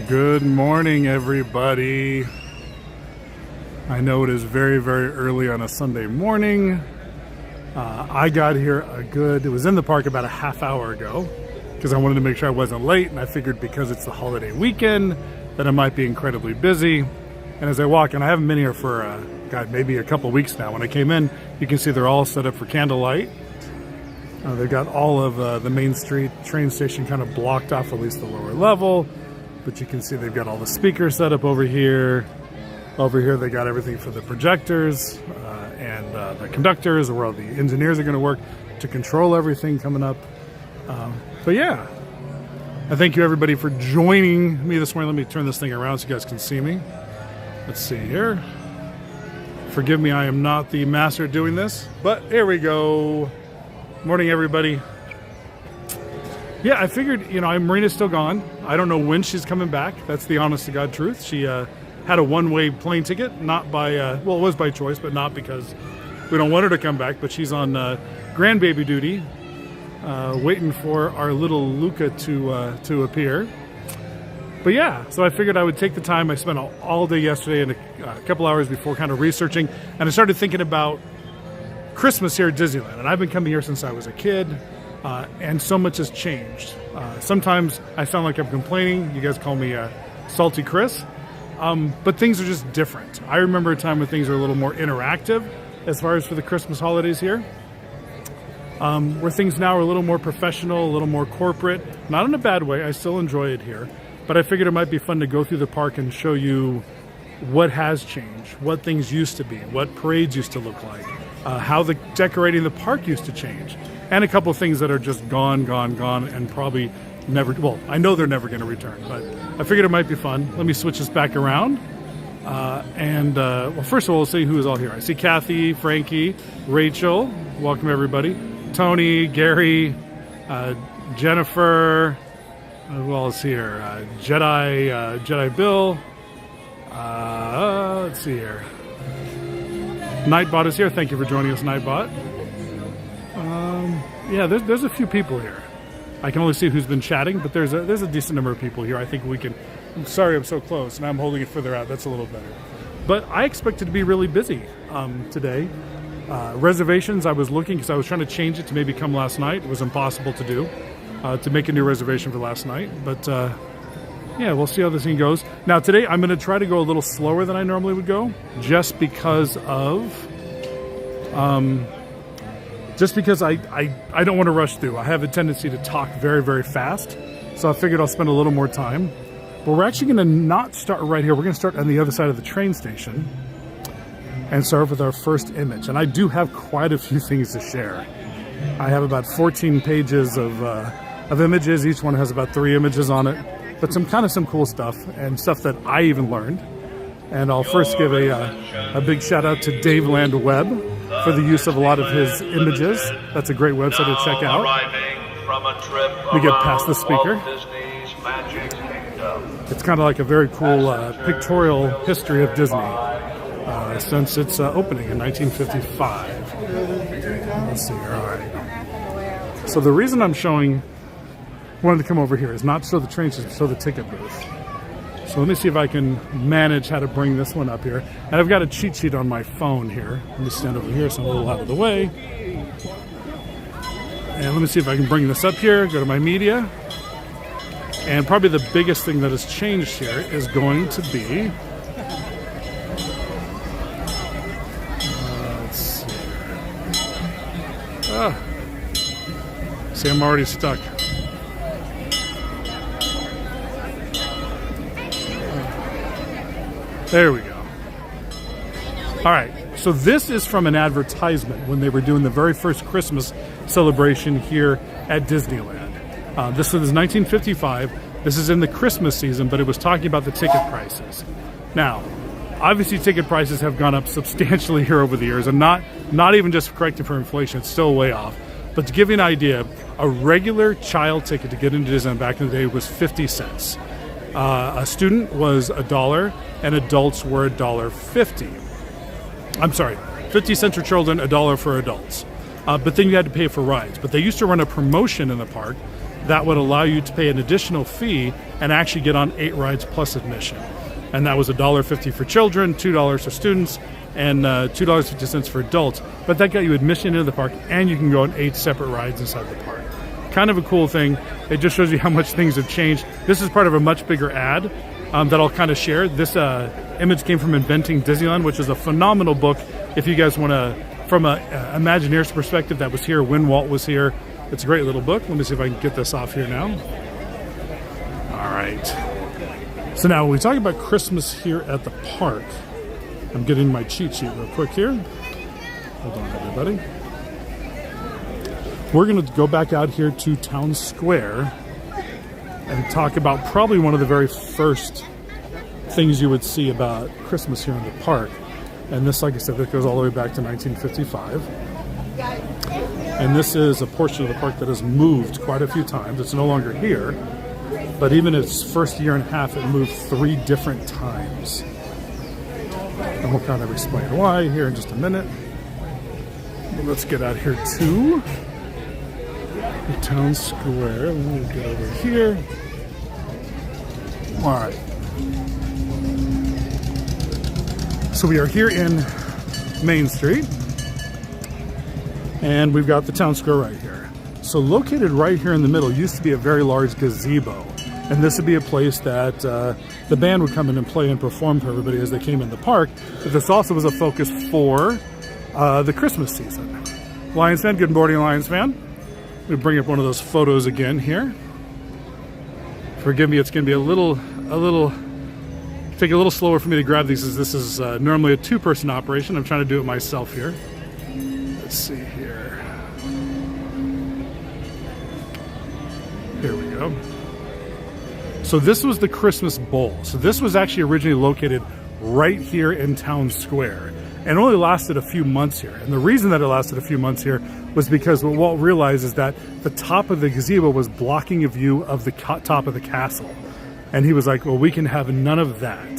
Good morning, everybody. I know it is very, very early on a Sunday morning. I got here it was in the park about a half hour ago because I wanted to make sure I wasn't late, and I figured because it's the holiday weekend that I might be incredibly busy. And as I walk in, I haven't been here for, maybe a couple weeks now. When I came in, you can see they're all set up for candlelight. They've got all of the Main Street train station kind of blocked off, at least the lower level. But you can see they've got all the speakers set up over here. Over here they got everything for the projectors and the conductors, where all the engineers are going to work to control everything coming up. But yeah, I thank you everybody for joining me this morning. Let me turn this thing around so you guys can see me. Let's see here. Forgive me, I am not the master at doing this, but here we go. Morning, everybody. Yeah, I figured, Marina's still gone. I don't know when she's coming back. That's the honest to God truth. She had a one-way plane ticket, not by, it was by choice, but not because we don't want her to come back. But she's on grandbaby duty, waiting for our little Luca to appear. But yeah, so I figured I would take the time. I spent all day yesterday and a couple hours before kind of researching, and I started thinking about Christmas here at Disneyland. And I've been coming here since I was a kid, and so much has changed. Sometimes I sound like I'm complaining. You guys call me Salty Chris. But things are just different. I remember a time when things were a little more interactive as far as for the Christmas holidays here. Where things now are a little more professional, a little more corporate. Not in a bad way. I still enjoy it here. But I figured it might be fun to go through the park and show you what has changed, what things used to be, what parades used to look like, how the decorating the park used to change, and a couple of things that are just gone, and probably never, well, I know they're never going to return, but I figured it might be fun. Let me switch this back around. Well, first of all, we'll see who is all here. I see Kathy, Frankie, Rachel. Welcome, everybody. Tony, Gary, Jennifer. Who else here? Jedi Bill. Let's see here. Nightbot is here. Thank you for joining us, Nightbot. Yeah, there's a few people here. I can only see who's been chatting, but there's a decent number of people here. I think we can. I'm sorry I'm so close, and I'm holding it further out. That's a little better. But I expected to be really busy today. Reservations, I was looking because I was trying to change it to maybe come last night. It was impossible to do, to make a new reservation for last night. But yeah, we'll see how this thing goes. Now today I'm going to try to go a little slower than I normally would go, just because I don't want to rush through. I have a tendency to talk very, very fast. So I figured I'll spend a little more time. But we're actually going to not start right here. We're going to start on the other side of the train station and start with our first image. And I do have quite a few things to share. I have about 14 pages of images. Each one has about 3 images on it. But some cool stuff, and stuff that I even learned. And I'll first give a big shout out to Daveland Web for the use of a lot of his images. That's a great website to check out. We get past the speaker. It's kind of like a very cool pictorial history of Disney since its opening in 1955. Let's see here. All right. So the reason I'm wanted to come over here is not to show the train station, but show the ticket booth. So let me see if I can manage how to bring this one up here. And I've got a cheat sheet on my phone here. Let me stand over here so I'm a little out of the way. And let me see if I can bring this up here, go to my media. And probably the biggest thing that has changed here is going to be... let's see here. See, I'm already stuck. There we go. All right, so this is from an advertisement when they were doing the very first Christmas celebration here at Disneyland. This is 1955. This is in the Christmas season, but it was talking about the ticket prices. Now, obviously ticket prices have gone up substantially here over the years, and not even just corrected for inflation, it's still way off. But to give you an idea, a regular child ticket to get into Disneyland back in the day was 50 cents. A student was $1, and adults were $1.50. I'm sorry, 50 cents for children, $1 for adults. But then you had to pay for rides. But they used to run a promotion in the park that would allow you to pay an additional fee and actually get on 8 rides plus admission. And that was $1.50 for children, $2 for students, and $2.50 for adults. But that got you admission into the park, and you can go on 8 separate rides inside the park. Kind of a cool thing. It just shows you how much things have changed. This is part of a much bigger ad that I'll kind of share. This image came from Inventing Disneyland, which is a phenomenal book if you guys want to, from an Imagineer's perspective, that was here when Walt was here. It's a great little book. Let me see if I can get this off here now. All right. So now when we talk about Christmas here at the park, I'm getting my cheat sheet real quick here. Hold on, everybody. We're going to go back out here to Town Square and talk about probably one of the very first things you would see about Christmas here in the park. And this, like I said, that goes all the way back to 1955. And this is a portion of the park that has moved quite a few times. It's no longer here, but even its first year and a half, it moved 3 different times. And we'll kind of explain why here in just a minute. But let's get out here to the Town Square. Let me get over here. All right. So we are here in Main Street, and we've got the Town Square right here. So located right here in the middle used to be a very large gazebo, and this would be a place that the band would come in and play and perform for everybody as they came in the park. But this also was a focus for the Christmas season. Lions fan, good morning, Lions fan. We bring up one of those photos again here. Forgive me, it's going to be take a little slower for me to grab these, as this is normally a 2-person operation. I'm trying to do it myself here. Let's see here. Here we go. So this was the Christmas Bowl. So this was actually originally located right here in Town Square, and only lasted a few months here. And the reason that it lasted a few months here was because what Walt realized is that the top of the gazebo was blocking a view of the top of the castle. And he was like, well, we can have none of that.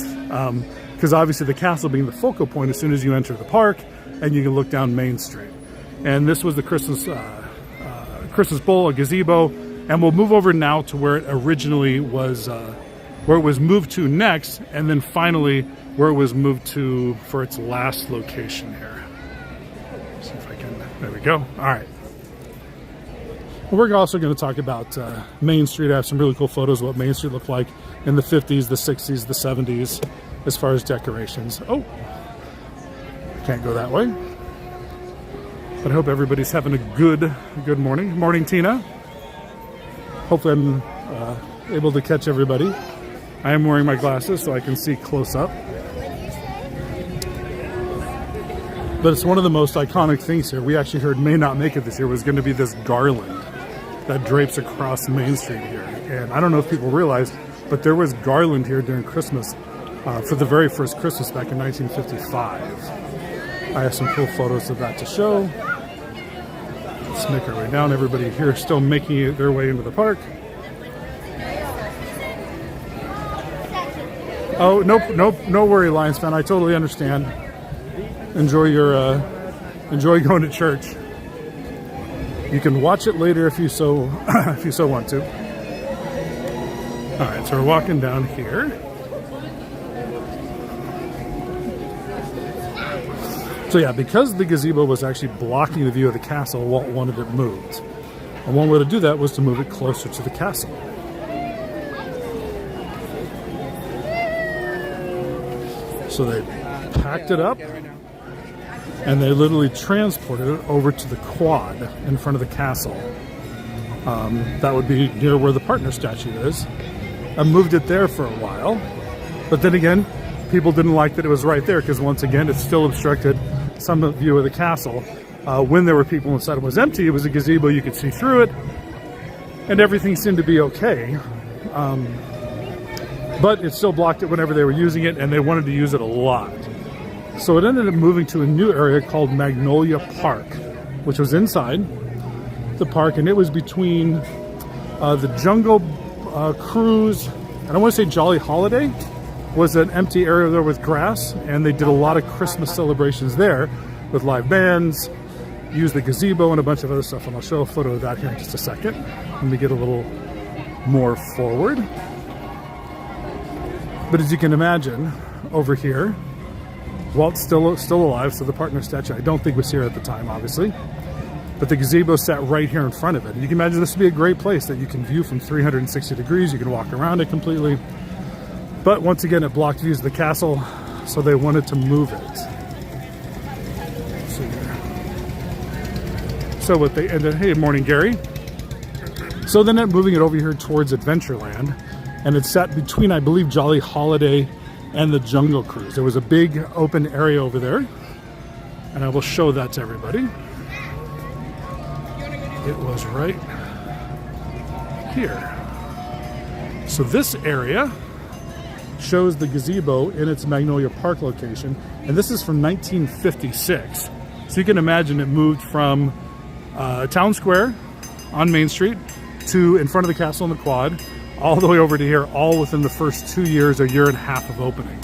Because obviously the castle being the focal point as soon as you enter the park, and you can look down Main Street. And this was the Christmas Bowl, a gazebo. And we'll move over now to where it originally was, where it was moved to next, and then finally where it was moved to for its last location here. See if I can, there we go. All right. We're also going to talk about Main Street. I have some really cool photos of what Main Street looked like in the 50s, the 60s, the 70s, as far as decorations. Oh, can't go that way. But I hope everybody's having a good morning. Morning, Tina. Hopefully I'm able to catch everybody. I am wearing my glasses so I can see close up. But it's one of the most iconic things here. We actually heard may not make it this year was going to be this garland that drapes across Main Street here. And I don't know if people realize, but there was garland here during Christmas for the very first Christmas back in 1955. I have some cool photos of that to show. Let's make our way down. Everybody here is still making their way into the park. Oh, nope, no worry, Lions fan. I totally understand. Enjoy going to church. You can watch it later if you so want to. All right, so we're walking down here. So yeah, because the gazebo was actually blocking the view of the castle, Walt wanted it moved. And one way to do that was to move it closer to the castle. So they packed it up, and they literally transported it over to the quad in front of the castle. That would be near where the partner statue is. I moved it there for a while, but then again, people didn't like that it was right there because once again, it still obstructed some view of the castle. When there were people inside, it was empty. It was a gazebo, you could see through it, and everything seemed to be okay. But it still blocked it whenever they were using it, and they wanted to use it a lot. So it ended up moving to a new area called Magnolia Park, which was inside the park, and it was between the Jungle Cruise, and I want to say Jolly Holiday was an empty area there with grass, and they did a lot of Christmas celebrations there with live bands, used the gazebo and a bunch of other stuff, and I'll show a photo of that here in just a second. Let me get a little more forward. But as you can imagine, over here, Walt's still alive, so the partner statue I don't think was here at the time, obviously. But the gazebo sat right here in front of it. And you can imagine this would be a great place that you can view from 360 degrees. You can walk around it completely. But once again, it blocked views of the castle, so they wanted to move it. Let's see here. So what they ended, hey, morning, Gary. So they ended up moving it over here towards Adventureland, and it sat between, I believe, Jolly Holiday and the Jungle Cruise. There was a big open area over there, and I will show that to everybody. It was right here. So this area shows the gazebo in its Magnolia Park location, and this is from 1956. So you can imagine it moved from Town Square on Main Street to in front of the castle and the quad, all the way over to here, all within the first 2 years, a year and a half of opening.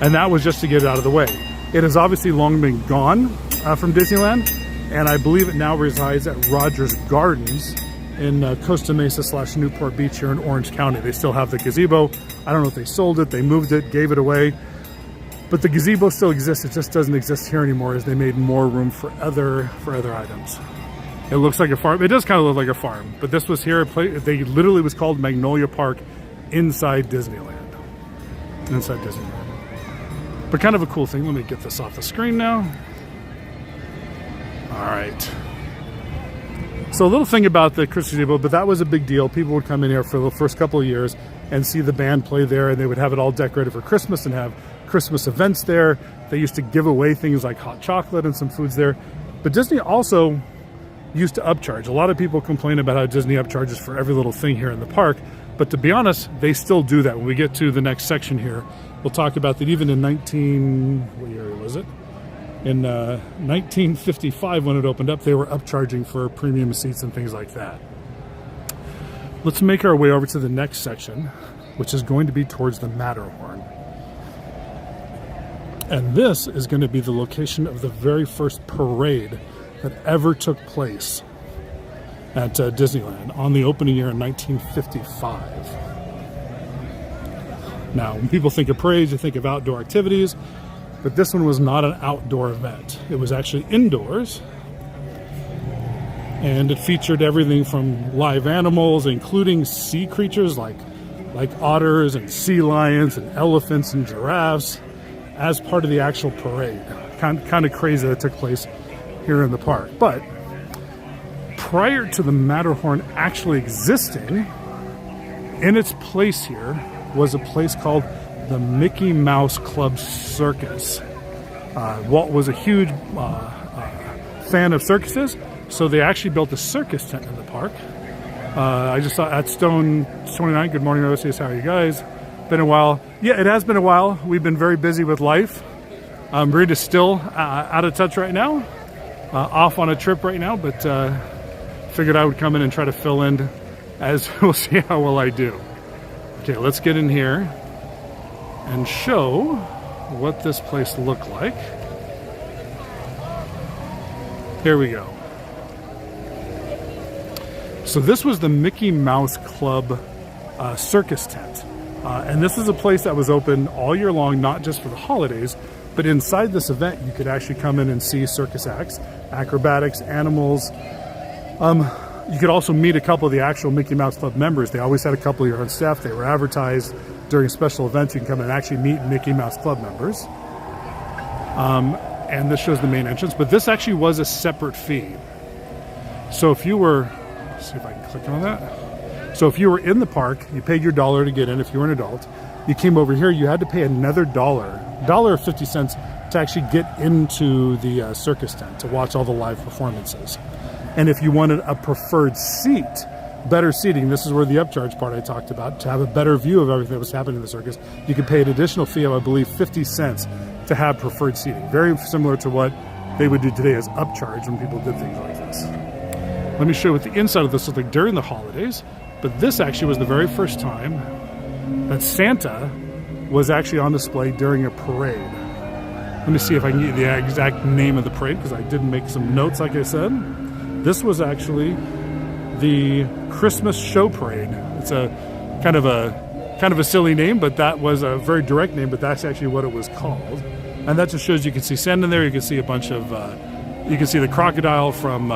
And that was just to get it out of the way. It has obviously long been gone from Disneyland, and I believe it now resides at Rogers Gardens in Costa Mesa / Newport Beach here in Orange County. They still have the gazebo. I don't know if they sold it, they moved it, gave it away. But the gazebo still exists, it just doesn't exist here anymore as they made more room for other items. It looks like a farm. It does kind of look like a farm, but this was here. They literally was called Magnolia Park inside Disneyland. Inside Disneyland. But kind of a cool thing. Let me get this off the screen now. All right. So a little thing about the Christmas gazebo, but that was a big deal. People would come in here for the first couple of years and see the band play there, and they would have it all decorated for Christmas and have Christmas events there. They used to give away things like hot chocolate and some foods there. But Disney also used to upcharge. A lot of people complain about how Disney upcharges for every little thing here in the park, but to be honest, they still do that. When we get to the next section here, we'll talk about that. Even in what year was it? In 1955, when it opened up, they were upcharging for premium seats and things like that. Let's make our way over to the next section, which is going to be towards the Matterhorn. And this is going to be the location of the very first parade that ever took place at Disneyland on the opening year in 1955. Now, when people think of parades, you think of outdoor activities, but this one was not an outdoor event. It was actually indoors, and it featured everything from live animals, including sea creatures like otters and sea lions and elephants and giraffes as part of the actual parade. Kind of crazy that it took place here in the park. But prior to the Matterhorn actually existing, in its place here was a place called the Mickey Mouse Club Circus. Walt was a huge fan of circuses, so they actually built a circus tent in the park. I just saw at Stone 29, good morning, OCS, how are you guys? Been a while. Yeah, it has been a while. We've been very busy with life. Reed is still out of touch right now. Off on a trip right now, but figured I would come in and try to fill in as we'll see how well I do. Okay, let's get in here and show what this place looked like. Here we go. So this was the Mickey Mouse Club circus tent. And this is a place that was open all year long, not just for the holidays, but inside this event, you could actually come in and see circus acts, acrobatics, animals. You could also meet a couple of the actual Mickey Mouse Club members. They always had a couple of your own staff. They were advertised during special events. You can come in and actually meet Mickey Mouse Club members. And this shows the main entrance, but this actually was a separate fee. So if you were, let's see if I can click on that. So if you were in the park, you paid your $1 to get in. If you were an adult, you came over here, you had to pay another $1.50 to actually get into the circus tent to watch all the live performances. And if you wanted a preferred seat, better seating, this is where the upcharge part I talked about, to have a better view of everything that was happening in the circus, you could pay an additional fee of, I believe, 50 cents to have preferred seating. Very similar to what they would do today as upcharge when people did things like this. Let me show you what the inside of this looked like during the holidays. But this actually was the very first time that Santa was actually on display during a parade. Let me see if I can get the exact name of the parade, because I did make some notes, like I said. This was actually the Christmas Show Parade. It's a kind of a silly name, but that was a very direct name, but that's actually what it was called. And that just shows you can see standing there, you can see a bunch of, you can see the crocodile from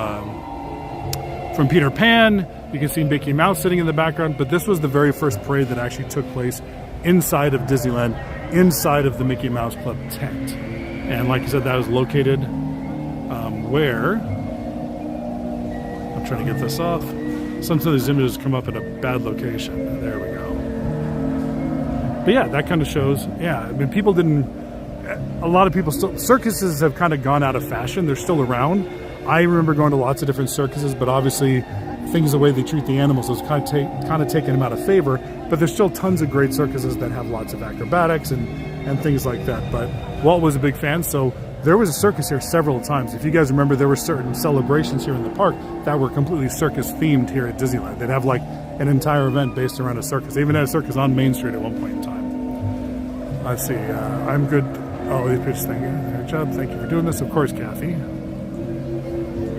Peter Pan, you can see Mickey Mouse sitting in the background, but this was the very first parade that actually took place inside of Disneyland, inside of the Mickey Mouse Club tent. And like I said, that was located where, I'm trying to get this off. Sometimes these images come up in a bad location. There we go. But yeah, that kind of shows, yeah, I mean, people didn't, a lot of people still, circuses have kind of gone out of fashion. They're still around. I remember going to lots of different circuses, but obviously things, the way they treat the animals, is kind of taking them out of favor. But there's still tons of great circuses that have lots of acrobatics and things like that. But Walt was a big fan, so there was a circus here several times. If you guys remember, there were certain celebrations here in the park that were completely circus themed here at Disneyland. They'd have like an entire event based around a circus. They even had a circus on Main Street at one point in time. Let's see, I'm good. Oh, the pitch thing. Good job. Thank you for doing this. Of course, Kathy.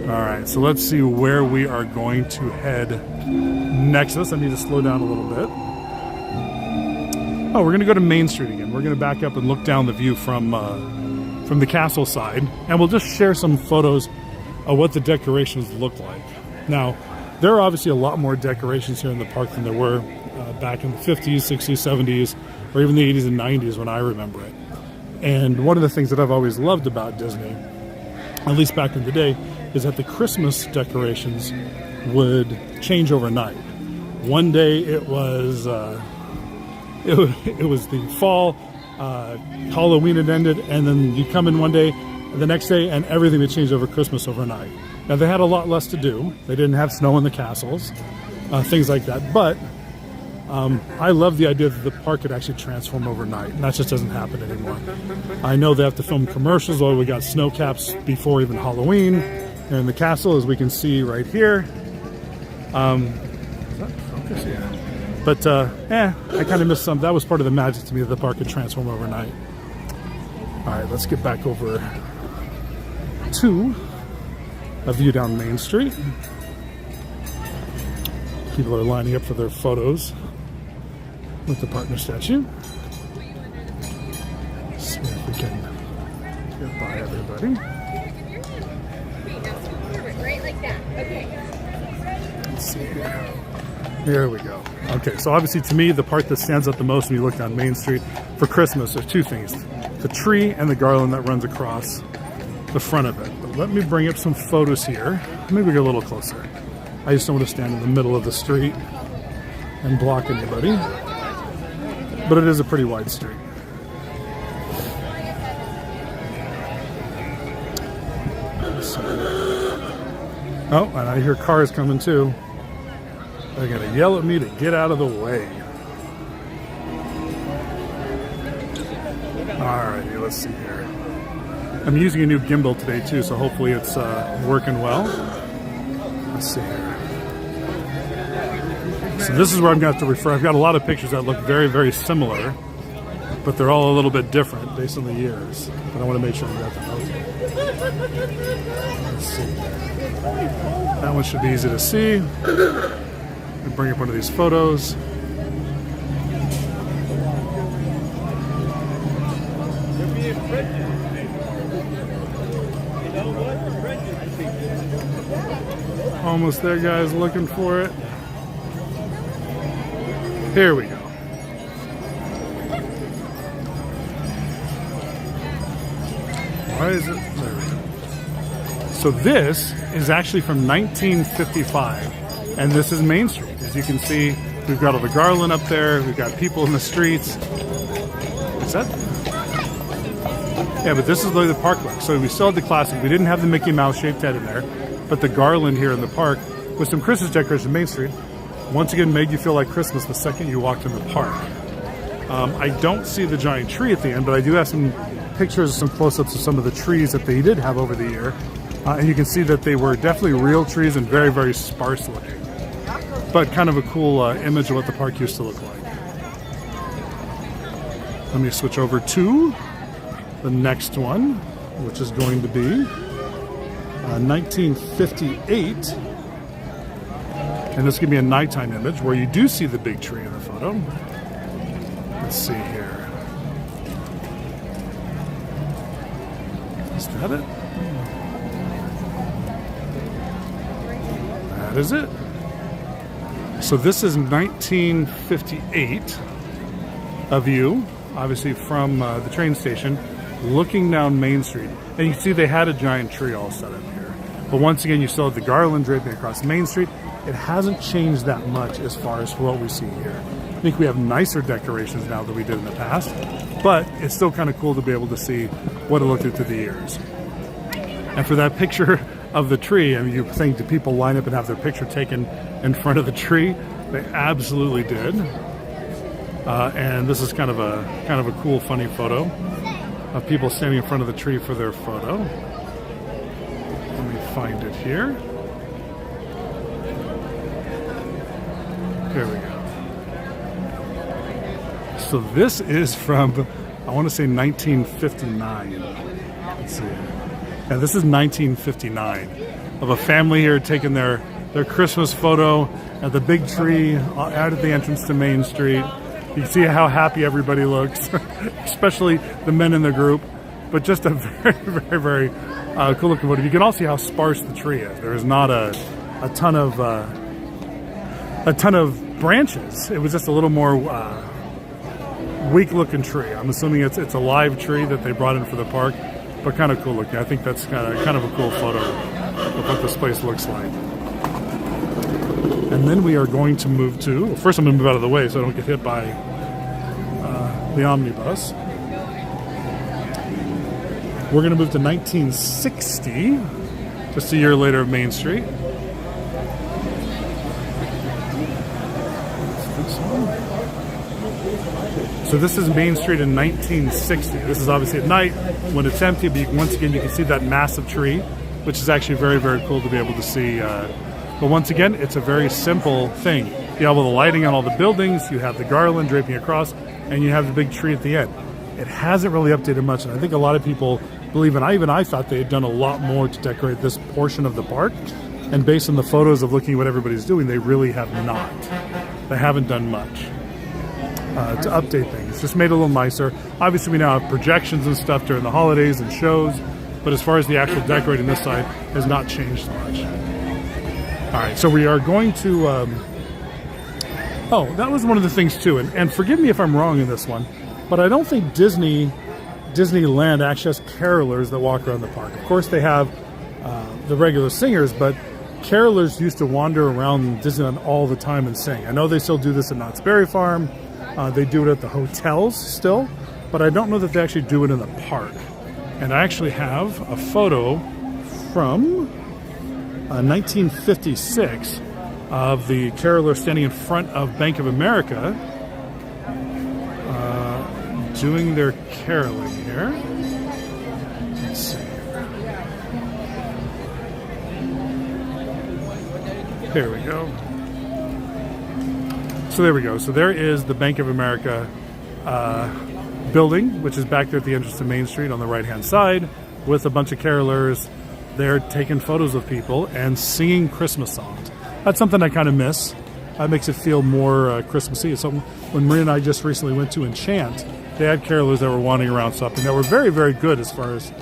All right, so let's see where we are going to head next. I need to slow down a little bit. Oh, we're going to go to Main Street again. We're going to back up and look down the view from the castle side, and we'll just share some photos of what the decorations look like. Now, there are obviously a lot more decorations here in the park than there were back in the 50s, 60s, 70s, or even the 80s and 90s when I remember it. And one of the things that I've always loved about Disney, at least back in the day, is that the Christmas decorations would change overnight. One day it was the fall, Halloween had ended, and then you come in one day, the next day, and everything would change over Christmas overnight. Now they had a lot less to do. They didn't have snow in the castles, things like that. But I love the idea that the park could actually transform overnight, and that just doesn't happen anymore. I know they have to film commercials, although we got snow caps before even Halloween. Here in the castle, as we can see right here. Is that focus? Yeah. But I kind of missed some. That was part of the magic to me, that the park could transform overnight. All right, let's get back over to a view down Main Street. People are lining up for their photos with the partner statue. Let's see if we can get by everybody. Let's see here. There we go. Okay, so obviously to me, the part that stands out the most when you look down Main Street for Christmas are two things: the tree and the garland that runs across the front of it. But let me bring up some photos here. Maybe we get a little closer. I just don't want to stand in the middle of the street and block anybody. But it is a pretty wide street. Oh, and I hear cars coming too. They're going to yell at me to get out of the way. Alrighty, let's see here. I'm using a new gimbal today too, so hopefully it's working well. Let's see here. So this is where I'm going to have to refer. I've got a lot of pictures that look very, very similar, but they're all a little bit different based on the years. But I want to make sure I got them out. Let's see. That one should be easy to see. I'll bring up one of these photos. Almost there, guys, looking for it. Here we go. Why is it? There we go. So this is actually from 1955, and this is Main Street. As you can see, we've got all the garland up there. We've got people in the streets. Is that? Yeah, but this is the way the park looks. So we still had the classic. We didn't have the Mickey Mouse shaped head in there, but the garland here in the park with some Christmas decorations in Main Street once again made you feel like Christmas the second you walked in the park. I don't see the giant tree at the end, but I do have some pictures, some close-ups of some of the trees that they did have over the year. And you can see that they were definitely real trees and very, very sparse looking. But kind of a cool image of what the park used to look like. Let me switch over to the next one, which is going to be 1958. And this is going to be a nighttime image where you do see the big tree in the photo. Let's see here. Is that it? That is it. So this is 1958, a view, obviously from the train station, looking down Main Street. And you can see they had a giant tree all set up here. But once again, you still have the garland draping across Main Street. It hasn't changed that much as far as what we see here. I think we have nicer decorations now than we did in the past, but it's still kind of cool to be able to see what it looked like through the years. And for that picture of the tree, I mean, you think, do people line up and have their picture taken in front of the tree? They absolutely did. And this is kind of a cool, funny photo of people standing in front of the tree for their photo. Let me find it here. Here we go. So this is from, I want to say 1959. Let's see. Yeah, this is 1959 of a family here taking their Christmas photo at the big tree out at the entrance to Main Street. You can see how happy everybody looks, especially the men in the group. But just a very, very, very cool looking photo. You can also see how sparse the tree is. There is not a ton of branches. It was just a little more weak looking tree. I'm assuming it's a live tree that they brought in for the park, but kind of cool looking. I think that's kind of a cool photo of what this place looks like. And then we are going to move to, well, first I'm going to move out of the way so I don't get hit by the omnibus. We're going to move to 1960, just a year later of Main Street. So this is Main Street in 1960. This is obviously at night when it's empty, but once again you can see that massive tree, which is actually very, very cool to be able to see. But once again, it's a very simple thing. You have all the lighting on all the buildings, you have the garland draping across, and you have the big tree at the end. It hasn't really updated much, and I think a lot of people believe, and even I thought they had done a lot more to decorate this portion of the park. And based on the photos of looking at what everybody's doing, they really have not. They haven't done much to update things. Just made it a little nicer. Obviously, we now have projections and stuff during the holidays and shows, but as far as the actual decorating this side, has not changed much. All right, so we are going to, oh, that was one of the things too, and forgive me if I'm wrong in this one, but I don't think Disneyland actually has carolers that walk around the park. Of course, they have the regular singers, but carolers used to wander around Disneyland all the time and sing. I know they still do this at Knott's Berry Farm. They do it at the hotels still, but I don't know that they actually do it in the park. And I actually have a photo from 1956 of the caroler standing in front of Bank of America doing their caroling here. Let's see. There we go. So there we go. So there is the Bank of America building, which is back there at the entrance to Main Street on the right-hand side, with a bunch of carolers. They're taking photos of people and singing Christmas songs. That's something I kind of miss. That makes it feel more Christmassy. It's something when Maria and I just recently went to Enchant, they had carolers that were wandering around something that were very, very good as far as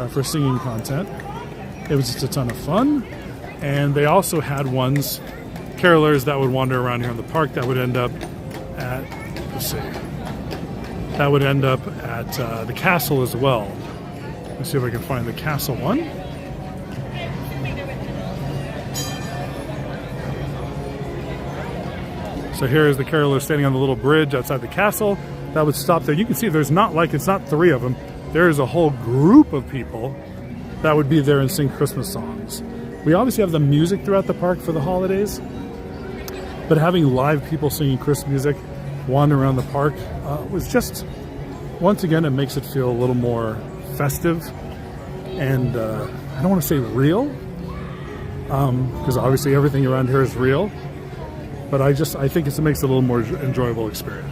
for singing content. It was just a ton of fun. And they also had carolers that would wander around here in the park that would end up at, let's see, that would end up at the castle as well. Let's see if I can find the castle one. So here is the caroler standing on the little bridge outside the castle. That would stop there. You can see there's it's not three of them. There's a whole group of people that would be there and sing Christmas songs. We obviously have the music throughout the park for the holidays, but having live people singing Christmas music wandering around the park was just, once again, it makes it feel a little more festive and I don't want to say real, because obviously everything around here is real, but I think it makes it a little more enjoyable experience.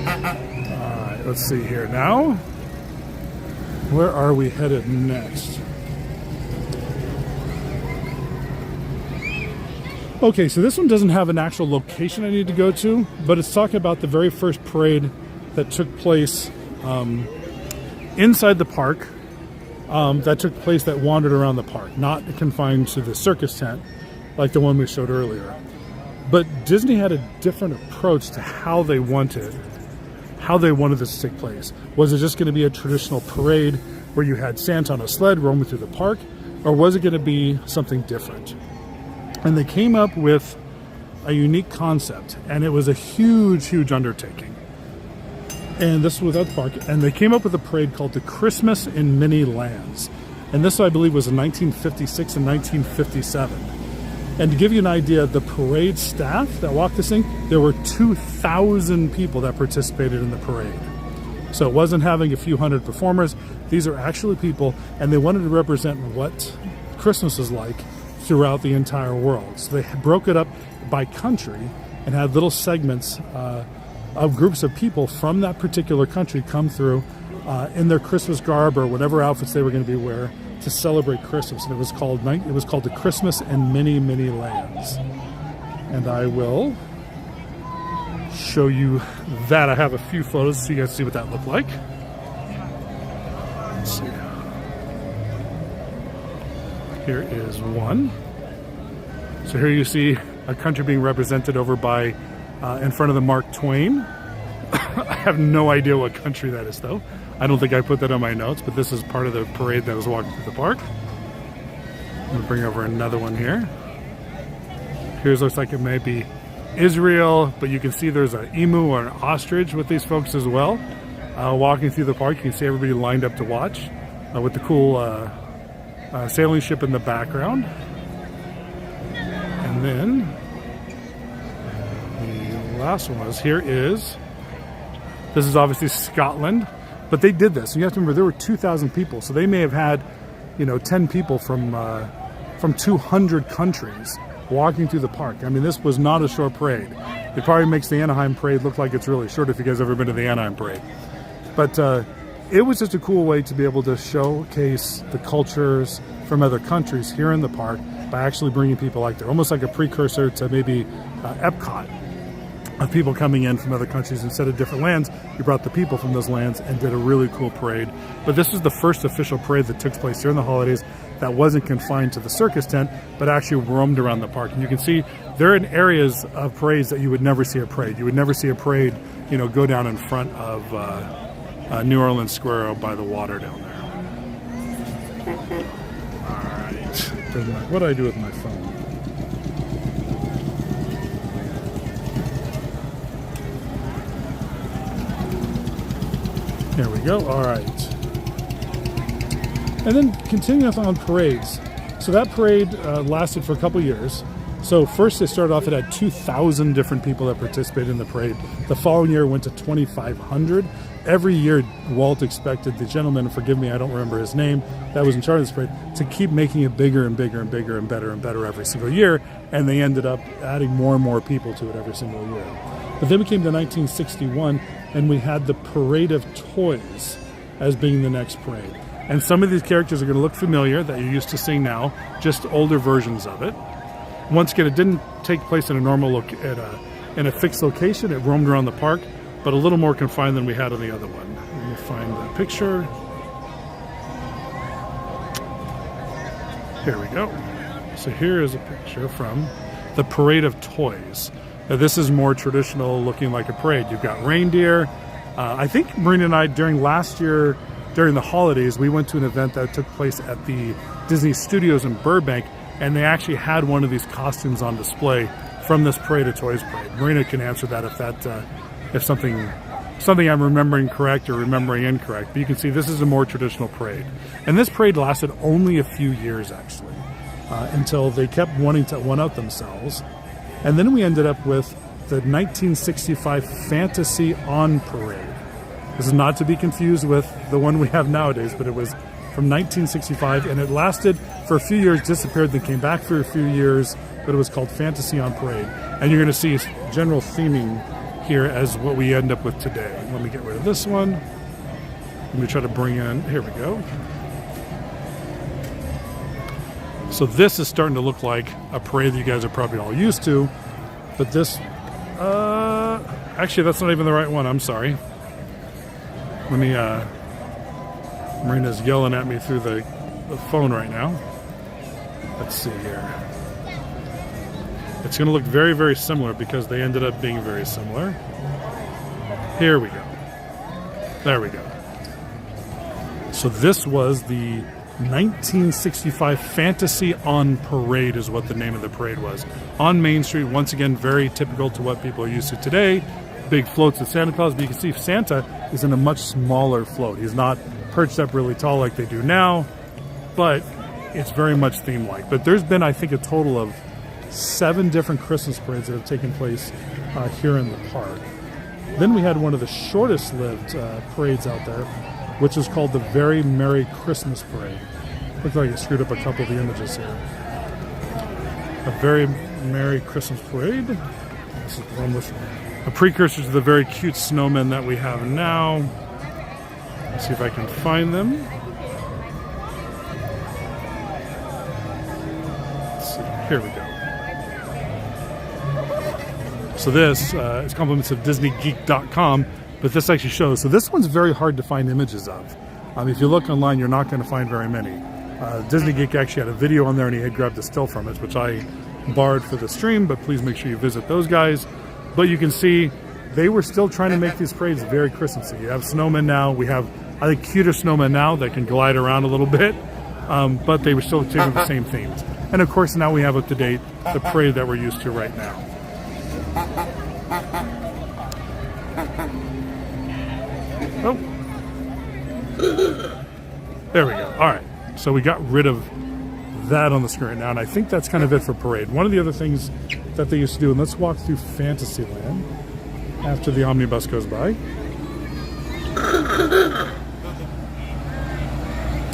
Alright, let's see here now. Where are we headed next? Okay, so this one doesn't have an actual location I need to go to, but it's talking about the very first parade that took place inside the park, that wandered around the park, not confined to the circus tent like the one we showed earlier. But Disney had a different approach to how they wanted this to take place. Was it just going to be a traditional parade where you had Santa on a sled roaming through the park, or was it going to be something different? And they came up with a unique concept, and it was a huge, huge undertaking. And this was at the park, and they came up with a parade called the Christmas in Many Lands. And this, I believe, was in 1956 and 1957. And to give you an idea, the parade staff that walked this thing, there were 2,000 people that participated in the parade. So it wasn't having a few hundred performers. These are actually people, and they wanted to represent what Christmas is like throughout the entire world. So they broke it up by country and had little segments of groups of people from that particular country come through in their Christmas garb or whatever outfits they were going to be wearing to celebrate Christmas. And it was called the Christmas in Many, Many Lands. And I will show you that. I have a few photos so you guys see what that looked like. Let's see. Here is one. So here you see a country being represented over by, in front of the Mark Twain. I have no idea what country that is though. I don't think I put that on my notes, but this is part of the parade that was walking through the park. I'm gonna bring over another one here. Here's looks like it may be Israel, but you can see there's an emu or an ostrich with these folks as well. Walking through the park, you can see everybody lined up to watch with the cool sailing ship in the background. And then the last one was, this is obviously Scotland, but they did this. You have to remember there were 2,000 people, so they may have had, 10 people from 200 countries walking through the park. I mean, this was not a short parade. It probably makes the Anaheim parade look like it's really short if you guys have ever been to the Anaheim parade. But it was just a cool way to be able to showcase the cultures from other countries here in the park by actually bringing people like there, almost like a precursor to maybe Epcot, of people coming in from other countries. Instead of different lands, you brought the people from those lands and did a really cool parade. But this was the first official parade that took place during the holidays that wasn't confined to the circus tent, but actually roamed around the park. And you can see they're in areas of parades that you would never see a parade. You would never see a parade, go down in front of New Orleans Square by the water down there. All right. What do I do with my phone? There we go. All right. And then continuing on parades. So that parade lasted for a couple years. So first they started off, it had 2,000 different people that participated in the parade. The following year it went to 2,500. Every year Walt expected the gentleman, forgive me, I don't remember his name, that was in charge of this parade, to keep making it bigger and bigger and bigger and better every single year. And they ended up adding more and more people to it every single year. But then we came to 1961 and we had the Parade of Toys as being the next parade. And some of these characters are going to look familiar that you're used to seeing now, just older versions of it. Once again, it didn't take place in a normal in a fixed location. It roamed around the park, but a little more confined than we had on the other one. Let me find the picture. Here we go. So here is a picture from the Parade of Toys. Now, this is more traditional, looking like a parade. You've got reindeer. I think Marina and I, during last year, during the holidays, we went to an event that took place at the Disney Studios in Burbank, and they actually had one of these costumes on display from this Parade of Toys parade. Marina can answer that if something I'm remembering correct or remembering incorrect. But you can see this is a more traditional parade. And this parade lasted only a few years, actually, until they kept wanting to one-up themselves. And then we ended up with the 1965 Fantasy On Parade. This is not to be confused with the one we have nowadays, but it was from 1965, and it lasted for a few years, disappeared, then came back for a few years, but it was called Fantasy On Parade. And you're going to see general theming here as what we end up with today. Let me get rid of this one. Let me try to bring in, here we go. So this is starting to look like a parade that you guys are probably all used to. But this, actually that's not even the right one, I'm sorry. Let me, Marina's yelling at me through the phone right now. Let's see here. It's going to look very, very similar because they ended up being very similar. Here we go. There we go. So this was the 1965 Fantasy on Parade is what the name of the parade was. On Main Street, once again, very typical to what people are used to today. Big floats with Santa Claus, but you can see Santa is in a much smaller float. He's not perched up really tall like they do now, but it's very much theme-like. But there's been, I think, a total of 7 different Christmas parades that have taken place here in the park. Then we had one of the shortest-lived parades out there, which is called the Very Merry Christmas Parade. Looks like it screwed up a couple of the images here. A Very Merry Christmas Parade. This is the one with a precursor to the very cute snowmen that we have now. Let's see if I can find them. Let's see. Here we go. So this is compliments of DisneyGeek.com, but this actually shows. So this one's very hard to find images of. If you look online, you're not going to find very many. Disney Geek actually had a video on there, and he had grabbed a still from it, which I borrowed for the stream, but please make sure you visit those guys. But you can see they were still trying to make these parades very Christmassy. You have snowmen now. We have, I think, cuter snowmen now that can glide around a little bit, but they were still taking the same themes. And of course, now we have up to date the parade that we're used to right now. Oh, there we go. All right, so we got rid of that on the screen right now, and I think that's kind of it for parade. One of the other things that they used to do, and let's walk through Fantasyland after the omnibus goes by.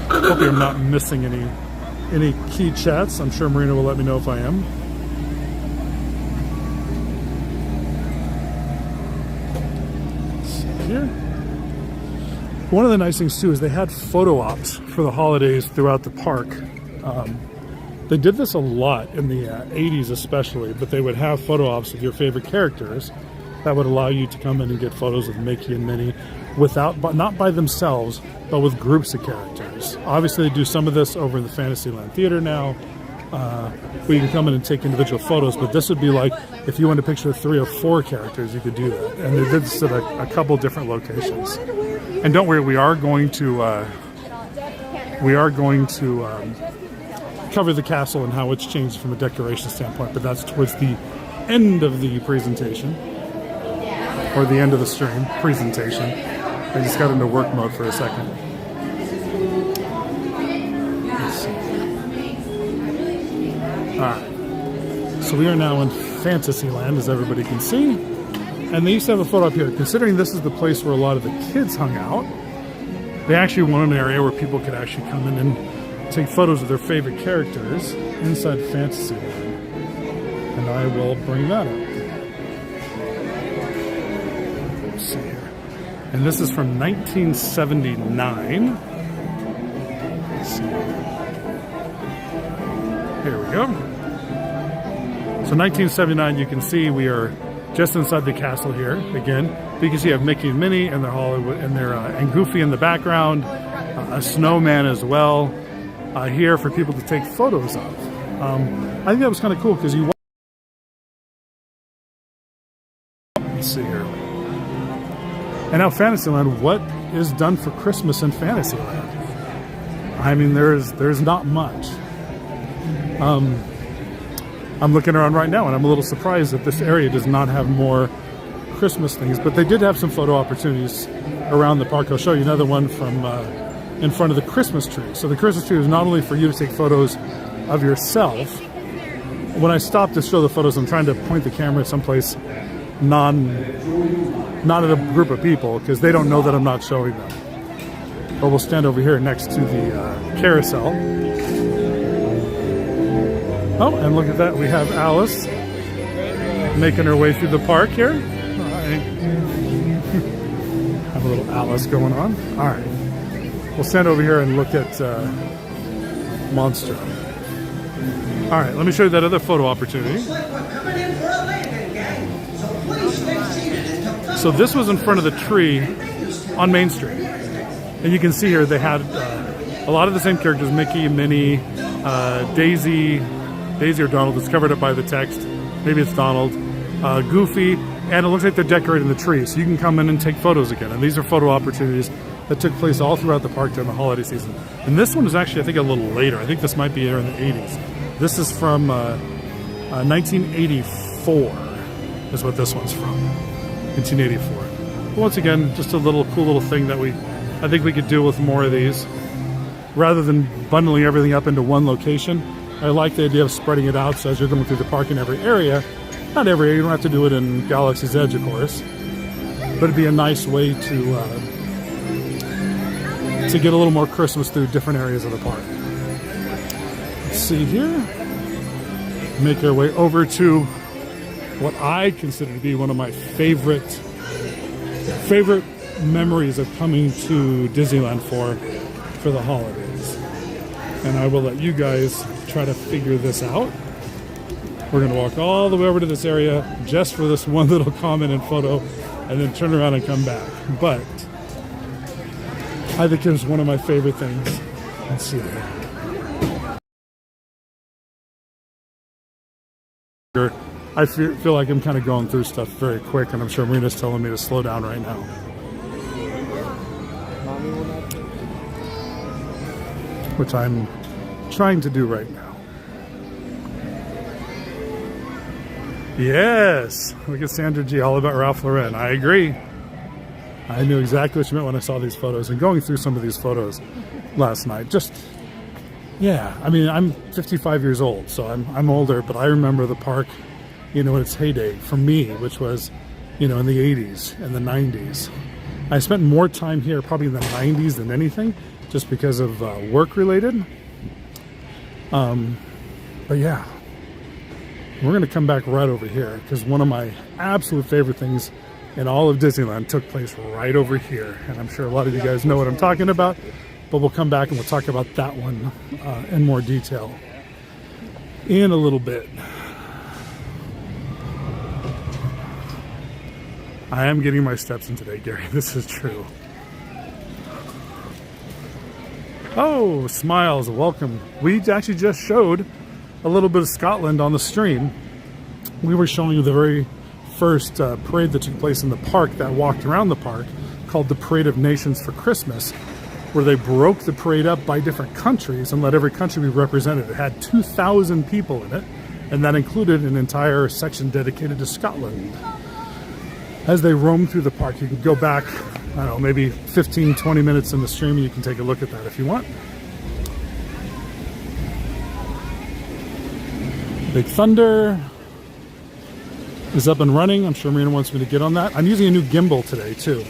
Hopefully I'm not missing any key chats. I'm sure Marina will let me know if I am. Let's see here. One of the nice things too is they had photo ops for the holidays throughout the park. They did this a lot in the 80s especially, but they would have photo ops of your favorite characters that would allow you to come in and get photos of Mickey and Minnie but not by themselves, but with groups of characters. Obviously they do some of this over in the Fantasyland Theater now, where you can come in and take individual photos, but this would be like if you wanted to picture 3 or 4 characters, you could do that. And they did this at a couple different locations. And don't worry, we are going to cover the castle and how it's changed from a decoration standpoint, but that's towards the end of the presentation, or the end of the stream presentation. I just got into work mode for a second. Let's see. Alright, so we are now in Fantasyland, as everybody can see, and they used to have a photo up here. Considering this is the place where a lot of the kids hung out, they actually wanted an area where people could actually come in and take photos of their favorite characters inside Fantasyland. And I will bring that up. Let's see here. And this is from 1979. Let's see. Here we go. So 1979, you can see we are just inside the castle here again. You can see you have Mickey and Minnie and their Hollywood and Goofy in the background, a snowman as well. Here for people to take photos of. I think that was kind of cool because you. Let's see here. And now Fantasyland, what is done for Christmas in Fantasyland? I mean, there's not much. I'm looking around right now, and I'm a little surprised that this area does not have more Christmas things. But they did have some photo opportunities around the park. I'll show you another one from. In front of the Christmas tree. So the Christmas tree is not only for you to take photos of yourself. When I stop to show the photos, I'm trying to point the camera at someplace not at a group of people, because they don't know that I'm not showing them. But we'll stand over here next to the carousel. Oh, and look at that. We have Alice making her way through the park here. All right. Have a little Alice going on. All right. We'll stand over here and look at Monster. All right, let me show you that other photo opportunity. So this was in front of the tree on Main Street. And you can see here they had a lot of the same characters, Mickey, Minnie, Daisy or Donald. It's covered up by the text. Maybe it's Donald. Goofy, and it looks like they're decorating the tree. So you can come in and take photos again. And these are photo opportunities that took place all throughout the park during the holiday season. And this one is actually, I think, a little later. I think this might be here in the 80s. This is from 1984 is what this one's from. 1984. But once again, just a cool little thing that I think we could do with more of these. Rather than bundling everything up into one location, I like the idea of spreading it out, so as you're going through the park in every area, not every area, you don't have to do it in Galaxy's Edge, of course, but it'd be a nice way to get a little more Christmas through different areas of the park. Let's see here. Make our way over to what I consider to be one of my favorite memories of coming to Disneyland for the holidays. And I will let you guys try to figure this out. We're going to walk all the way over to this area just for this one little comment and photo, and then turn around and come back. But I think it's one of my favorite things. Let's see there. I feel like I'm kind of going through stuff very quick, and I'm sure Marina's telling me to slow down right now. Which I'm trying to do right now. Yes, look at Sandra G, all about Ralph Lauren. I agree. I knew exactly what you meant when I saw these photos, and going through some of these photos last night. Just, yeah, I mean, I'm 55 years old, so I'm older, but I remember the park, in its heyday for me, which was, in the 80s and the 90s. I spent more time here probably in the 90s than anything, just because of work related. But yeah, we're going to come back right over here because one of my absolute favorite things in all of Disneyland took place right over here. And I'm sure a lot of you guys know what I'm talking about, but we'll come back and we'll talk about that one in more detail in a little bit. I am getting my steps in today, Gary. This is true. Oh, Smiles, welcome. We actually just showed a little bit of Scotland on the stream. We were showing you the very first parade that took place in the park that walked around the park, called the Parade of Nations for Christmas, where they broke the parade up by different countries and let every country be represented. It had 2,000 people in it, and that included an entire section dedicated to Scotland. As they roam through the park, you can go back, I don't know, maybe 15, 20 minutes in the stream, and you can take a look at that if you want. Big Thunder is up and running. I'm sure Marina wants me to get on that. I'm using a new gimbal today, too.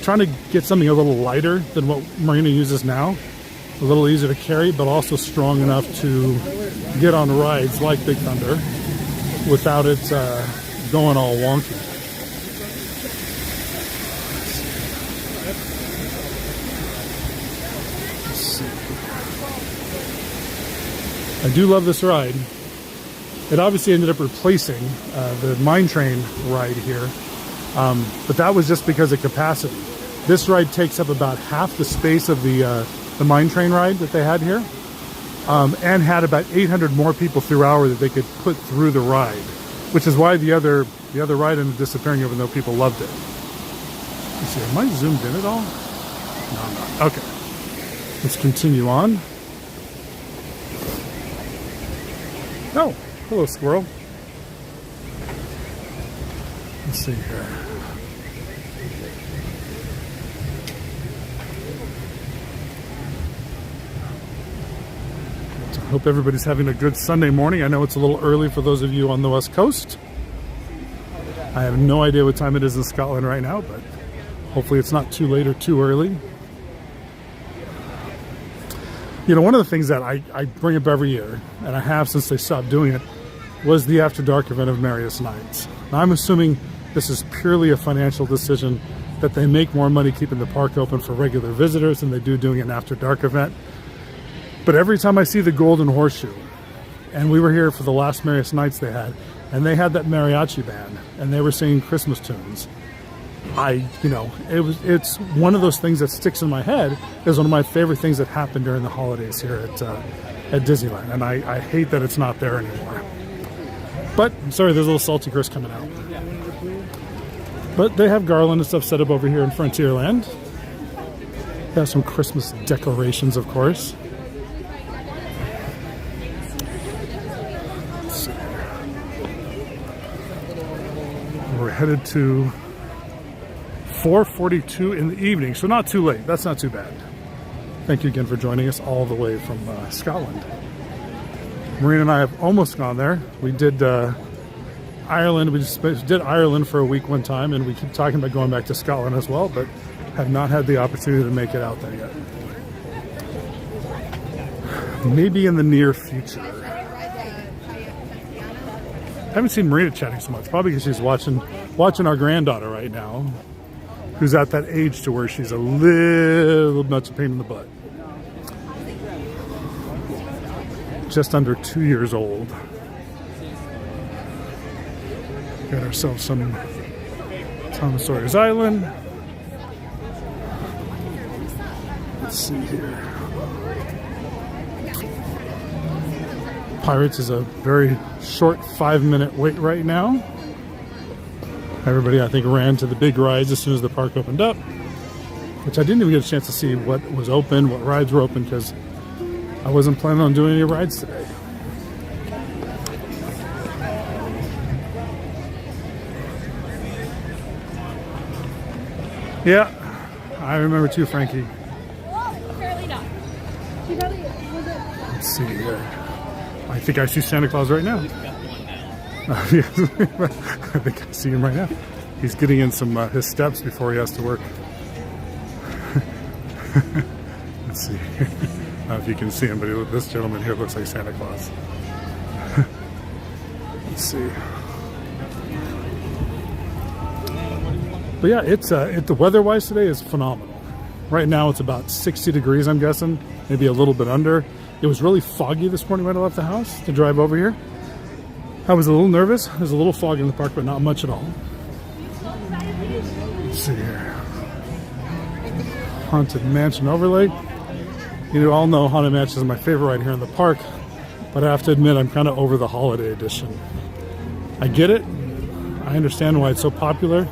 Trying to get something a little lighter than what Marina uses now. A little easier to carry, but also strong enough to get on rides like Big Thunder without it going all wonky. I do love this ride. It obviously ended up replacing the Mine Train ride here, but that was just because of capacity. This ride takes up about half the space of the Mine Train ride that they had here, and had about 800 more people through hour that they could put through the ride, which is why the other ride ended up disappearing, even though people loved it. Let's see, am I zoomed in at all? No, I'm not. Okay, let's continue on. Oh, hello, squirrel. Let's see here. So I hope everybody's having a good Sunday morning. I know it's a little early for those of you on the West Coast. I have no idea what time it is in Scotland right now, but hopefully it's not too late or too early. One of the things that I bring up every year, and I have since they stopped doing it, was the After Dark event of Merriest Nights. Now, I'm assuming this is purely a financial decision, that they make more money keeping the park open for regular visitors than they do doing an After Dark event. But every time I see the Golden Horseshoe And we were here for the last Merriest Nights they had, and they had that mariachi band, and they were singing Christmas tunes. It's one of those things that sticks in my head. Is one of my favorite things that happened during the holidays here at Disneyland, and I hate that it's not there anymore. But I'm sorry, there's a little salty Chris coming out. But they have garland and stuff set up over here in Frontierland. They have some Christmas decorations, of course. Let's see. We're headed to 4:42 in the evening, so not too late. That's not too bad. Thank you again for joining us all the way from Scotland. Marina and I have almost gone there. We did Ireland. We just did Ireland for a week one time, and we keep talking about going back to Scotland as well, but have not had the opportunity to make it out there yet. Maybe in the near future. I haven't seen Marina chatting so much, probably because she's watching our granddaughter right now, who's at that age to where she's a little much a pain in the butt. Just under 2 years old. Got ourselves some Thomas Sawyer's Island. Let's see here. Pirates is a very short 5-minute wait right now. Everybody, I think, ran to the big rides as soon as the park opened up, which I didn't even get a chance to see what was open, what rides were open, because I wasn't planning on doing any rides today. Yeah, I remember too, Frankie. Let's see here. I think I see Santa Claus right now. Yes. I think I see him right now. He's getting in some his steps before he has to work. Let's see. I don't know if you can see him, but this gentleman here looks like Santa Claus. Let's see. But yeah, it's the weather-wise today is phenomenal. Right now it's about 60 degrees, I'm guessing, maybe a little bit under. It was really foggy this morning when I left the house to drive over here. I was a little nervous. There's a little fog in the park, but not much at all. Let's see here. Haunted Mansion overlay. You all know Haunted Mansion is my favorite ride here in the park, but I have to admit I'm kind of over the holiday edition. I get it. I understand why it's so popular,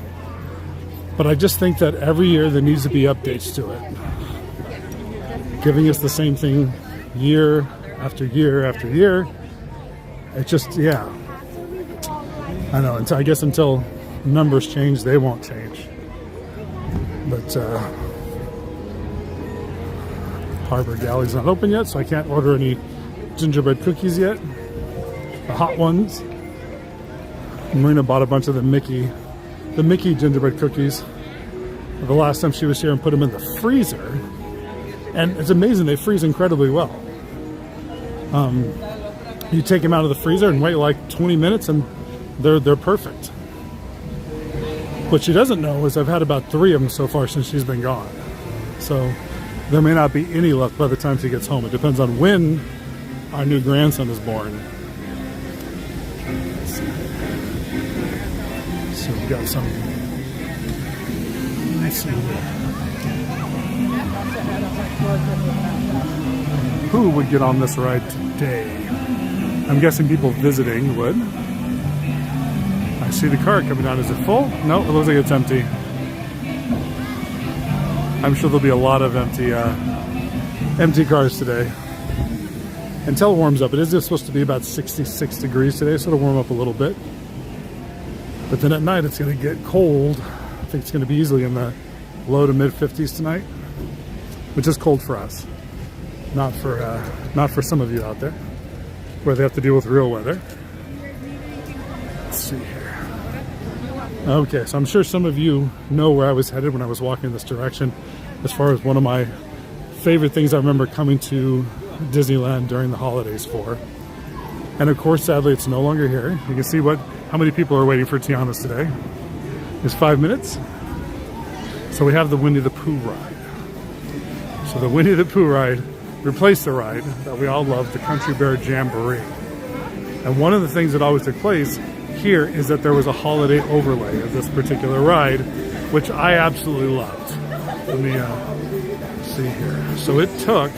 but I just think that every year there needs to be updates to it. Giving us the same thing year after year after year. It just, yeah. I know, I guess until numbers change, they won't change. But Harbor Galley's not open yet, so I can't order any gingerbread cookies yet. The hot ones. Marina bought a bunch of the Mickey gingerbread cookies the last time she was here and put them in the freezer. And it's amazing, they freeze incredibly well. You take them out of the freezer and wait like 20 minutes and they're perfect. What she doesn't know is I've had about 3 of them so far since she's been gone. So there may not be any left by the time she gets home. It depends on when our new grandson is born. So we got some. Let's see. Who would get on this ride today? I'm guessing people visiting would. I see the car coming down. Is it full? No, it looks like it's empty. I'm sure there'll be a lot of empty cars today. Until it warms up. It is just supposed to be about 66 degrees today, so it'll warm up a little bit. But then at night it's going to get cold. I think it's going to be easily in the low to mid 50s tonight, which is cold for us. Not for some of you out there, where they have to deal with real weather. Let's see here. Okay, so I'm sure some of you know where I was headed when I was walking in this direction, as far as one of my favorite things I remember coming to Disneyland during the holidays for. And of course, sadly, it's no longer here. You can see how many people are waiting for Tiana's today. It's 5 minutes. So we have the Winnie the Pooh ride. So the Winnie the Pooh ride replaced the ride that we all love, the Country Bear Jamboree. And one of the things that always took place here is that there was a holiday overlay of this particular ride, which I absolutely loved. Let me see here. So it took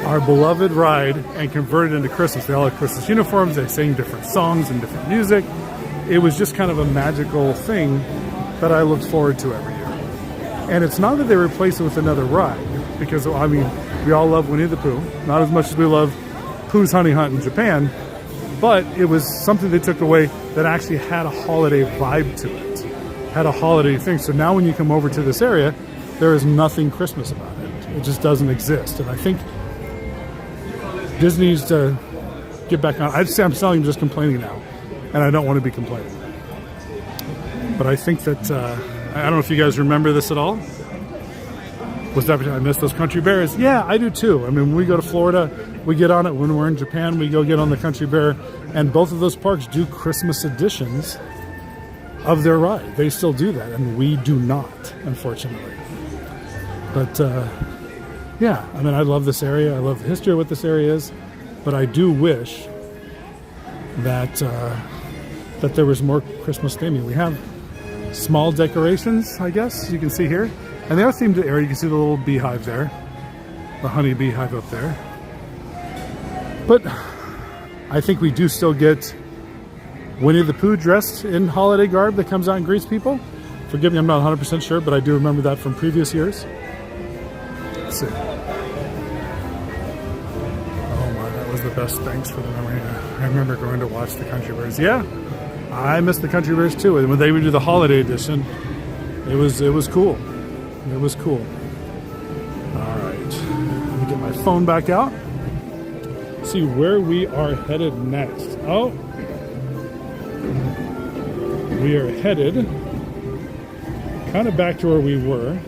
our beloved ride and converted into Christmas. They all had Christmas uniforms, they sang different songs and different music. It was just kind of a magical thing that I looked forward to every year. And it's not that they replaced it with another ride, because I mean, we all love Winnie the Pooh, not as much as we love Pooh's Honey Hunt in Japan, but it was something they took away that actually had a holiday vibe to it, had a holiday thing. So now when you come over to this area, there is nothing Christmas about it. It just doesn't exist. And I think Disney needs to get back on. I'm telling you, just complaining now, and I don't want to be complaining. But I think that, I don't know if you guys remember this at all. Was that I miss those country bears? Yeah, I do too. I mean, when we go to Florida, we get on it. When we're in Japan, we go get on the country bear. And both of those parks do Christmas editions of their ride. They still do that, and we do not, unfortunately. But yeah, I mean, I love this area. I love the history of what this area is. But I do wish that that there was more Christmas theming. We have small decorations, I guess, you can see here. And they are themed to the area. You can see the little beehive there, the honey beehive up there. But I think we do still get Winnie the Pooh dressed in holiday garb that comes out and greets people. Forgive me, I'm not 100% sure, but I do remember that from previous years. Let's see. Oh my, that was the best. Thanks for the memory. I remember going to watch the Country Bears. Yeah, I missed the Country Bears too. And when they would do the holiday edition, it was cool. It was cool. All right, let me get my phone back out. See where we are headed next. Oh, we are headed kind of back to where we were.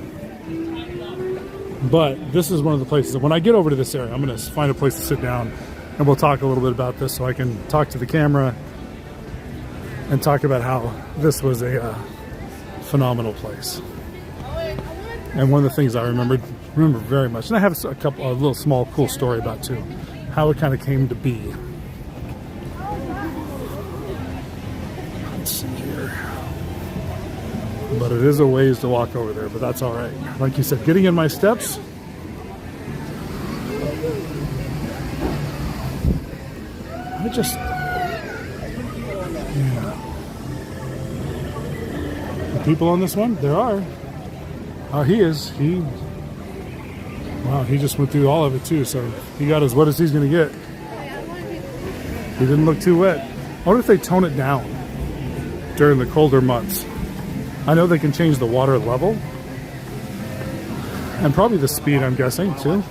But this is one of the places that when I get over to this area, I'm going to find a place to sit down and we'll talk a little bit about this so I can talk to the camera and talk about how this was a phenomenal place. And one of the things I remember very much, and I have a little small cool story about too, how it kind of came to be. Let's see here. But it is a ways to walk over there, but that's all right. Like you said, getting in my steps. I just, yeah. The people on this one, there are. He wow, he just went through all of it too, so he got as wet as he's gonna get. He didn't look too wet. I wonder if they tone it down during the colder months. I know they can change the water level and probably the speed, I'm guessing too.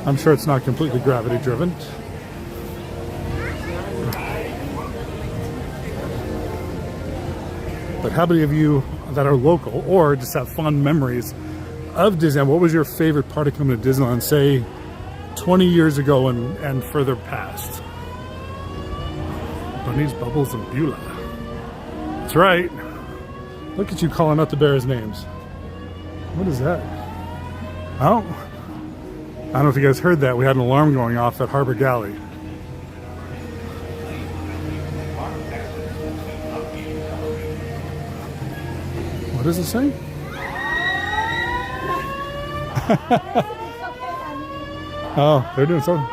I'm sure it's not completely gravity driven. But how many of you that are local or just have fond memories of Disneyland? What was your favorite part of coming to Disneyland, say 20 years ago and further past? Bunnies, Bubbles, and Beulah. That's right. Look at you calling out the bears' names. What is that? Oh, I don't know if you guys heard that. We had an alarm going off at Harbor Galley. What does it say? Oh, they're doing something.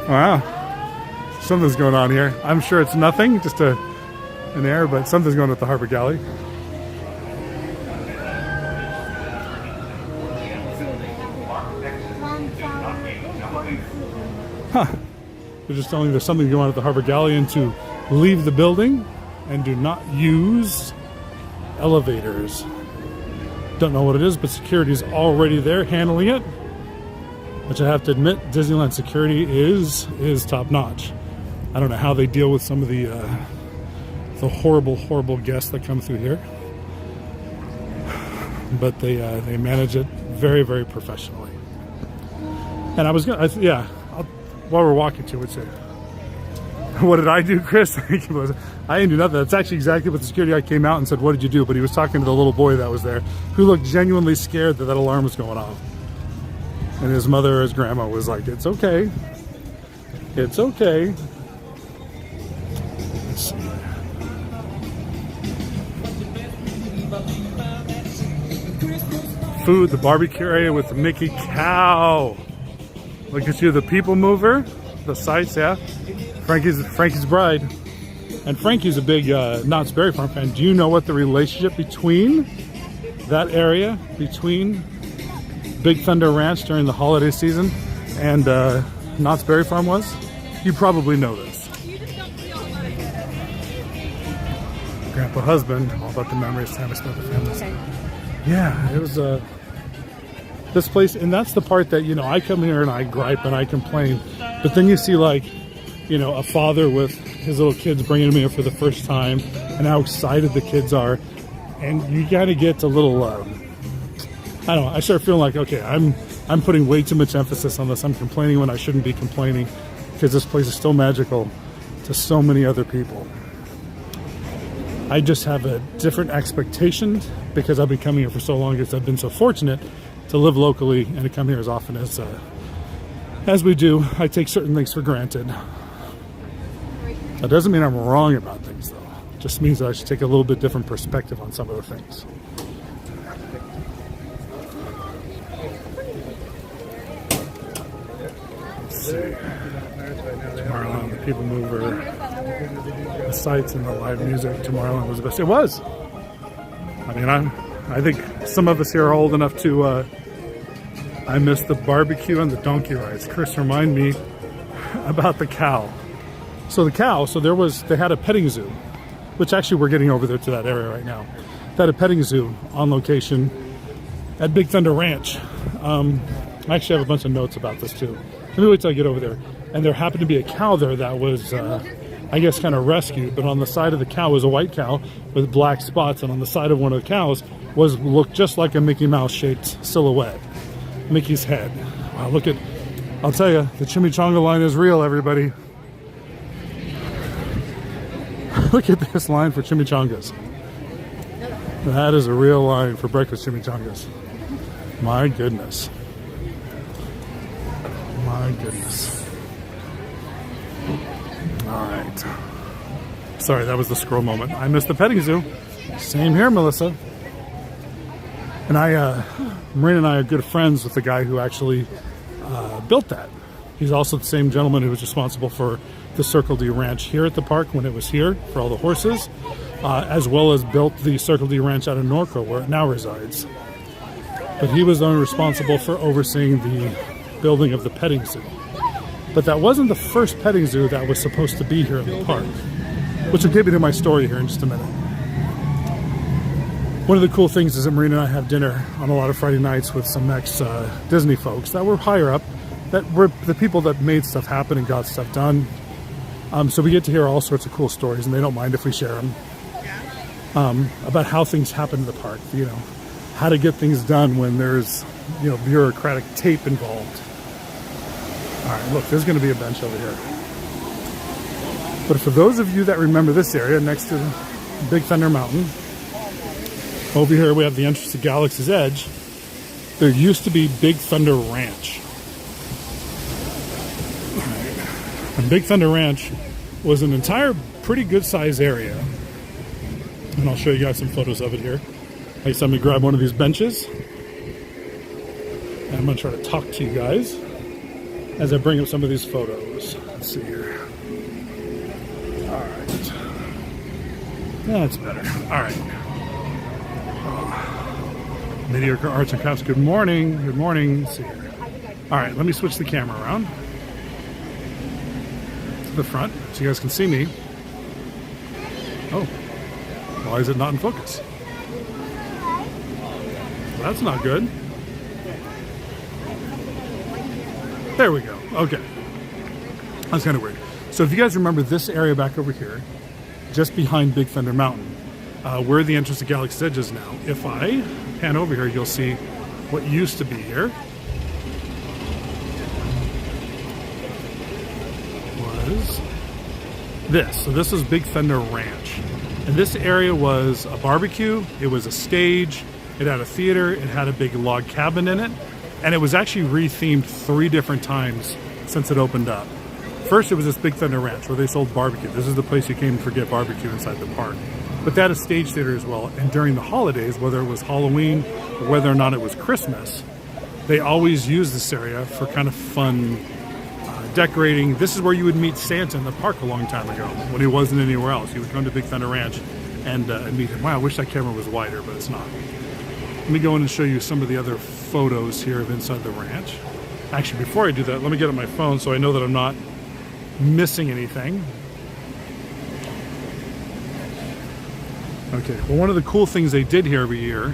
Wow. Something's going on here. I'm sure it's nothing, just an error, but something's going on at the Harbor Galley. Huh. They're just telling me there's something going on at the Harbor Galley and to leave the building and do not use elevators. Don't know what it is, but security is already there handling it, which I have to admit, Disneyland security is top notch. I don't know how they deal with some of the horrible guests that come through here, but they manage it very, very professionally. And I was gonna, while we're walking to it, say, what did I do, Chris? I didn't do nothing. That's actually exactly what the security guy came out and said, what did you do? But he was talking to the little boy that was there, who looked genuinely scared that alarm was going off. And his mother or his grandma was like, it's okay. It's okay. Let's see. Food, the barbecue area with the Mickey cow. Look at you, the people mover. The sights, yeah. Frankie's bride. And Frankie's a big Knott's Berry Farm fan. Do you know what the relationship between that area, between Big Thunder Ranch during the holiday season and Knott's Berry Farm was? You probably know this. Grandpa husband, all about the memories, time I spent with family. Okay. Yeah, it was this place, and that's the part that, you know, I come here and I gripe and I complain, but then you see, like, you know, a father with his little kids bringing them here for the first time and how excited the kids are, and you got to get a little I don't know, I start feeling like, okay, I'm putting way too much emphasis on this. I'm complaining when I shouldn't be complaining, because this place is still magical to so many other people. I just have a different expectation because I've been coming here for so long, because I've been so fortunate to live locally and to come here as often as we do. I take certain things for granted. That doesn't mean I'm wrong about things, though. It just means that I should take a little bit different perspective on some of the things. Let's see. Tomorrowland, the people mover, the sights and the live music. Tomorrowland was the best. It was. I mean, I think some of us here are old enough to. I missed the barbecue and the donkey rides. Chris, remind me about the cow. So the cow. So they had a petting zoo, which actually we're getting over there to that area right now. They had a petting zoo on location at Big Thunder Ranch. I actually have a bunch of notes about this too. Let me wait till I get over there. And there happened to be a cow there that was, I guess, kind of rescued. But on the side of the cow was a white cow with black spots. And on the side of one of the cows looked just like a Mickey Mouse shaped silhouette. Mickey's head. Wow, look at, I'll tell you, the chimichanga line is real, everybody. Look at this line for chimichangas. That is a real line for breakfast chimichangas. My goodness. My goodness. All right. Sorry, that was the scroll moment. I missed the petting zoo. Same here, Melissa. And Marina and I are good friends with the guy who actually built that. He's also the same gentleman who was responsible for the Circle D Ranch here at the park when it was here for all the horses, as well as built the Circle D Ranch out of Norco where it now resides. But he was the one responsible for overseeing the building of the petting zoo. But that wasn't the first petting zoo that was supposed to be here in the park, which will get me to my story here in just a minute. One of the cool things is that Marina and I have dinner on a lot of Friday nights with some ex-Disney folks that were higher up, that were the people that made stuff happen and got stuff done. So we get to hear all sorts of cool stories, and they don't mind if we share them, about how things happen in the park, you know, how to get things done when there's, you know, bureaucratic tape involved. All right, look, there's going to be a bench over here. But for those of you that remember this area next to Big Thunder Mountain, over here we have the entrance to Galaxy's Edge. There used to be Big Thunder Ranch. And Big Thunder Ranch was an entire pretty good size area. And I'll show you guys some photos of it here. I just let me grab one of these benches. And I'm going to try to talk to you guys as I bring up some of these photos. Let's see here. All right. That's better. All right. Mediocre Arts and Crafts, good morning. Good morning. Let's see here. All right, let me switch the camera around to the front so you guys can see me. Oh, why is it not in focus? That's not good. There we go. Okay. That's kind of weird. So if you guys remember this area back over here, just behind Big Thunder Mountain, where the entrance to Galaxy's Edge is now. If I pan over here, you'll see what used to be here was this. So this was Big Thunder Ranch. And this area was a barbecue, it was a stage, it had a theater, it had a big log cabin in it. And it was actually rethemed 3 different times since it opened up. First, it was this Big Thunder Ranch where they sold barbecue. This is the place you came for get barbecue inside the park. But they had a stage theater as well. And during the holidays, whether it was Halloween or whether or not it was Christmas, they always used this area for kind of fun decorating. This is where you would meet Santa in the park a long time ago when he wasn't anywhere else. He would come to Big Thunder Ranch and meet him. Wow, I wish that camera was wider, but it's not. Let me go in and show you some of the other photos here of inside the ranch. Actually, before I do that, let me get on my phone so I know that I'm not missing anything. Okay, well, one of the cool things they did here every year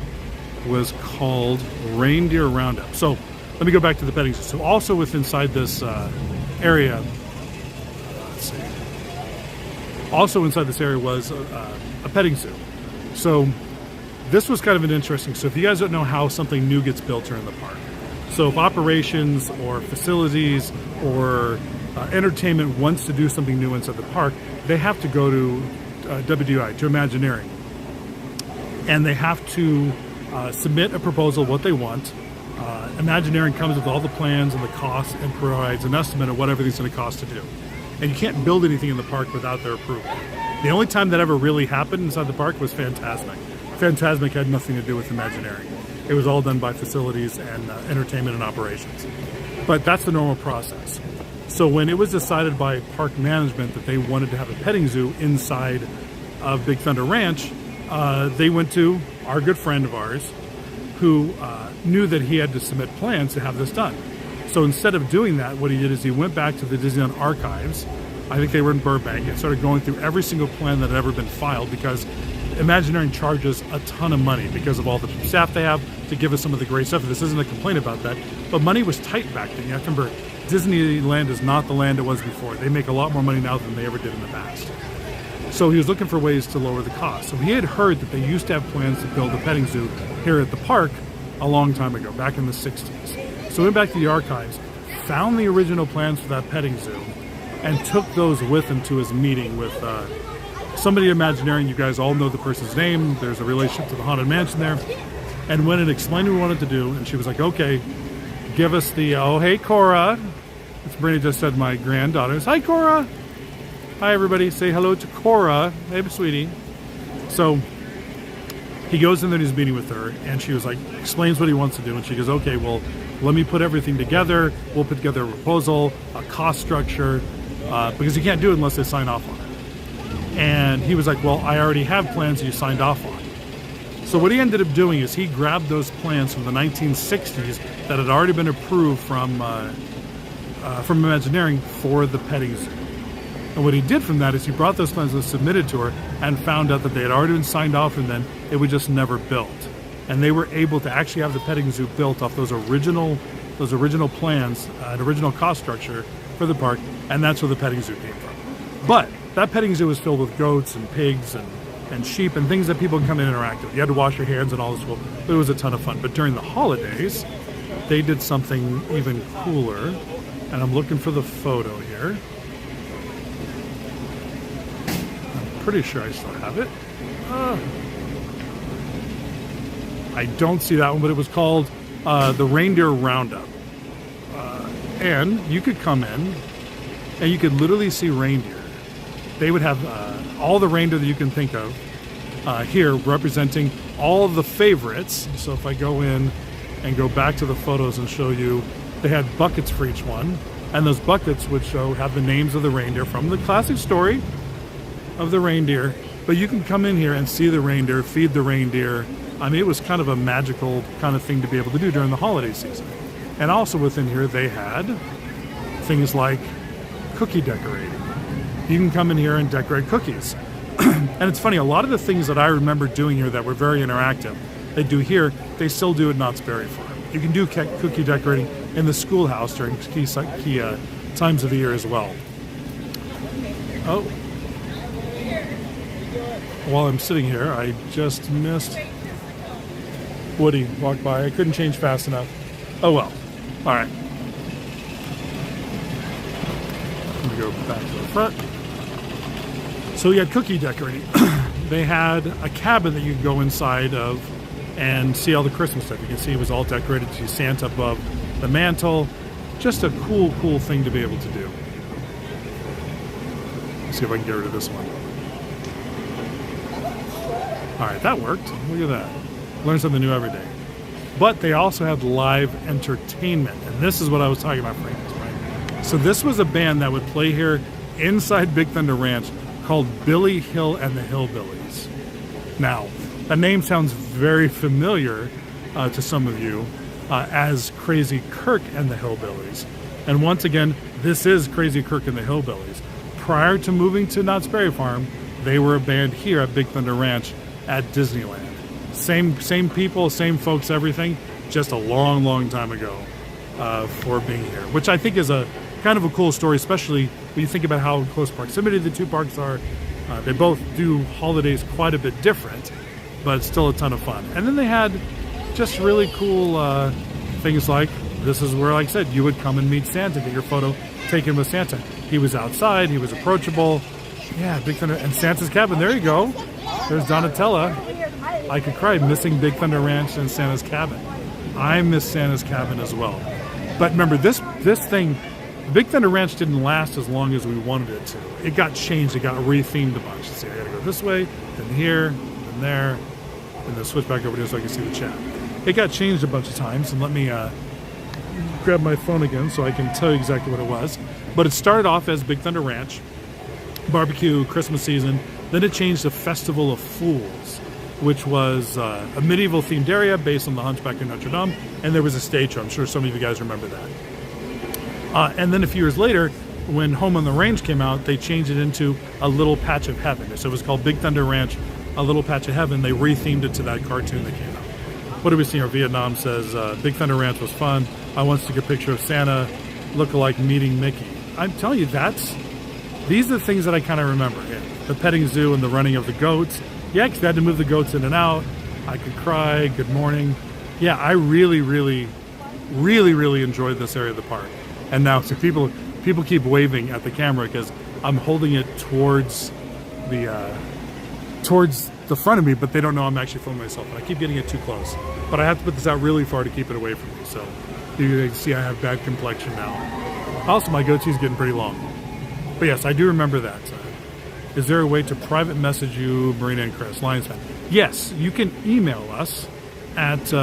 was called Reindeer Roundup. So let me go back to the petting zoo. So also within inside this area, let's see. Also inside this area was a petting zoo. So this was kind of an interesting. So if you guys don't know how something new gets built here in the park, so if operations or facilities or entertainment wants to do something new inside the park, they have to go to WDI, to Imagineering, and they have to submit a proposal of what they want. Imagineering comes with all the plans and the costs and provides an estimate of what everything's going to cost to do. And you can't build anything in the park without their approval. The only time that ever really happened inside the park was Fantasmic. Fantasmic had nothing to do with Imagineering. It was all done by facilities and entertainment and operations. But that's the normal process. So when it was decided by park management that they wanted to have a petting zoo inside of Big Thunder Ranch, they went to our good friend of ours who knew that he had to submit plans to have this done. So instead of doing that, what he did is he went back to the Disneyland archives. I think they were in Burbank, and started going through every single plan that had ever been filed, because Imagineering charges a ton of money because of all the staff they have to give us some of the great stuff. This isn't a complaint about that, but money was tight back then. You have to remember, Disneyland is not the land it was before. They make a lot more money now than they ever did in the past. So he was looking for ways to lower the cost. So he had heard that they used to have plans to build a petting zoo here at the park a long time ago, back in the 60s. So he went back to the archives, found the original plans for that petting zoo, and took those with him to his meeting with somebody at Imagineering. You guys all know the person's name. There's a relationship to the Haunted Mansion there. And went and explained what we wanted to do, and she was like, okay, give us the, oh, hey, Cora. As Brittany just said, my granddaughter. Hi, Cora. Hi, everybody. Say hello to Cora. Hey, sweetie. So he goes in there and he's meeting with her, and she was like, explains what he wants to do, and she goes, okay, well, let me put everything together. We'll put together a proposal, a cost structure, because you can't do it unless they sign off on it. And he was like, well, I already have plans you signed off on. So what he ended up doing is he grabbed those plans from the 1960s that had already been approved from Imagineering for the petting zoo. And what he did from that is he brought those plans and submitted to her, and found out that they had already been signed off, and then it was just never built. And they were able to actually have the petting zoo built off those original plans, an original cost structure for the park, and that's where the petting zoo came from. But that petting zoo was filled with goats and pigs and sheep and things that people can come in and interact with. You had to wash your hands and all this, but it was a ton of fun. But during the holidays, they did something even cooler, and I'm looking for the photo here. I'm pretty sure I still have it. I don't see that one, but it was called the Reindeer Roundup. And you could come in and you could literally see reindeer. They would have all the reindeer that you can think of here, representing all of the favorites. So if I go in and go back to the photos and show you, they had buckets for each one, and those buckets would have the names of the reindeer from the classic story of the reindeer. But you can come in here and see the reindeer, feed the reindeer. I mean, it was kind of a magical kind of thing to be able to do during the holiday season. And also within here, they had things like cookie decorating. You can come in here and decorate cookies. And it's funny, a lot of the things that I remember doing here that were very interactive, they do here, they still do at Knott's Berry Farm. You can do cookie decorating in the schoolhouse during key times of the year as well. Oh. While I'm sitting here, I just missed Woody walked by. I couldn't change fast enough. Oh well. All right. Let me go back to the front. So we had cookie decorating. They had a cabin that you could go inside of and see all the Christmas stuff. You can see it was all decorated. You see Santa above the mantle. Just a cool, cool thing to be able to do. Let's see if I can get rid of this one. All right, that worked. Look at that. Learn something new every day. But they also had live entertainment. And this is what I was talking about, Frank. Right? So this was a band that would play here inside Big Thunder Ranch called Billy Hill and the Hillbillies. Now, that name sounds very familiar to some of you as Crazy Kirk and the Hillbillies. And once again, this is Crazy Kirk and the Hillbillies. Prior to moving to Knott's Berry Farm, they were a band here at Big Thunder Ranch at Disneyland. Same people, same folks, everything, just a long, long time ago for being here. Which I think is a kind of a cool story, especially when you think about how in close proximity the two parks are. They both do holidays quite a bit different, but it's still a ton of fun. And then they had just really cool things like, this is where, like I said, you would come and meet Santa, get your photo taken with Santa. He was outside, he was approachable. Yeah, Big Thunder, and Santa's cabin, there you go. There's Donatella. I could cry, missing Big Thunder Ranch and Santa's cabin. I miss Santa's cabin as well. But remember, this thing, Big Thunder Ranch didn't last as long as we wanted it to. It got changed, it got rethemed a bunch. See, I gotta go this way, then here, then there, and then switch back over here so I can see the chat. It got changed a bunch of times, and let me grab my phone again so I can tell you exactly what it was. But it started off as Big Thunder Ranch, barbecue, Christmas season. Then it changed to Festival of Fools, which was a medieval themed area based on the Hunchback of Notre Dame, and there was a stage show. I'm sure some of you guys remember that. And then a few years later, when Home on the Range came out, they changed it into A Little Patch of Heaven. So it was called Big Thunder Ranch, A Little Patch of Heaven. They rethemed it to that cartoon that came out. What do we see here? Vietnam says, Big Thunder Ranch was fun. I once took a picture of Santa look-alike meeting Mickey. I'm telling you, these are the things that I kind of remember. Yeah. The petting zoo and the running of the goats. Yeah, because they had to move the goats in and out. I could cry. Good morning. Yeah, I really, really, really, really enjoyed this area of the park. And now, so people keep waving at the camera because I'm holding it towards the front of me, but they don't know I'm actually filming myself. And I keep getting it too close. But I have to put this out really far to keep it away from me. So you can see I have bad complexion now. Also, my goatee's getting pretty long. But yes, I do remember that. Is there a way to private message you, Marina and Chris, Lions fan? Yes, you can email us at,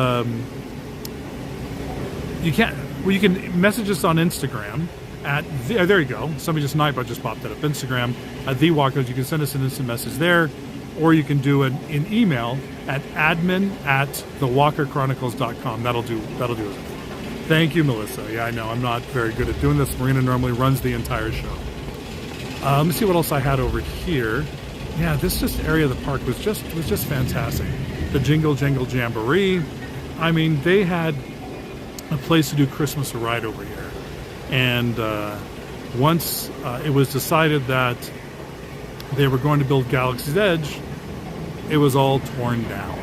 you can message us on Instagram at, there you go. Somebody just popped it up. Instagram at The Walkers. You can send us an instant message there, or you can do an email at admin@thewalkerchronicles.com. That'll do it. Thank you, Melissa. Yeah, I know, I'm not very good at doing this. Marina normally runs the entire show. Let me see what else I had over here. Yeah, this area of the park was just fantastic. The Jingle Jangle Jamboree. I mean, they had a place to do Christmas right over here. And once it was decided that they were going to build Galaxy's Edge, it was all torn down.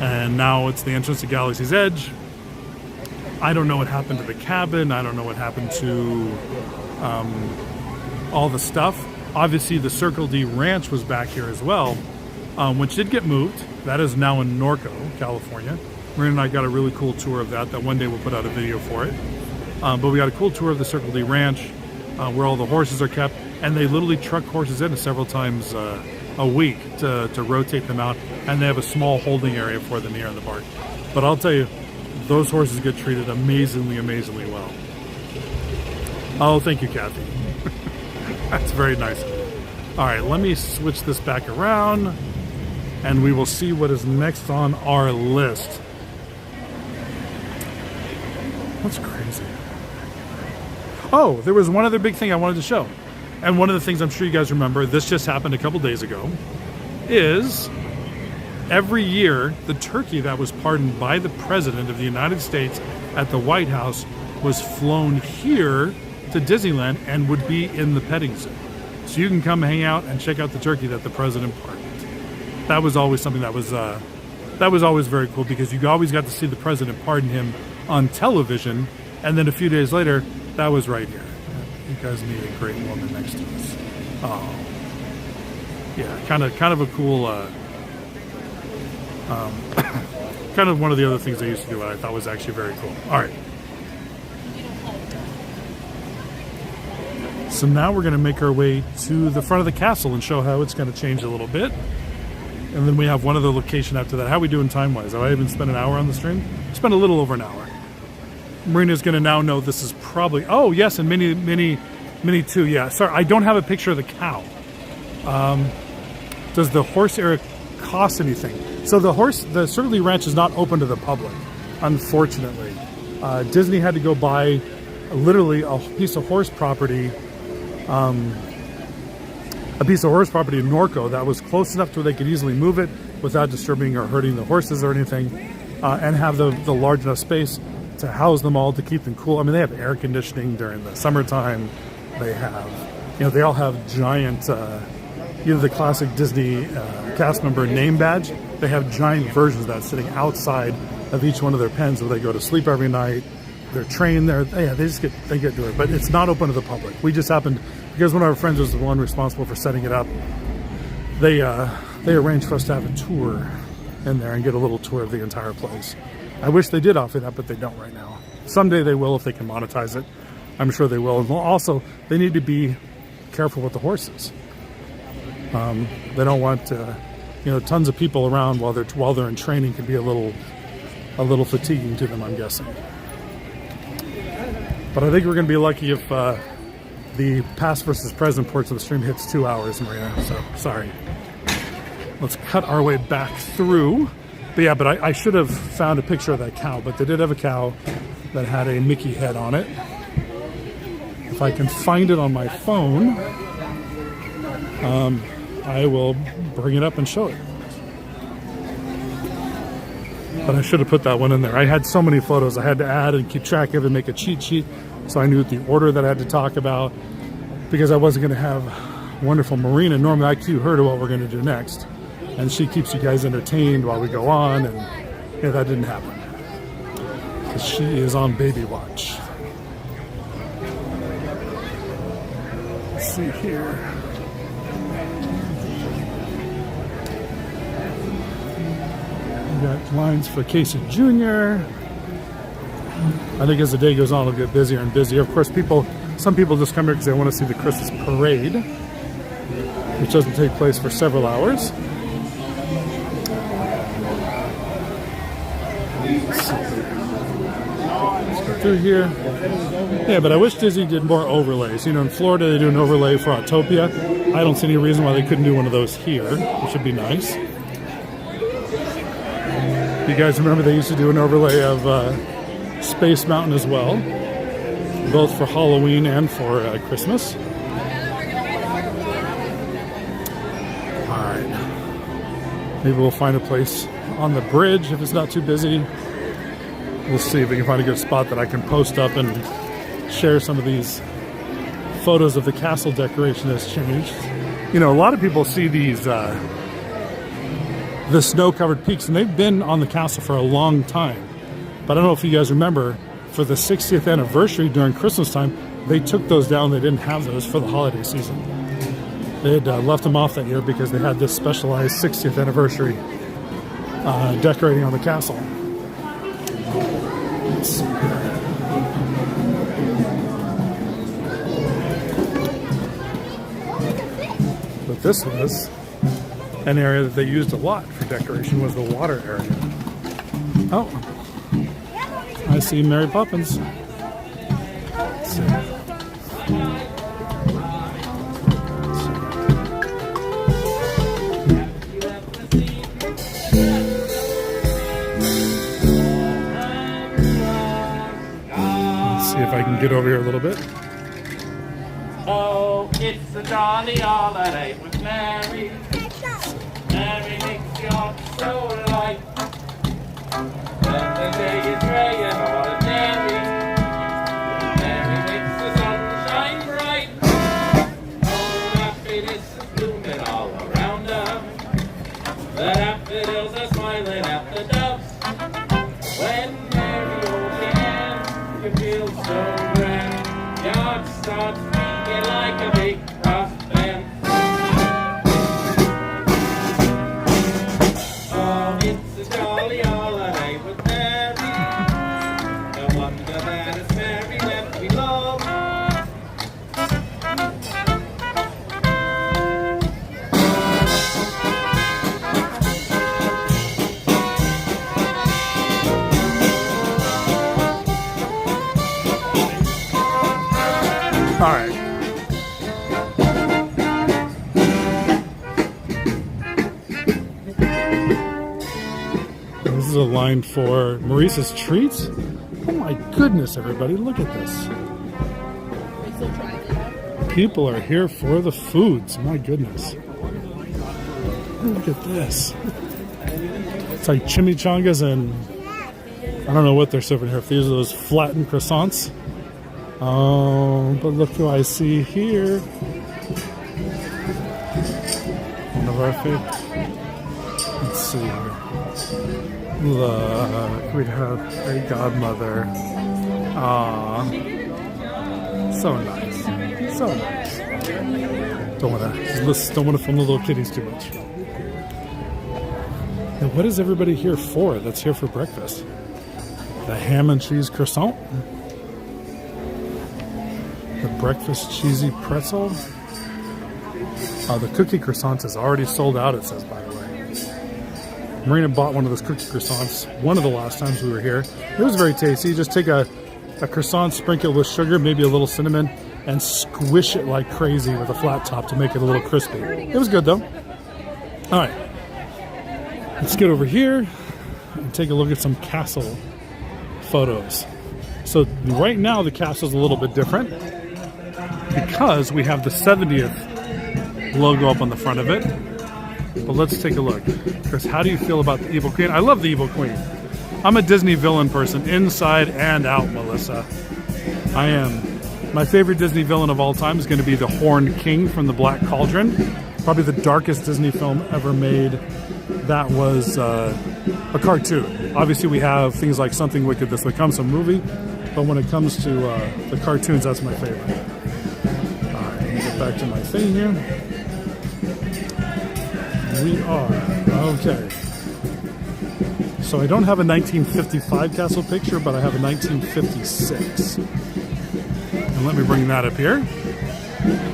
And now it's the entrance to Galaxy's Edge. I don't know what happened to the cabin. I don't know what happened to all the stuff. Obviously, the Circle D Ranch was back here as well, which did get moved. That is now in Norco, California. Marina and I got a really cool tour of that one day we'll put out a video for it. But we got a cool tour of the Circle D Ranch, where all the horses are kept, and they literally truck horses in several times a week to rotate them out, and they have a small holding area for them here in the park. But I'll tell you, those horses get treated amazingly, amazingly well. Oh, thank you, Kathy. That's very nice. All right, let me switch this back around, and we will see what is next on our list. That's crazy. Oh, there was one other big thing I wanted to show. And one of the things I'm sure you guys remember, this just happened a couple days ago, is every year the turkey that was pardoned by the President of the United States at the White House was flown here to Disneyland and would be in the petting zoo. So you can come hang out and check out the turkey that the President pardoned. That was always something that was always very cool, because you always got to see the President pardon him on television, and then a few days later, that was right here. You guys need a great woman next to us. Oh, yeah, kind of a cool Kind of one of the other things they used to do that I thought was actually very cool. All right. So now we're going to make our way to the front of the castle and show how it's going to change a little bit. And then we have one other location after that. How are we doing time-wise? Have I even spent an hour on the stream? Spent a little over an hour. Marina's going to now know this is probably... Oh, yes, and Mini 2. Yeah, sorry, I don't have a picture of the cow. Does the horse area cost anything? So the Certainly Ranch is not open to the public, unfortunately. Disney had to go buy literally a piece of horse property, in Norco that was close enough to where they could easily move it without disturbing or hurting the horses or anything, and have the large enough space to house them all, to keep them cool. I mean, they have air conditioning during the summertime. They have, they all have giant, the classic Disney cast member name badge. They have giant versions of that sitting outside of each one of their pens where they go to sleep every night. They're trained there. Yeah, they get to it, but it's not open to the public. We just happened, because one of our friends was the one responsible for setting it up. They arranged for us to have a tour in there and get a little tour of the entire place. I wish they did offer that, but they don't right now. Someday they will if they can monetize it. I'm sure they will. And also, they need to be careful with the horses. They don't want tons of people around while they're in training can be a little fatiguing to them, I'm guessing. But I think we're going to be lucky if the past versus present portion of the stream hits 2 hours, Marina. So sorry. Let's cut our way back through. But yeah, I should have found a picture of that cow. But they did have a cow that had a Mickey head on it. If I can find it on my phone, I will bring it up and show it. But I should have put that one in there. I had so many photos I had to add and keep track of and make a cheat sheet so I knew the order that I had to talk about, because I wasn't going to have wonderful Marina. Normally I cue her to what we're going to do next, and she keeps you guys entertained while we go on, and that didn't happen because she is on baby watch. Let's see here. We got lines for Casey Jr. I think as the day goes on, it'll get busier and busier. Of course, some people just come here because they want to see the Christmas parade, which doesn't take place for several hours. Let's go through here. Yeah, but I wish Disney did more overlays. In Florida they do an overlay for Autopia. I don't see any reason why they couldn't do one of those here, which would be nice. You guys remember they used to do an overlay of Space Mountain as well, both for Halloween and for Christmas. Alright, maybe we'll find a place on the bridge if it's not too busy. We'll see if we can find a good spot that I can post up and share some of these photos of the castle decoration that's changed. A lot of people see these the snow-covered peaks, and they've been on the castle for a long time. But I don't know if you guys remember, for the 60th anniversary during Christmas time, they took those down. They didn't have those for the holiday season. They had left them off that year because they had this specialized 60th anniversary decorating on the castle. Let's see here. But this was an area that they used a lot for decoration, was the water area. Oh, I see Mary Poppins. Let's see. Let's see if I can get over here a little bit. Oh, it's a jolly holiday with Mary. Mary makes your heart so light. When the day is gray and ordinary, Mary makes the sun shine bright. Oh, happiness is blooming all around her. The daffodils are smiling at the doves. When Mary holds your hand, you feel so grand. Your heart starts beating like a big brass band. Oh, it's a jolly holiday with Mary. No wonder that it's Mary that we love. All right. This is a line for Maurice's Treats. Oh my goodness, everybody, look at this. People are here for the foods. My goodness. Look at this. It's like chimichangas and I don't know what they're serving here. If these are those flattened croissants. Oh, but look who I see here. One of our favorites. Let's see here. Look, we have a godmother. Aww. So nice. So nice. Don't want to film the little kitties too much. Now, what is everybody here for that's here for breakfast? The ham and cheese croissant? The breakfast cheesy pretzel. The cookie croissant is already sold out, it says, by the way. Marina bought one of those cookie croissants one of the last times we were here. It was very tasty. You just take a croissant, sprinkle it with sugar, maybe a little cinnamon, and squish it like crazy with a flat top to make it a little crispy. It was good, though. All right. Let's get over here and take a look at some castle photos. So right now the castle's a little bit different because we have the 70th logo up on the front of it. But let's take a look. Chris, how do you feel about the Evil Queen? I love the Evil Queen. I'm a Disney villain person, inside and out, Melissa. I am. My favorite Disney villain of all time is going to be the Horned King from the Black Cauldron. Probably the darkest Disney film ever made. That was a cartoon. Obviously, we have things like Something Wicked This Way Comes, a movie. But when it comes to the cartoons, that's my favorite. All right, let me get back to my thing here. We are, okay. So I don't have a 1955 castle picture, but I have a 1956. And let me bring that up here.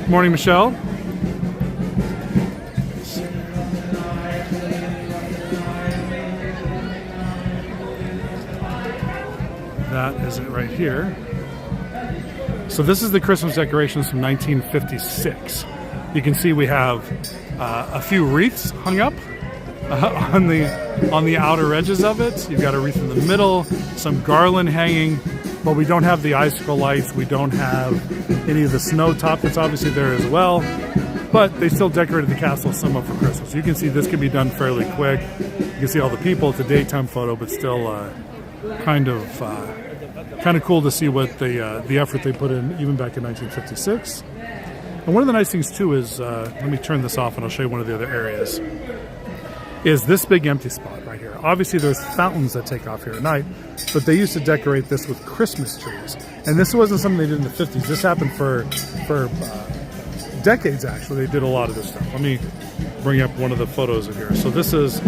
Morning, Michelle. That is it right here. So this is the Christmas decorations from 1956. You can see we have a few wreaths hung up on the outer edges of it. You've got a wreath in the middle, some garland hanging, but we don't have the icicle lights. We don't have any of the snow top that's obviously there as well. But they still decorated the castle somewhat for Christmas. You can see this can be done fairly quick. You can see all the people. It's a daytime photo, but still kind of cool to see what the effort they put in even back in 1956. And one of the nice things too is, let me turn this off and I'll show you one of the other areas, is this big empty spot right here. Obviously there's fountains that take off here at night, but they used to decorate this with Christmas trees. And this wasn't something they did in the 50s. This happened for decades, actually. They did a lot of this stuff. Let me bring up one of the photos of here. So this is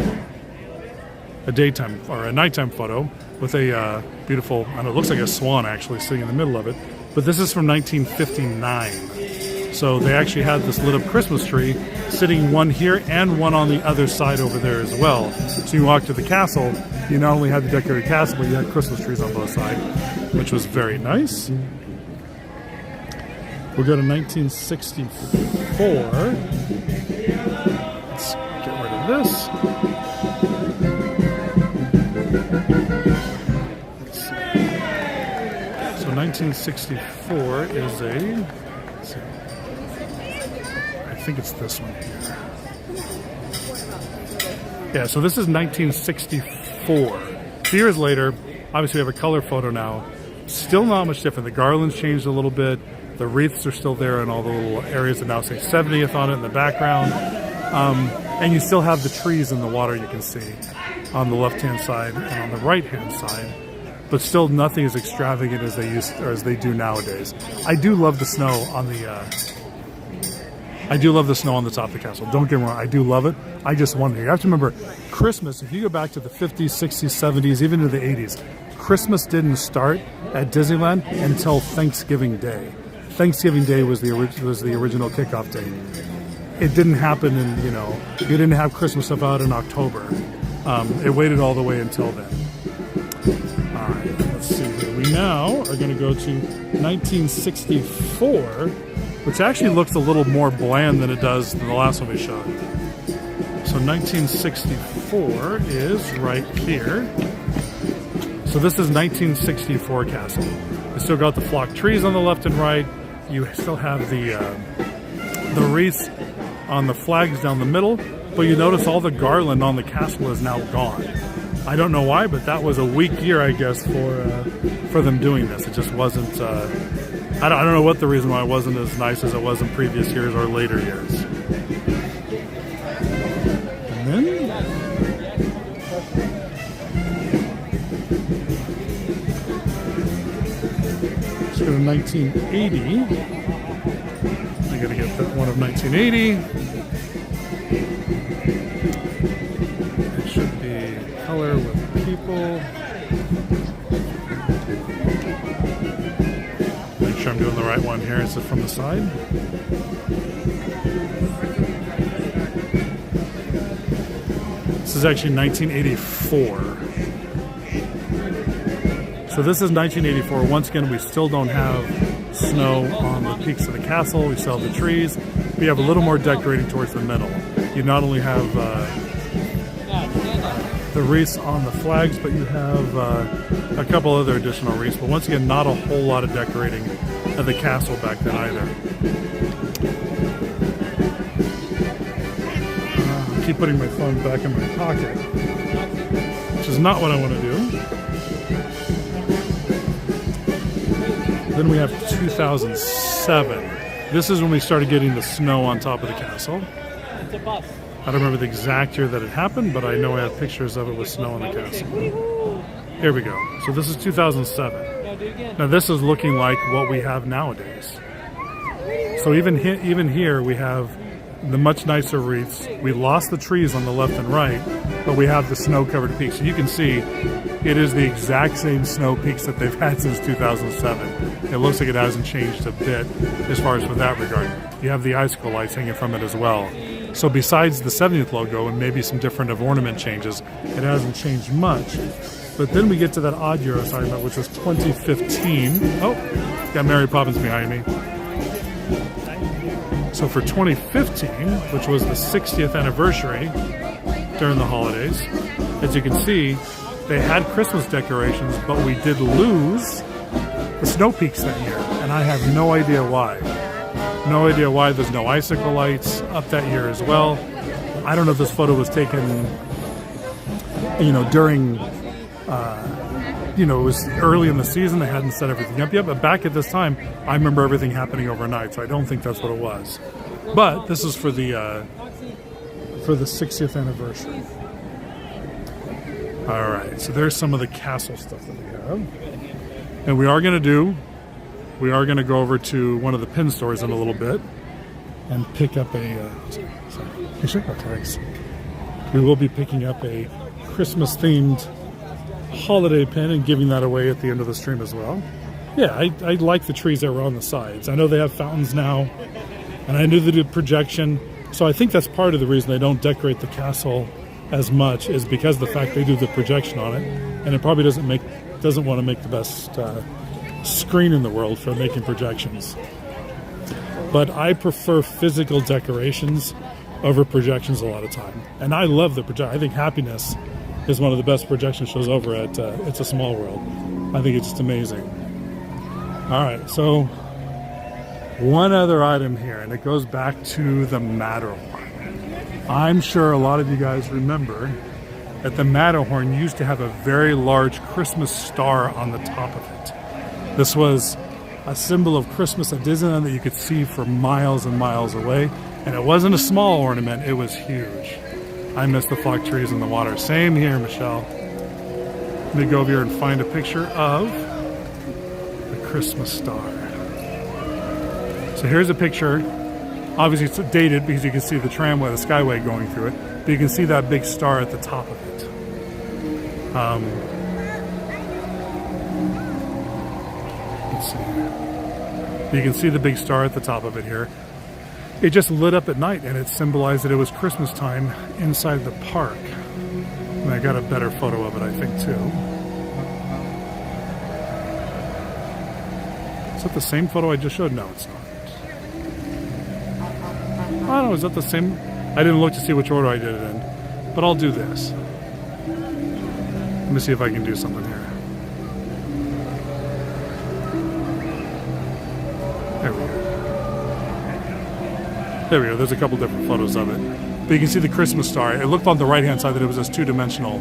a daytime or a nighttime photo with a beautiful, I don't know, it looks like a swan actually sitting in the middle of it. But this is from 1959. So they actually had this lit up Christmas tree sitting one here and one on the other side over there as well. So you walk to the castle, you not only had the decorated castle, but you had Christmas trees on both sides, which was very nice. We'll go to 1964. Let's get rid of this. Let's see. So 1964 is a... I think it's this one here. Yeah, so this is 1964. 2 years later, obviously we have a color photo now. Still not much different. The garlands changed a little bit. The wreaths are still there in all the little areas that now say 70th on it in the background. And you still have the trees in the water you can see on the left-hand side and on the right-hand side. But still nothing as extravagant as they do nowadays. I do love the snow on the I do love the snow on the top of the castle. Don't get me wrong, I do love it. I just wonder. You have to remember, Christmas, if you go back to the 50s, 60s, 70s, even to the 80s, Christmas didn't start at Disneyland until Thanksgiving Day. Thanksgiving Day was the original kickoff date. It didn't happen in, you know, you didn't have Christmas stuff out in October. It waited all the way until then. All right, let's see here. We now are going to go to 1964, which actually looks a little more bland than it does than the last one we showed. So 1964 is right here. So this is 1964 castle. You still got the flocked trees on the left and right. You still have the wreaths on the flags down the middle, but you notice all the garland on the castle is now gone. I don't know why, but that was a weak year, I guess, for them doing this. It just wasn't. I don't know what the reason why it wasn't as nice as it was in previous years or later years. And then. Let's go to 1980. I gotta get that one of 1980. It should be color with people. Make sure I'm doing the right one here. Is it from the side? This is actually 1984. So this is 1984. Once again, we still don't have snow on the peaks of the castle. We still have the trees. We have a little more decorating towards the middle. You not only have the wreaths on the flags, but you have a couple other additional wreaths. But once again, not a whole lot of decorating of the castle back then either. I keep putting my phone back in my pocket, which is not what I want to do. Then we have 2007. This is when we started getting the snow on top of the castle. I don't remember the exact year that it happened, but I know I have pictures of it with snow on the castle. Here we go. So this is 2007. Now this is looking like what we have nowadays. So even here we have the much nicer wreaths. We lost the trees on the left and right, but we have the snow-covered peaks. So you can see it is the exact same snow peaks that they've had since 2007. It looks like it hasn't changed a bit as far as with that regard. You have the icicle lights hanging from it as well. So besides the 70th logo and maybe some different ornament changes, it hasn't changed much. But then we get to that odd year I was talking about, which was 2015. Oh, got Mary Poppins behind me. So for 2015, which was the 60th anniversary during the holidays, as you can see, they had Christmas decorations, but we did lose the snow peaks that year, and I have no idea why. No idea why there's no icicle lights up that year as well. I don't know if this photo was taken, you know, during, you know, it was early in the season. They hadn't set everything up yet, but back at this time, I remember everything happening overnight, so I don't think that's what it was. But this is for the 60th anniversary. All right, so there's some of the castle stuff that we have. And we are going to go over to one of the pin stores in a little bit and pick up we will be picking up a Christmas-themed holiday pin and giving that away at the end of the stream as well. Yeah, I like the trees that were on the sides. I know they have fountains now, and I knew they did projection, so I think that's part of the reason they don't decorate the castle as much is because of the fact they do the projection on it, and it probably doesn't want to make the best screen in the world for making projections. But I prefer physical decorations over projections a lot of time, and I love the projection. I think Happiness is one of the best projection shows over at It's a Small World. I think it's just amazing. All right, so one other item here, and it goes back to the Matterhorn. I'm sure a lot of you guys remember that the Matterhorn used to have a very large Christmas star on the top of it. This was a symbol of Christmas at Disneyland that you could see for miles and miles away. And it wasn't a small ornament, it was huge. I miss the flock trees in the water. Same here, Michelle. Let me go over here and find a picture of the Christmas star. So here's a picture Obviously it's dated because you can see the tramway, the skyway going through it, but you can see that big star at the top of it. Let's see. You can see the big star at the top of it here. It just lit up at night, and it symbolized that it was Christmas time inside the park. And I got a better photo of it, I think, too. Is that the same photo I just showed? No, it's not. I don't know, is that the same? I didn't look to see which order I did it in, but I'll do this. Let me see if I can do something here. There we go. There we go. There's a couple different photos of it. But you can see the Christmas star. It looked on the right-hand side that it was just two-dimensional.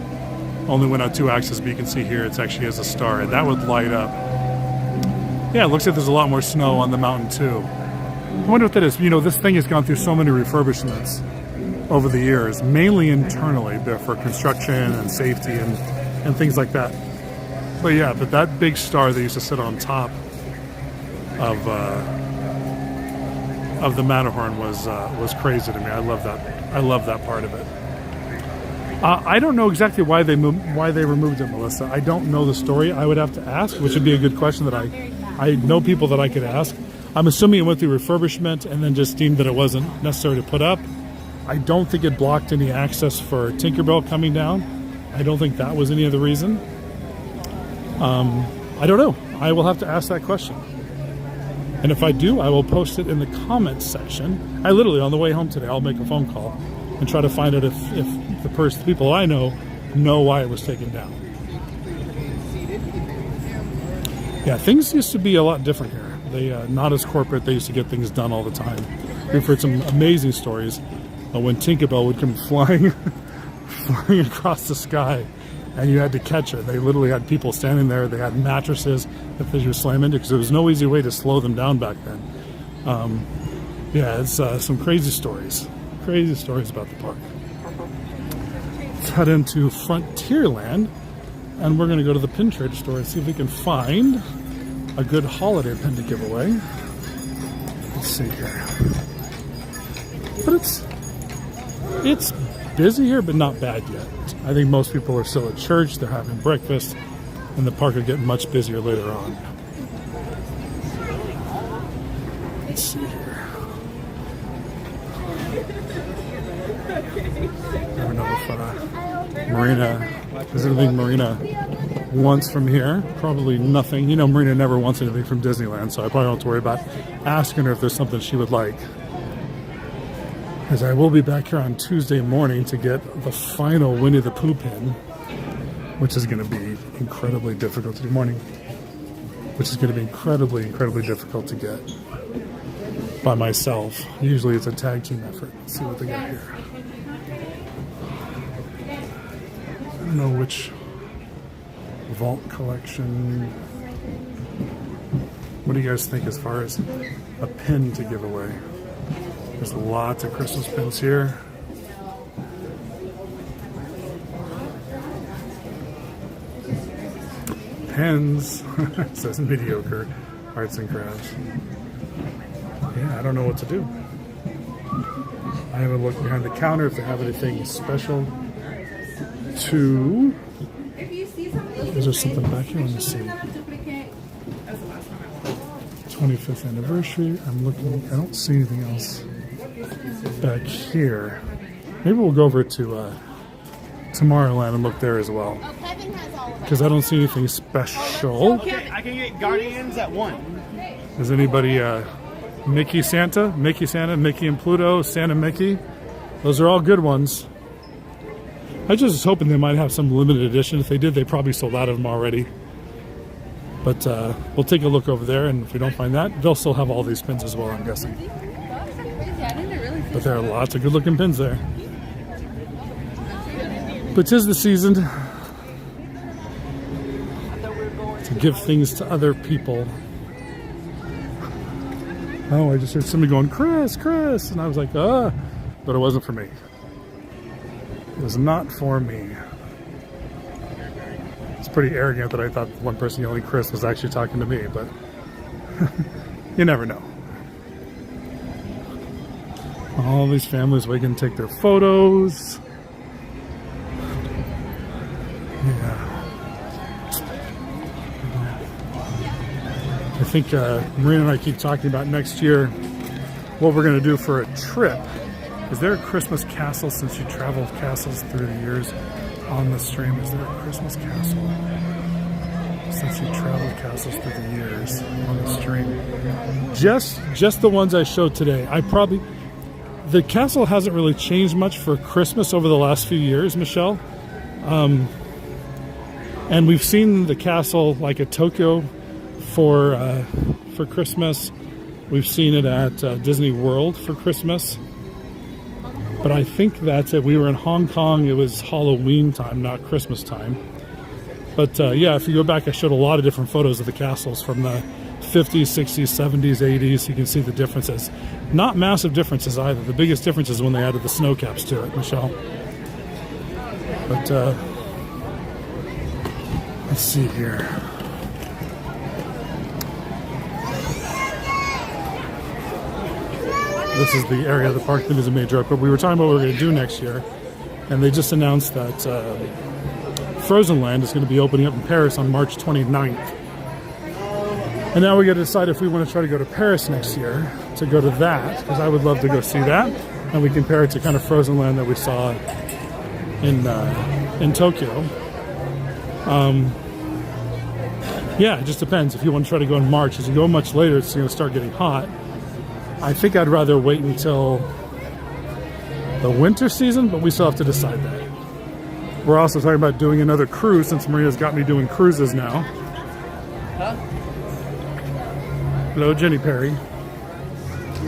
Only went on two axes, but you can see here it's actually as a star. And that would light up. Yeah, it looks like there's a lot more snow on the mountain, too. I wonder what that is. You know, this thing has gone through so many refurbishments over the years, mainly internally, but for construction and safety and things like that. But yeah, but that big star that used to sit on top of the Matterhorn was crazy to me. I love that. I love that part of it. I don't know exactly why they removed it, Melissa. I don't know the story. I would have to ask, which would be a good question that I know people that I could ask. I'm assuming it went through refurbishment and then just deemed that it wasn't necessary to put up. I don't think it blocked any access for Tinkerbell coming down. I don't think that was any of the reason. I don't know. I will have to ask that question. And if I do, I will post it in the comments section. I literally, on the way home today, I'll make a phone call and try to find out if the people I know why it was taken down. Yeah, things used to be a lot different here. They not as corporate. They used to get things done all the time. We've heard some amazing stories when Tinkerbell would come flying across the sky, and you had to catch her. They literally had people standing there. They had mattresses that they would slam into because there was no easy way to slow them down back then. Yeah, it's some crazy stories. Crazy stories about the park. Let's head into Frontierland, and we're going to go to the pin trade store and see if we can find a good holiday pin to give away. Let's see here. But it's busy here, but not bad yet. I think most people are still at church. They're having breakfast, and the park will get much busier later on. Let's see here. I don't know if Marina, there's anything Marina wants from here. Probably nothing. You know, Marina never wants anything from Disneyland, so I probably don't have to worry about asking her if there's something she would like. As I will be back here on Tuesday morning to get the final Winnie the Pooh pin, which is going to be incredibly difficult to do. Which is going to be incredibly difficult to get by myself. Usually it's a tag team effort. Let's see what they got here. I don't know which vault collection. What do you guys think as far as a pin to give away? There's lots of Christmas pins here. Pens. It says mediocre. Arts and crafts. Yeah, I don't know what to do. I haven't looked behind the counter if they have anything special to... Is there something back here? Let me see. 25th anniversary. I'm looking. I don't see anything else back here. Maybe we'll go over to Tomorrowland and look there as well. Because I don't see anything special. I can get Guardians at 1. Is anybody Mickey Santa, Mickey and Pluto, Santa Mickey? Those are all good ones. I just was hoping they might have some limited edition. If they did, they probably sold out of them already. But we'll take a look over there, and if we don't find that, they'll still have all these pins as well, I'm guessing. But there are lots of good-looking pins there. But 'tis the season to give things to other people. Oh, I just heard somebody going, Chris, Chris, and I was like, but it wasn't for me. It was not for me. It's pretty arrogant that I thought one person yelling Chris was actually talking to me, but you never know. All these families we can take their photos. Yeah. I think Marina and I keep talking about next year what we're going to do for a trip. Is there a Christmas castle, since you traveled castles through the years on the stream? Is there a Christmas castle since you traveled castles through the years on the stream? Just the ones I showed today. The castle hasn't really changed much for Christmas over the last few years, Michelle. And we've seen the castle like at Tokyo for Christmas. We've seen it at Disney World for Christmas. But I think that's it. We were in Hong Kong. It was Halloween time, not Christmas time. But yeah, if you go back, I showed a lot of different photos of the castles from the 50s, 60s, 70s, 80s. You can see the differences. Not massive differences either. The biggest difference is when they added the snow caps to it, Michelle. But let's see here. This is the area of the park that is a major joke, but we were talking about what we're going to do next year, and they just announced that Frozen Land is going to be opening up in Paris on March 29th. And now we got to decide if we want to try to go to Paris next year to go to that, because I would love to go see that, and we compare it to kind of Frozen Land that we saw in Tokyo. Yeah, it just depends. If you want to try to go in March, as you go much later, it's going to start getting hot. I think I'd rather wait until the winter season, but we still have to decide that. We're also talking about doing another cruise, since Maria's got me doing cruises now. Huh? Hello, Jenny Perry.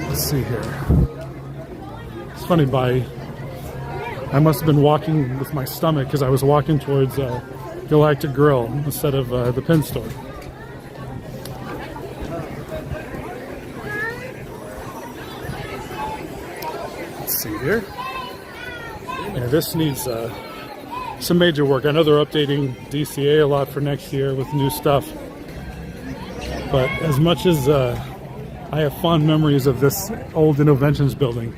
Let's see here. It's funny, I must have been walking with my stomach because I was walking towards Galactic Grill instead of the Pin store. Let's see here. Yeah, this needs some major work. I know they're updating DCA a lot for next year with new stuff. But as much as I have fond memories of this old Innovations building,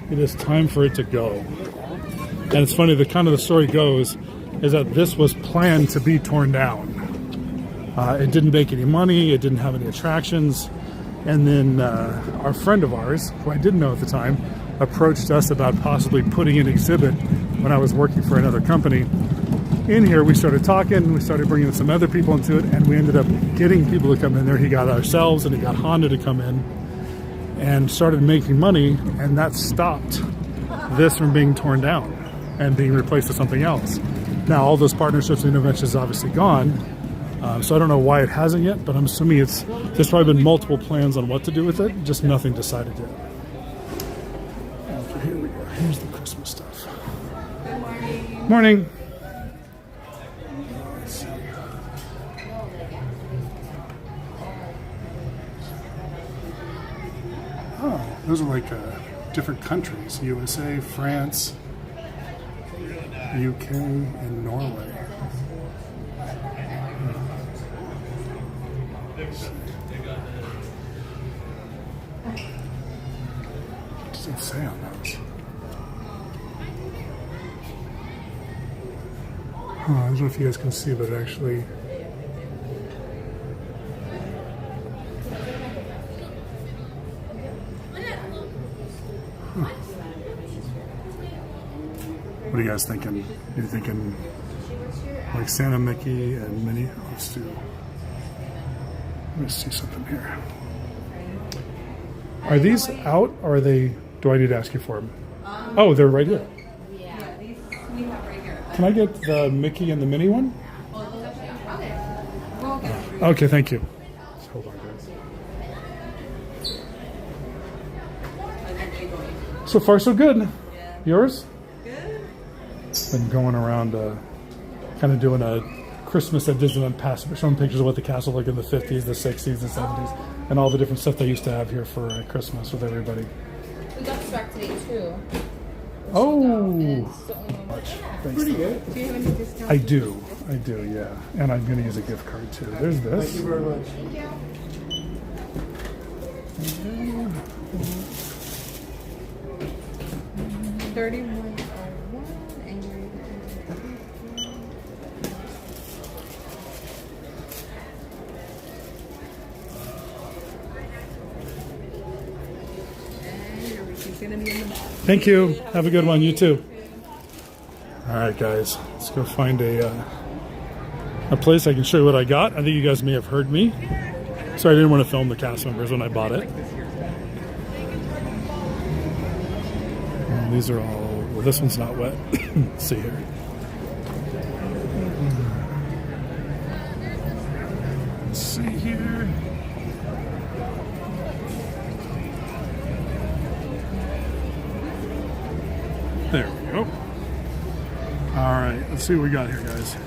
it is time for it to go. And it's funny, the story goes is that this was planned to be torn down. It didn't make any money, it didn't have any attractions, and then our friend of ours, who I didn't know at the time, approached us about possibly putting an exhibit when I was working for another company. In here, we started talking, we started bringing some other people into it, and we ended up getting people to come in there. He got ourselves and he got Honda to come in and started making money, and that stopped this from being torn down and being replaced with something else. Now, all those partnerships and interventions is obviously gone, so I don't know why it hasn't yet, but I'm assuming there's probably been multiple plans on what to do with it, just nothing decided yet. Okay, here we go. Here's the Christmas stuff. Good morning. Morning. Oh, those are like different countries. USA, France, UK, and Norway. What does it say on those? I don't know if you guys can see, but actually... What are you guys thinking? You're thinking like Santa, Mickey, and Minnie? Let me see something here. Are these out, or are they? Do I need to ask you for them? Oh, they're right here. Yeah, these we have right here. Can I get the Mickey and the Minnie one? Okay. Okay, thank you. Hold on, guys. So far, so good. Yours? Been going around kind of doing a Christmas at Disneyland Pass, showing pictures of what the castle looked like in the 50s, the 60s, the 70s, and all the different stuff they used to have here for Christmas with everybody. We got Shrek today too. Oh! Pretty good. Do you have any discount? I do, yeah. And I'm going to use a gift card too. There's this. Thank you very much. Thank you. 3101 and you're everything's gonna be in the bag. Thank you. Have a good one. You too. All right, guys. Let's go find a place I can show you what I got. I think you guys may have heard me. Sorry, I didn't want to film the cast members when I bought it. These are all, well, this one's not wet. Let's see here. Let's see here. There we go. All right, let's see what we got here, guys.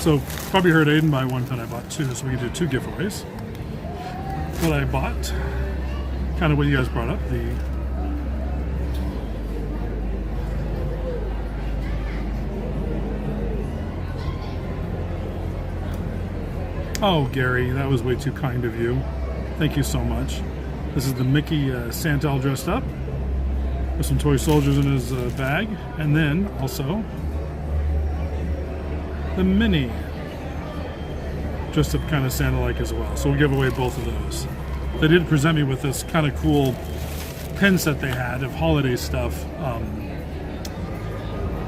So, probably heard Aiden buy one, then I bought two, so we can do two giveaways. What I bought, kind of what you guys brought up, Oh, Gary, that was way too kind of you. Thank you so much. This is the Mickey Santa all dressed up with some toy soldiers in his bag. And then also the Minnie dressed up kind of Santa-like as well. So we'll give away both of those. They did present me with this kind of cool pin set they had of holiday stuff.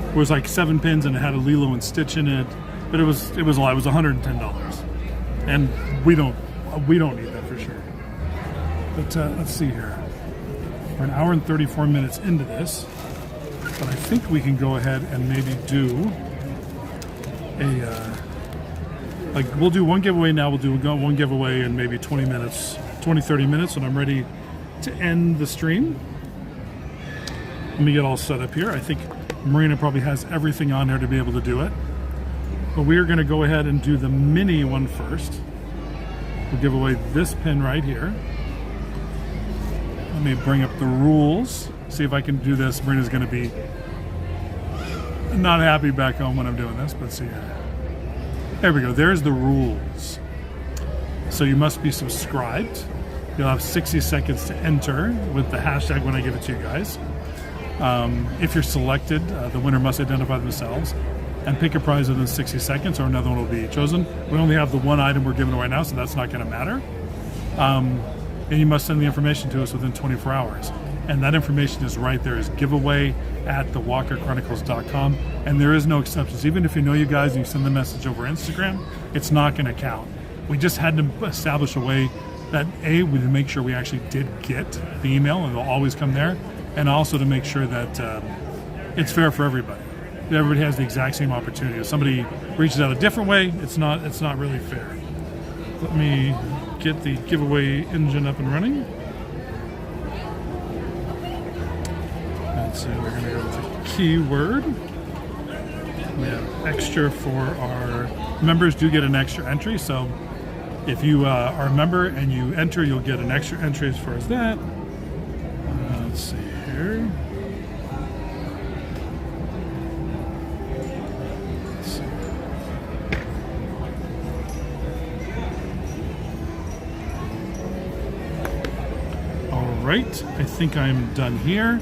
It was like 7 pins and it had a Lilo and Stitch in it. But it was a lot. It was $110. And we don't need that for sure. But let's see here. We're an hour and 34 minutes into this, but I think we can go ahead and maybe do like we'll do one giveaway now. We'll do one giveaway in maybe 20 minutes, 30 minutes, when I'm ready to end the stream. Let me get all set up here. I think Marina probably has everything on there to be able to do it. But we are going to go ahead and do the mini one first. We'll give away this pin right here. Let me bring up the rules. See if I can do this. Marina's going to be not happy back home when I'm doing this, but see here. There we go. There's the rules. So you must be subscribed. You'll have 60 seconds to enter with the hashtag when I give it to you guys. If you're selected, the winner must identify themselves and pick a prize within 60 seconds or another one will be chosen. We only have the one item we're giving away now, so that's not going to matter. And you must send the information to us within 24 hours. And that information is right there, is giveaway@thewalkerchronicles.com. And there is no exceptions. Even if you know you guys and you send the message over Instagram, it's not going to count. We just had to establish a way that we would make sure we actually did get the email and it'll always come there. And also to make sure that it's fair for everybody. Everybody has the exact same opportunity. If somebody reaches out a different way, it's not really fair. Let me get the giveaway engine up and running. Let's see, we're going to go with the keyword. We have extra for our members. Do get an extra entry, so if you are a member and you enter, you'll get an extra entry as far as that. Let's see here. Right, I think I'm done here.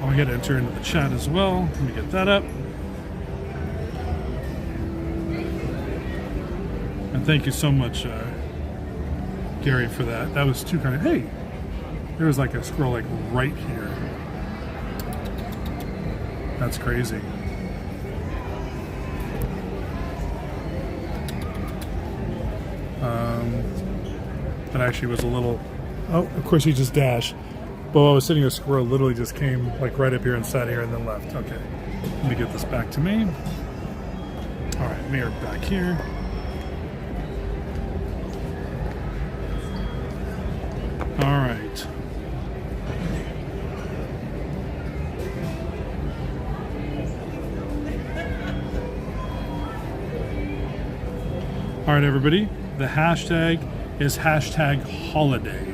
I'll get to enter into the chat as well. Let me get that up. And thank you so much, Gary, for that. That was too kind of, hey, there was like a scroll like right here. That's crazy. That actually was a little, oh, of course he just dashed. But I was sitting, a squirrel literally just came like right up here and sat here and then left. Okay, let me get this back to me. All right, mirror back here. All right. All right, everybody. The hashtag is hashtag holiday.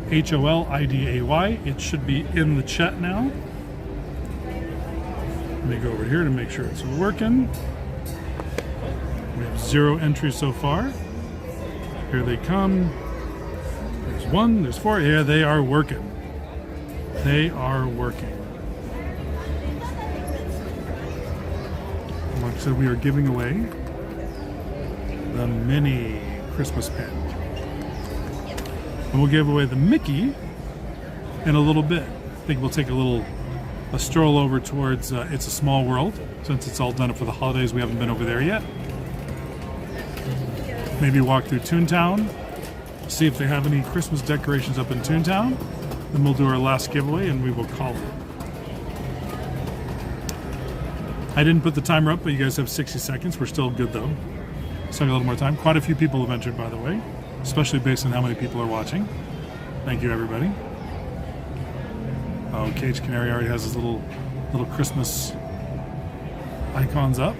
HOLIDAY. It should be in the chat now. Let me go over here to make sure it's working. We have 0 entries so far. Here they come. There's 1, there's 4. Yeah, they are working. They are working. Like I said, we are giving away the mini Christmas pin. And we'll give away the Mickey in a little bit. I think we'll take a stroll over towards It's a Small World, since it's all done for the holidays. We haven't been over there yet. Maybe walk through Toontown, see if they have any Christmas decorations up in Toontown. Then we'll do our last giveaway and we will call it. I didn't put the timer up, but you guys have 60 seconds. We're still good though. Still got a little more time. Quite a few people have entered, by the way, especially based on how many people are watching. Thank you, everybody. Oh, Cage Canary already has his little Christmas icons up.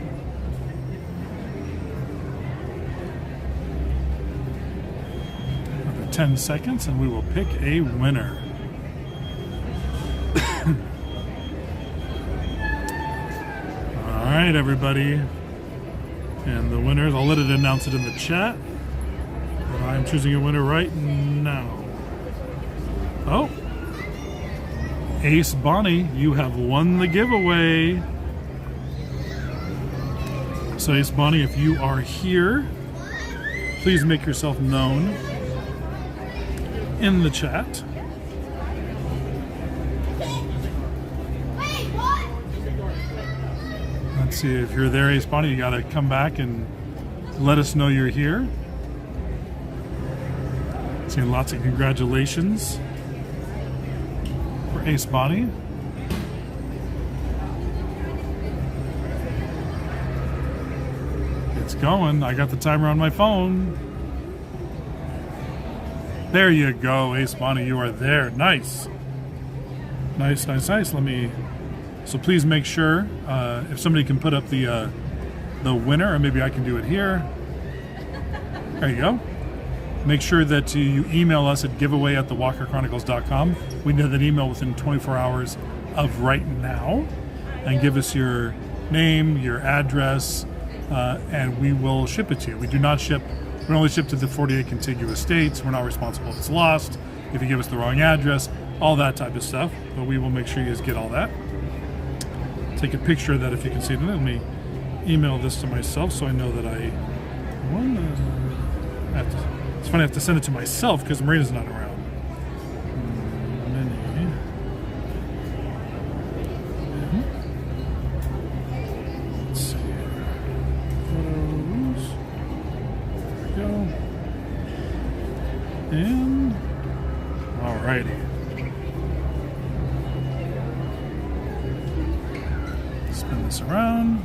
Another 10 seconds and we will pick a winner. All right, everybody. And the winners, I'll let it announce it in the chat. But I'm choosing a winner right now. Oh. Ace Bonnie, you have won the giveaway. So Ace Bonnie, if you are here, please make yourself known in the chat. Let's see, if you're there, Ace Bonnie, you gotta come back and let us know you're here. Seeing lots of congratulations for Ace Bonnie. It's going. I got the timer on my phone. There you go, Ace Bonnie, you are there. Nice. Nice, nice, nice. So please make sure, if somebody can put up the winner, or maybe I can do it here. There you go. Make sure that you email us at giveaway@thewalkerchronicles.com. We need that email within 24 hours of right now. And give us your name, your address, and we will ship it to you. We do not ship, we only ship to the 48 contiguous states. We're not responsible if it's lost, if you give us the wrong address, all that type of stuff. But we will make sure you guys get all that. Take a picture of that if you can see it. Let me email this to myself so I know that I won. It's funny, I have to send it to myself because Marina's not around. Let's see here. Photos. There we go. And alrighty. Spin this around.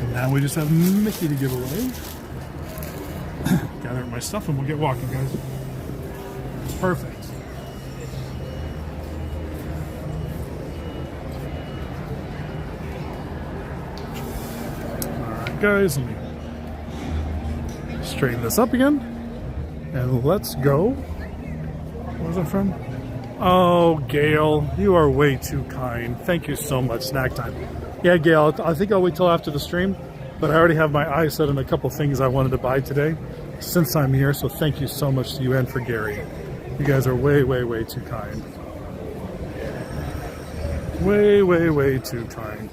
And now we just have Mickey to give away. Gather up my stuff and we'll get walking, guys. Perfect. Alright, guys, let me straighten this up again. And let's go. Where's it from? Oh, Gail, you are way too kind. Thank you so much. Snack time. Yeah, Gail, I think I'll wait till after the stream, but I already have my eyes set on a couple things I wanted to buy today since I'm here, so thank you so much to you and for Gary. You guys are way, way, way too kind. Way, way, way too kind.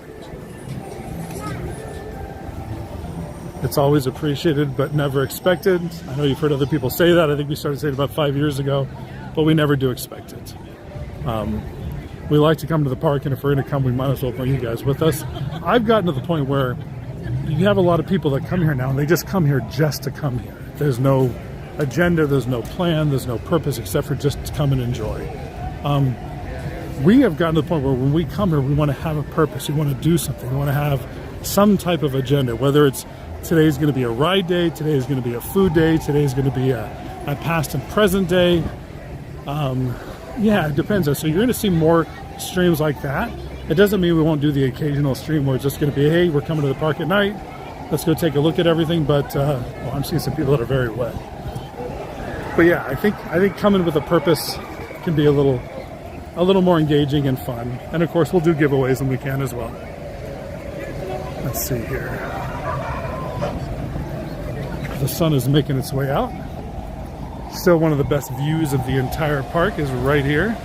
It's always appreciated, but never expected. I know you've heard other people say that. I think we started saying it about 5 years ago, but we never do expect it. We like to come to the park, and if we're going to come, we might as well bring you guys with us. I've gotten to the point where you have a lot of people that come here now, and they just come here just to come here. There's no agenda, there's no plan, there's no purpose except for just to come and enjoy. We have gotten to the point where when we come here, we want to have a purpose. We want to do something. We want to have some type of agenda, whether it's today's going to be a ride day, today's going to be a food day, today's going to be a past and present day. Yeah, it depends. So you're going to see more streams like that. It doesn't mean we won't do the occasional stream where it's just going to be, hey, we're coming to the park at night. Let's go take a look at everything. But well, I'm seeing some people that are very wet. But yeah, I think coming with a purpose can be a little more engaging and fun. And of course, we'll do giveaways when we can as well. Let's see here. The sun is making its way out. Still one of the best views of the entire park is right here.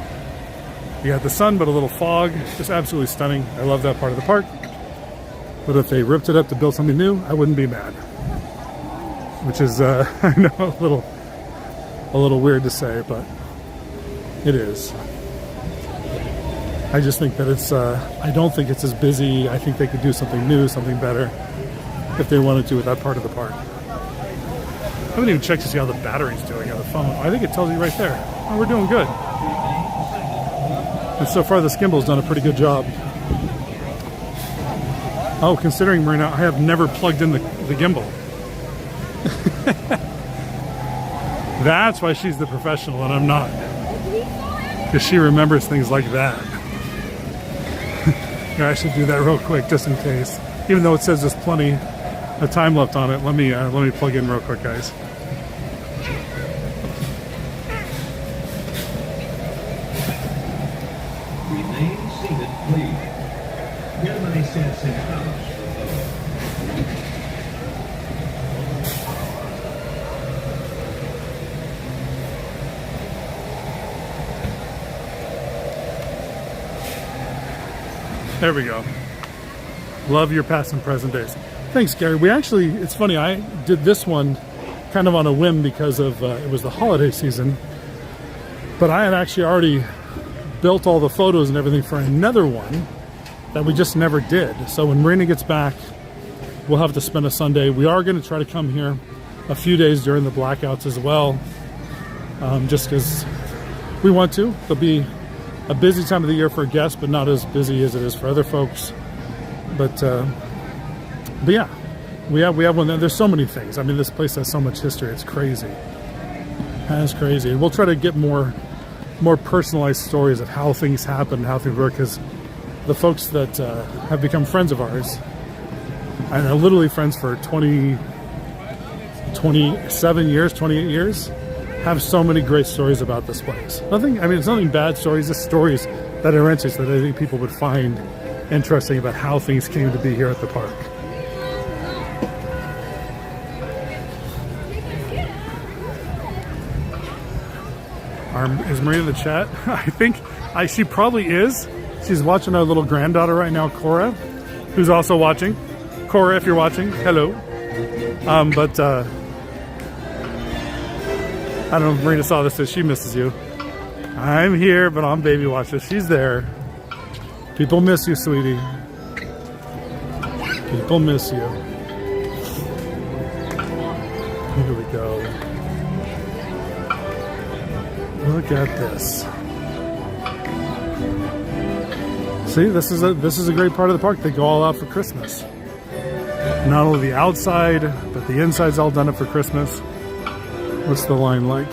You got the sun, but a little fog. Just absolutely stunning. I love that part of the park. But if they ripped it up to build something new, I wouldn't be mad. Which is, I know, a little weird to say, but it is. I just think that it's, I don't think it's as busy. I think they could do something new, something better, if they wanted to with that part of the park. I haven't even checked to see how the battery's doing on the phone. I think it tells you right there. Oh, we're doing good. And so far the Skimbal's done a pretty good job. Oh, considering Marina, I have never plugged in the gimbal. That's why she's the professional and I'm not. Because she remembers things like that. Yeah, I should do that real quick just in case. Even though it says there's plenty of time left on it, let me plug in real quick, guys. Remain seated, please. Gentlemen, cents in house. There we go. Love your past and present days. Thanks, Gary. We actually, it's funny, I did this one kind of on a whim because of, it was the holiday season. But I had actually already built all the photos and everything for another one that we just never did. So when Marina gets back, we'll have to spend a Sunday. We are going to try to come here a few days during the blackouts as well. Just because we want to. There'll be a busy time of the year for guests, but not as busy as it is for other folks. But yeah, we have one. There's so many things. I mean, this place has so much history. It's crazy. It's crazy. And we'll try to get more personalized stories of how things happen, how things work, because the folks that have become friends of ours, and are literally friends for 27 years, 28 years, have so many great stories about this place. It's nothing bad stories, just stories that are interesting that I think people would find interesting about how things came to be here at the park. Is Maria in the chat? I think she probably is. She's watching our little granddaughter right now, Cora, who's also watching. Cora, if you're watching, hello. I don't know if Marina saw this, so she misses you. I'm here, but on baby watch. So she's there. People miss you, sweetie. People miss you. Here we go. Look at this. See, this is a great part of the park. They go all out for Christmas. Not only the outside, but the inside's all done up for Christmas. What's the line like?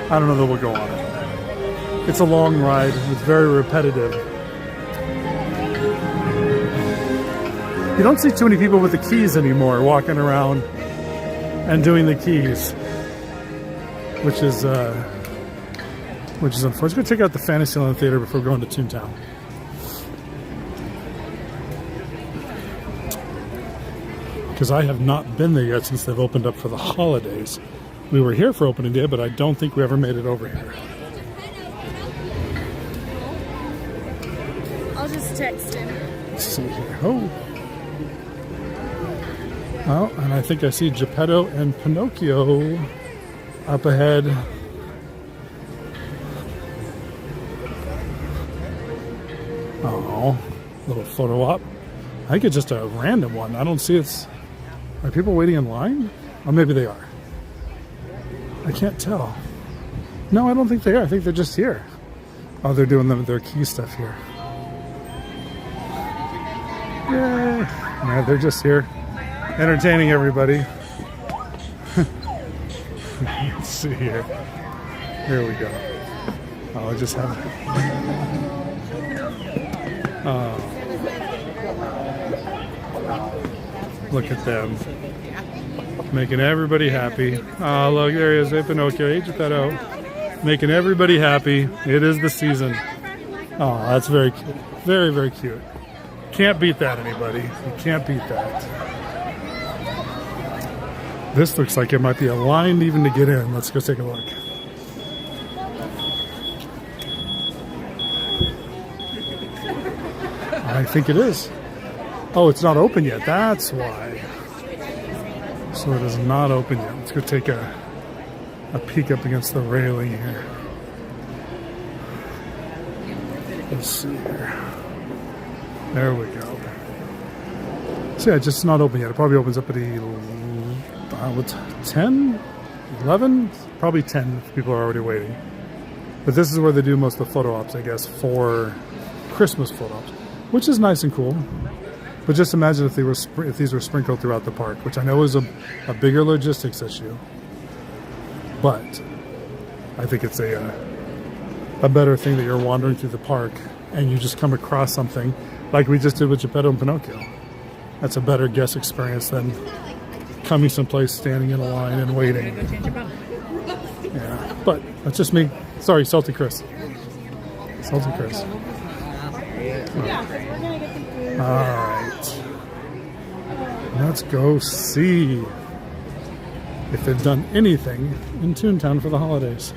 I don't know that we'll go on it. It's a long ride. It's very repetitive. You don't see too many people with the keys anymore walking around and doing the keys, which is unfortunate. Let's go check out the Fantasyland Theater before going to Toontown. Because I have not been there yet since they've opened up for the holidays. We were here for opening day, but I don't think we ever made it over here. I'll just text him. Let's see here. Oh, and I think I see Geppetto and Pinocchio up ahead. Oh, little photo op. I think it's just a random one. I don't see it's... Are people waiting in line? Or maybe they are. I can't tell. No, I don't think they are. I think they're just here. Oh, they're doing their key stuff here. Yay! Yeah, they're just here, entertaining everybody. Let's see here. Here we go. Oh, I just have... Oh. Look at them. Making everybody happy. Oh, look, there he is. Hey, Pinocchio. Hey, Geppetto. Making everybody happy. It is the season. Oh, that's very cute. Very, very cute. Can't beat that, anybody. You can't beat that. This looks like it might be a line even to get in. Let's go take a look. I think it is. Oh, it's not open yet. That's why. So it is not open yet. Let's go take a peek up against the railing here. Let's see here. There we go. So yeah, just not open yet. It probably opens up at 10? 11? Probably 10 if people are already waiting. But this is where they do most of the photo ops, I guess, for Christmas photo ops, which is nice and cool. But just imagine if these were sprinkled throughout the park, which I know is a bigger logistics issue. But I think it's a better thing that you're wandering through the park and you just come across something like we just did with Geppetto and Pinocchio. That's a better guest experience than coming someplace, standing in a line and waiting. Yeah, but that's just me. Sorry, Salty Chris. Salty Chris. Alright. Let's go see if they've done anything in Toontown for the holidays.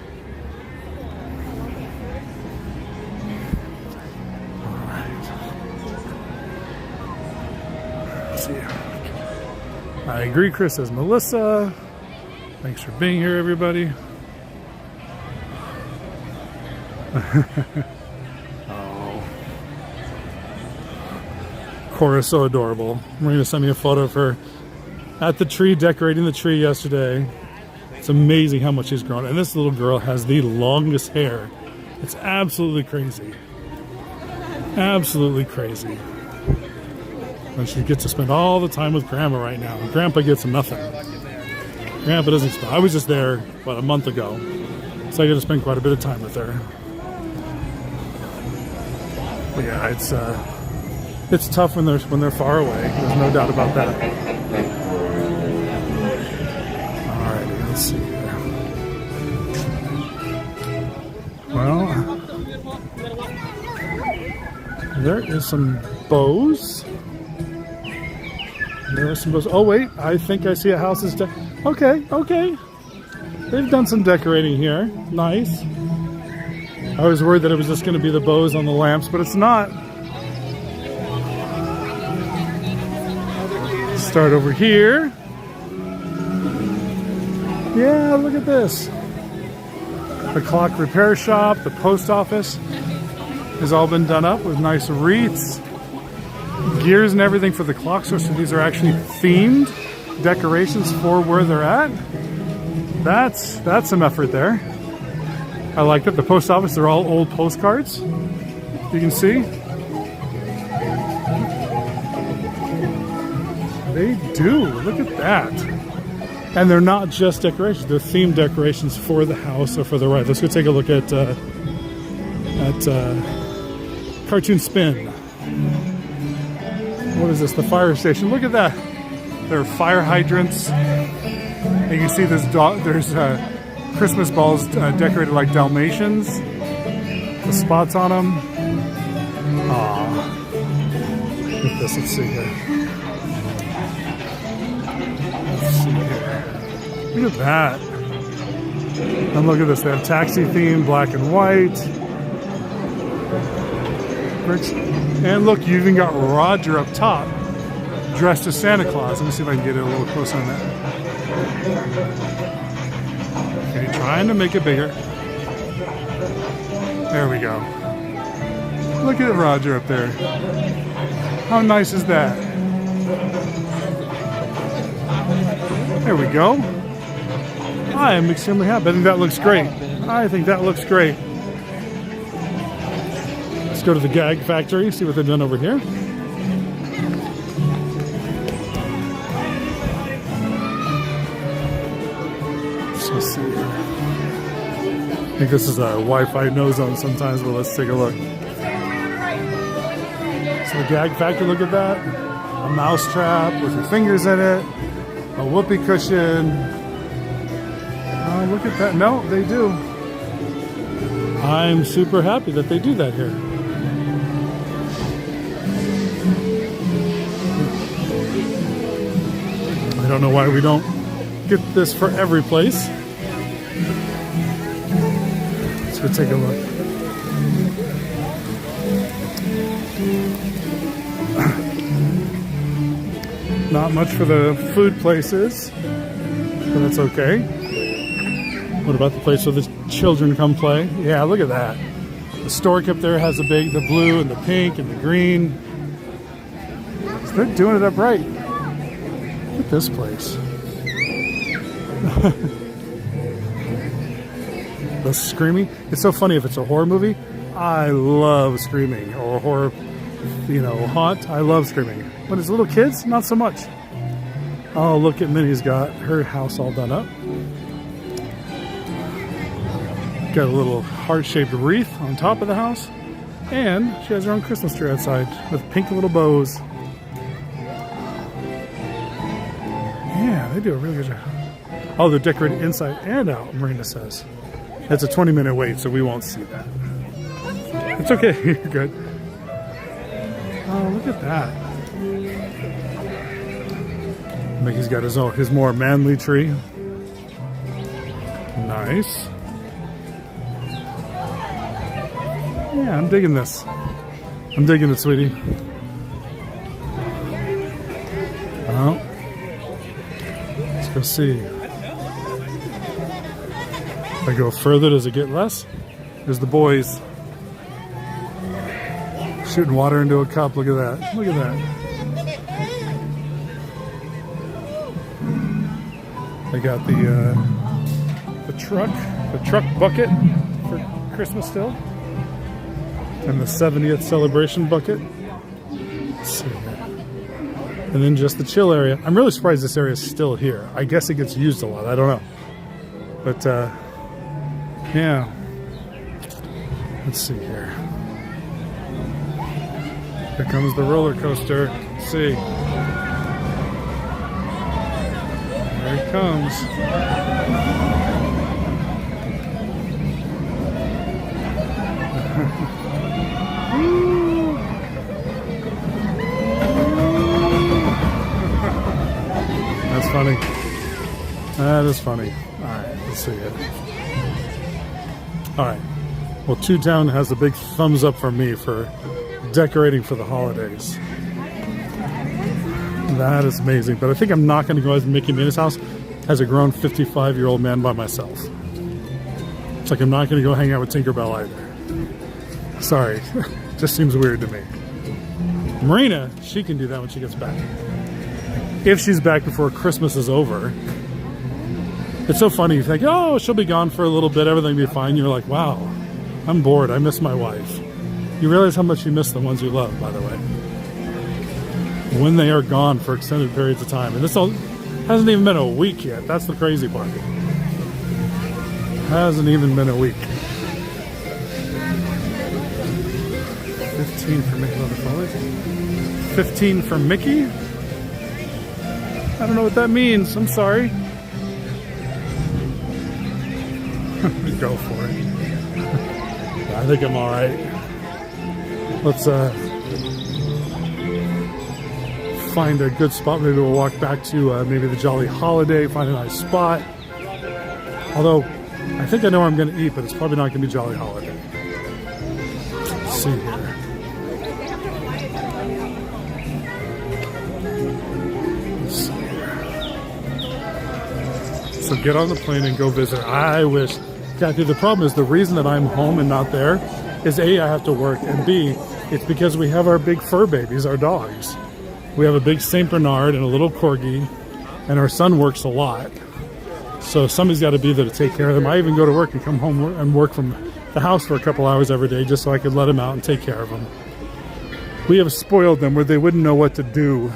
Alright. Let's see. I agree, Chris, says Melissa. Thanks for being here, everybody. Oh. Cora's so adorable. Marina sent me a photo of her at the tree, decorating the tree yesterday. It's amazing how much she's grown. And this little girl has the longest hair. It's absolutely crazy. Absolutely crazy. And she gets to spend all the time with Grandma right now. And Grandpa gets nothing. Grandpa doesn't spend. I was just there, what, a month ago. So I get to spend quite a bit of time with her. But yeah, it's tough when they're far away. There's no doubt about that. Alrighty, let's see here. Well, there is some bows. There are some bows. Oh wait, I think I see a house is okay. They've done some decorating here. Nice. I was worried that it was just going to be the bows on the lamps, but it's not. Start over here. Yeah, look at this. The clock repair shop, the post office has all been done up with nice wreaths, gears and everything for the clock. So these are actually themed decorations for where they're at. That's some effort there. I like that. The post office, they're all old postcards. You can see. They do. Look at that. And they're not just decorations. They're themed decorations for the house or for the ride. Let's go take a look at Cartoon Spin. What is this? The fire station. Look at that. There are fire hydrants. And you can see there's Christmas balls decorated like Dalmatians. The spots on them. Aww. Look at this. Let's see here. Look at that. And look at this. They have taxi theme, black and white. And look, you even got Roger up top, dressed as Santa Claus. Let me see if I can get it a little closer on that. Okay, trying to make it bigger. There we go. Look at Roger up there. How nice is that? There we go. I am extremely happy. I think that looks great. Let's go to the Gag Factory, see what they've done over here. Let's see. I think this is a Wi-Fi no zone sometimes, but let's take a look. So the Gag Factory, look at that. A mouse trap with your fingers in it. A whoopee cushion. Oh, look at that. No, they do. I'm super happy that they do that here. I don't know why we don't get this for every place. Let's go take a look. Not much for the food places, but that's okay. What about the place where the children come play? Yeah, look at that. The stork up there has the blue and the pink and the green. So they're doing it up right. Look at this place. The screaming. It's so funny if it's a horror movie. I love screaming, or horror, haunt. I love screaming. When it's little kids, not so much. Oh, look at Minnie's got her house all done up. Got a little heart-shaped wreath on top of the house. And she has her own Christmas tree outside with pink little bows. Yeah, they do a really good job. Oh, they're decorated inside and out, Marina says. It's a 20-minute wait, so we won't see that. It's okay, you're good. Oh, look at that. Mickey's got his more manly tree. Nice. Yeah, I'm digging this. I'm digging it, sweetie. Oh. Let's go see. If I go further, does it get less? There's the boys. Shooting water into a cup. Look at that. Look at that. They got the truck bucket for Christmas still, and the 70th celebration bucket. Let's see here. And then just the chill area. I'm really surprised this area is still here. I guess it gets used a lot. I don't know, but yeah. Let's see here. Here comes the roller coaster. Let's see. There it comes. That's funny. That is funny. Alright, let's see it. Alright. Well, Toontown has a big thumbs up for me for decorating for the holidays. That is amazing, but I think I'm not going to go as Mickey Minnie's house as a grown 55-year-old man by myself. It's like I'm not going to go hang out with Tinkerbell either. Sorry, just seems weird to me. Marina, she can do that when she gets back. If she's back before Christmas is over. It's so funny, you think, oh, she'll be gone for a little bit, everything will be fine. You're like, wow, I'm bored, I miss my wife. You realize how much you miss the ones you love, by the way, when they are gone for extended periods of time. And this hasn't even been a week yet. That's the crazy part. Hasn't even been a week. 15 for Mickey. 15 for Mickey? I don't know what that means. I'm sorry. Go for it. I think I'm all right. Let's find a good spot. Maybe we'll walk back to maybe the Jolly Holiday, find a nice spot. Although, I think I know where I'm going to eat, but it's probably not going to be Jolly Holiday. Let's see here. Let's see here. So get on the plane and go visit. I wish. Kathy, the problem is the reason that I'm home and not there is A, I have to work, and B, it's because we have our big fur babies, our dogs. We have a big St. Bernard and a little Corgi, and our son works a lot. So somebody's got to be there to take care of them. I even go to work and come home and work from the house for a couple hours every day just so I could let them out and take care of them. We have spoiled them where they wouldn't know what to do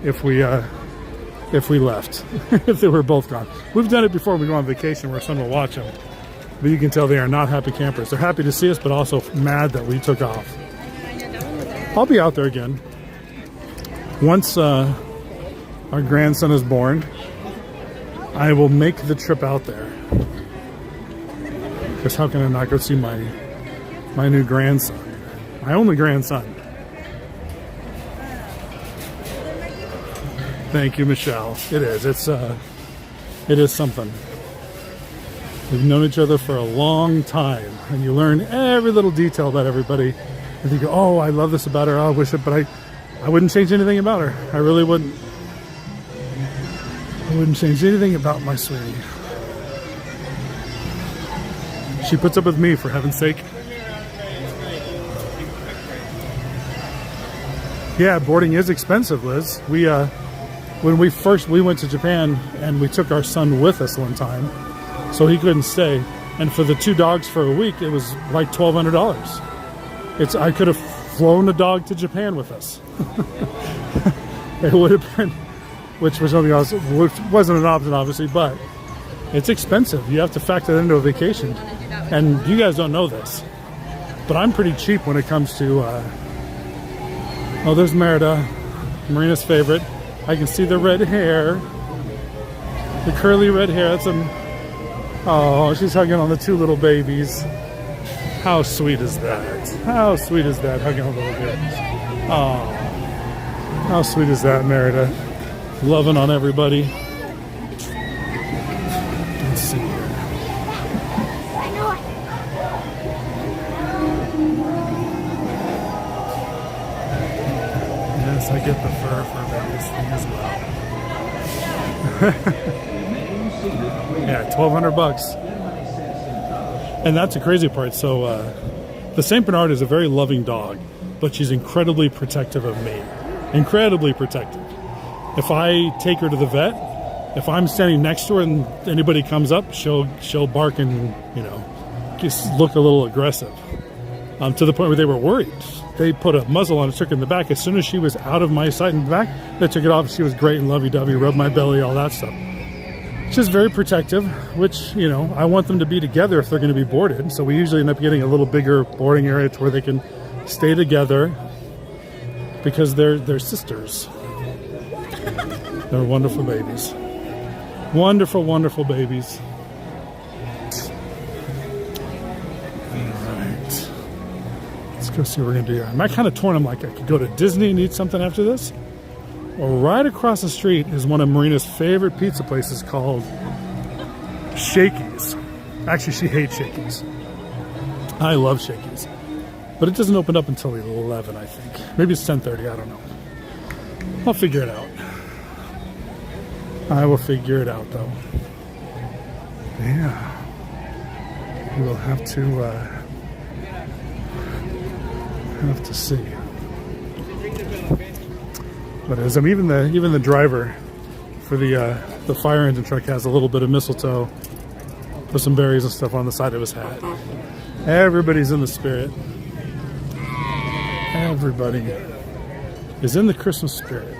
if we left, if they were both gone. We've done it before. We go on vacation where our son will watch them. But you can tell they are not happy campers. They're happy to see us, but also mad that we took off. I'll be out there again. Once our grandson is born, I will make the trip out there. Because how can I not go see my new grandson? My only grandson. Thank you, Michelle. It is. It's It is something. We've known each other for a long time, and you learn every little detail about everybody. And you go, oh, I love this about her. Oh, I wish it, but I wouldn't change anything about her. I really wouldn't. I wouldn't change anything about my sweetie. She puts up with me, for heaven's sake. Yeah, boarding is expensive, Liz. When we went to Japan, and we took our son with us one time, so he couldn't stay. And for the 2 dogs for a week, it was like $1,200. I could have flown a dog to Japan with us. It would have been, which was something else, which wasn't an option, obviously, but it's expensive. You have to factor that into a vacation. And you guys don't know this, but I'm pretty cheap when it comes to, oh, there's Merida, Marina's favorite. I can see the red hair, the curly red hair. Oh, she's hugging on the 2 little babies. How sweet is that? How sweet is that, hugging on the little babies? Oh, how sweet is that, Merida? Loving on everybody. Let's see here. Yes, I get the fur for this thing as well. Yeah, $1,200. And that's the crazy part. So the Saint Bernard is a very loving dog, but she's incredibly protective of me. Incredibly protective. If I take her to the vet, if I'm standing next to her and anybody comes up, she'll bark and, you know, just look a little aggressive. To the point where they were worried. They put a muzzle on it, took it in the back. As soon as she was out of my sight in the back, they took it off. She was great and lovey-dovey, rubbed my belly, all that stuff. She's very protective, which, you know, I want them to be together if they're going to be boarded. So we usually end up getting a little bigger boarding area to where they can stay together because they're sisters. They're wonderful babies. Wonderful, wonderful babies. Let's go see what we're going to do here. I'm kind of torn. I'm like, I could go to Disney and eat something after this. Or right across the street is one of Marina's favorite pizza places called Shakey's. Actually, she hates Shakey's. I love Shakey's. But it doesn't open up until 11, I think. Maybe it's 10:30, I don't know. I'll figure it out. I will figure it out, though. Yeah. We will have to see. But as even the driver for the fire engine truck has a little bit of mistletoe, put some berries and stuff on the side of his hat. Everybody's in the spirit. Everybody is in the Christmas spirit.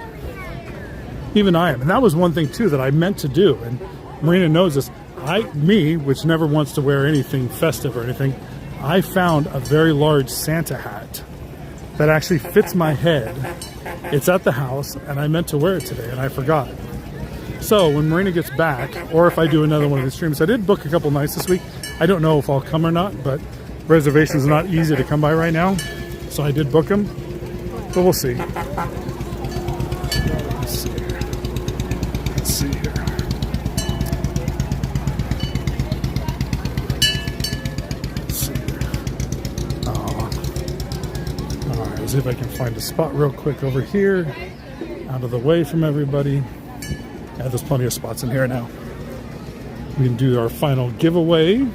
Even I am, and that was one thing too that I meant to do. And Marina knows this. Me, which never wants to wear anything festive or anything, I found a very large Santa hat that actually fits my head. It's at the house, and I meant to wear it today, and I forgot. So when Marina gets back, or if I do another one of the streams, I did book a couple nights this week. I don't know if I'll come or not, but reservations are not easy to come by right now. So I did book them, but we'll see. Let's see here. Let's see here. Let's see here. Oh. All right, see if I can find a spot real quick over here, out of the way from everybody. Yeah, there's plenty of spots in here now. We can do our final giveaway.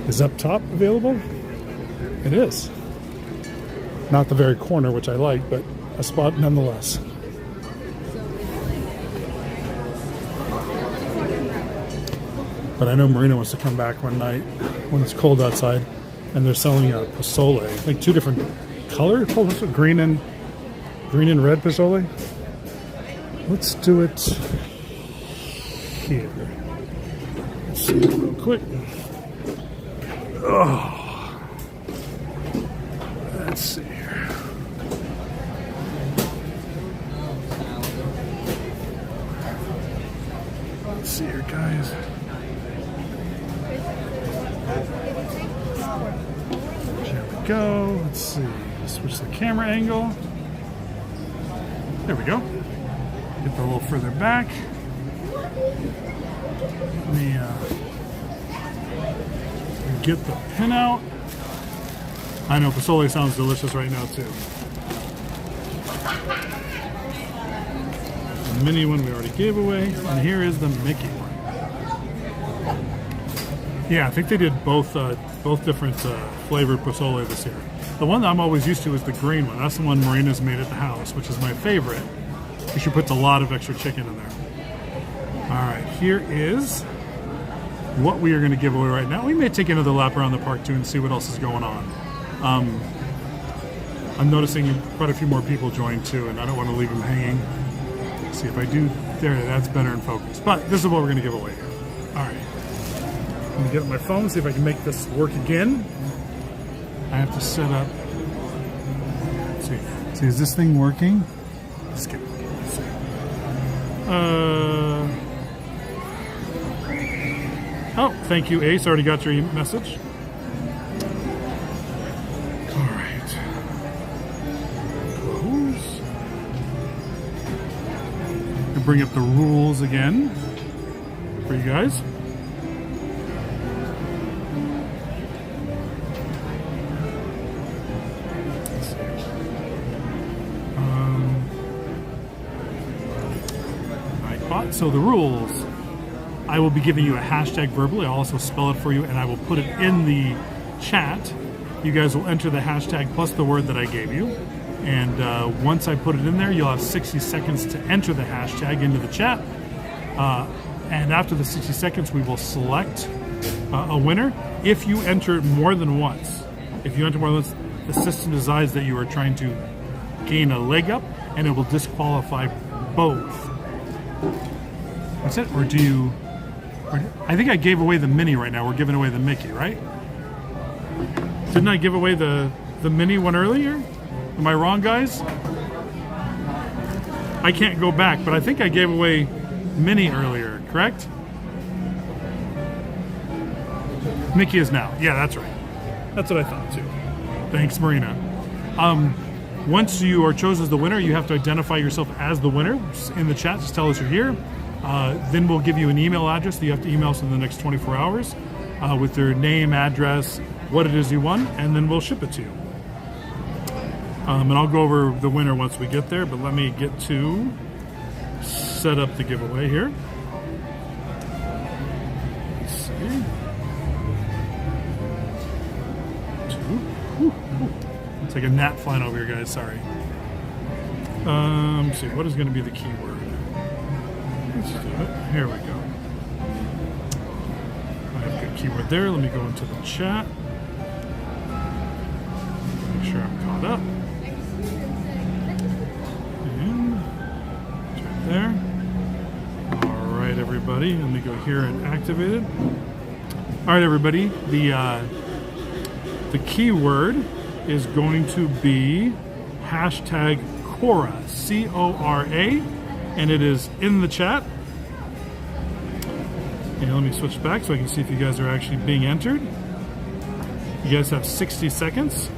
Is up top available? It is. Not the very corner, which I like, but a spot nonetheless. But I know Marina wants to come back one night when it's cold outside, and they're selling a pozole, like 2 different colors, green and red pozole. Let's do it here. Let's see it real quick. Oh. Let's see here. Let's see here, guys. There we go. Let's see. Switch the camera angle. There we go. Get a little further back. Let me get the pin out. I know Pozole sounds delicious right now too. The mini one we already gave away, and here is the Mickey one. Yeah, I think they did both different flavored pozole this year. The one that I'm always used to is the green one. That's the one Marina's made at the house, which is my favorite. She puts a lot of extra chicken in there. All right, here is what we are going to give away right now. We may take another lap around the park too and see what else is going on. I'm noticing quite a few more people joined too, and I don't want to leave them hanging. Let's see if I do. There, that's better in focus. But this is what we're going to give away here. All right. I'm going to get up my phone, see if I can make this work again. I have to set up. Let's see. See, is this thing working? Let's get. Let's see. Oh, thank you, Ace. Already got your message. All right. Close. I'll bring up the rules again for you guys. So the rules, I will be giving you a hashtag verbally. I'll also spell it for you, and I will put it in the chat. You guys will enter the hashtag plus the word that I gave you. And once I put it in there, you'll have 60 seconds to enter the hashtag into the chat. And after the 60 seconds, we will select a winner. If you enter more than once, the system decides that you are trying to gain a leg up, and it will disqualify both. That's it? Or do you... I think I gave away the mini right now. We're giving away the Mickey, right? Didn't I give away the mini one earlier? Am I wrong, guys? I can't go back, but I think I gave away mini earlier, correct? Mickey is now. Yeah, that's right. That's what I thought, too. Thanks, Marina. Once you are chosen as the winner, you have to identify yourself as the winner in the chat. Just tell us you're here. Then we'll give you an email address that you have to email us in the next 24 hours with their name, address, what it is you won, and then we'll ship it to you. And I'll go over the winner once we get there, but let me get to set up the giveaway here. Let's see. It's like a gnat flying over here, guys. Sorry. Let's see. What is going to be the keyword? Let's do it. Here we go. I have a good keyword there. Let me go into the chat. Make sure I'm caught up. And it's right there. All right, everybody. Let me go here and activate it. All right, everybody. The keyword is going to be hashtag Cora, C-O-R-A, and it is in the chat. And let me switch back so I can see if you guys are actually being entered. You guys have 60 seconds.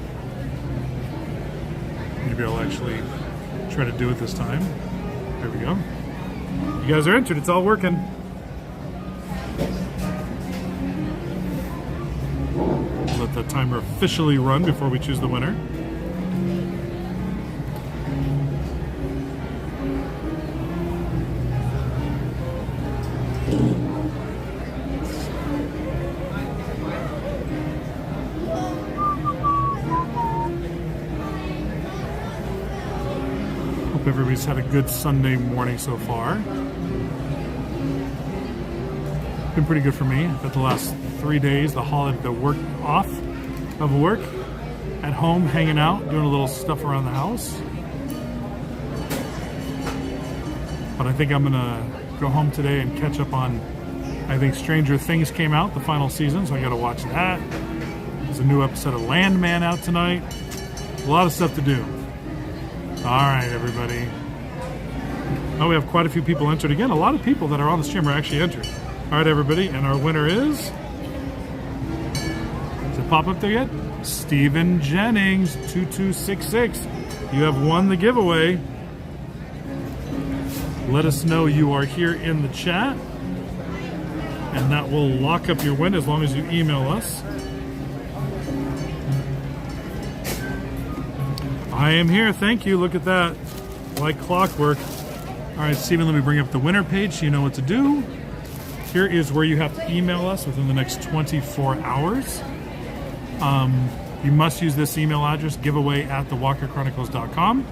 Maybe I'll actually try to do it this time. There we go. You guys are entered. It's all working. Let the timer officially run before we choose the winner. Hope everybody's had a good Sunday morning so far. Been pretty good for me. I've got the last 3 days, the work off of work, at home, hanging out, doing a little stuff around the house. But I think I'm gonna go home today and catch up on, I think Stranger Things came out, the final season, so I gotta watch that. There's a new episode of Landman out tonight. A lot of stuff to do. All right, everybody. Oh, we have quite a few people entered again. A lot of people that are on the stream are actually entered. All right, everybody, and our winner is... Does it pop up there yet? Stephen Jennings, 2266. You have won the giveaway. let us know you are here in the chat, and that will lock up your win as long as you email us. I am here, thank you, look at that, like clockwork. All right, Stephen, let me bring up the winner page so you know what to do. Here is where you have to email us within the next 24 hours. You must use this email address, giveaway@thewalkerchronicles.com,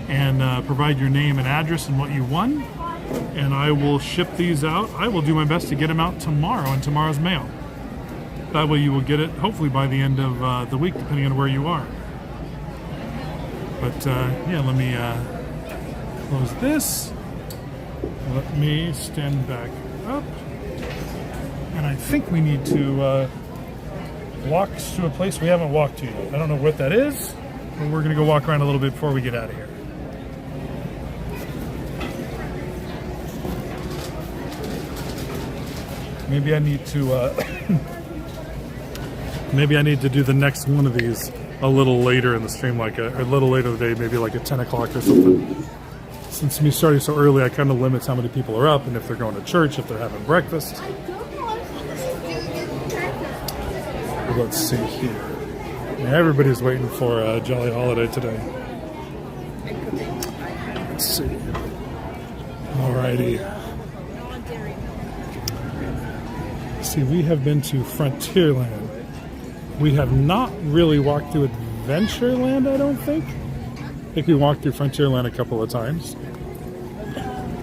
and provide your name and address and what you won, and I will ship these out. I will do my best to get them out tomorrow in tomorrow's mail. That way you will get it hopefully by the end of the week, depending on where you are. But yeah, let me close this. Let me stand back up. And I think we need to walk to a place we haven't walked to yet. I don't know what that is, but we're going to go walk around a little bit before we get out of here. Maybe I need to maybe I need to do the next one of these a little later in the stream, like a little later in the day, maybe like at 10 o'clock or something. Since me starting so early, I kind of limits how many people are up and if they're going to church, if they're having breakfast. Let's see here. Yeah, everybody's waiting for a jolly holiday today. Let's see. Alrighty. See, we have been to Frontierland. We have not really walked through Adventureland, I don't think. I think we walked through Frontierland a couple of times.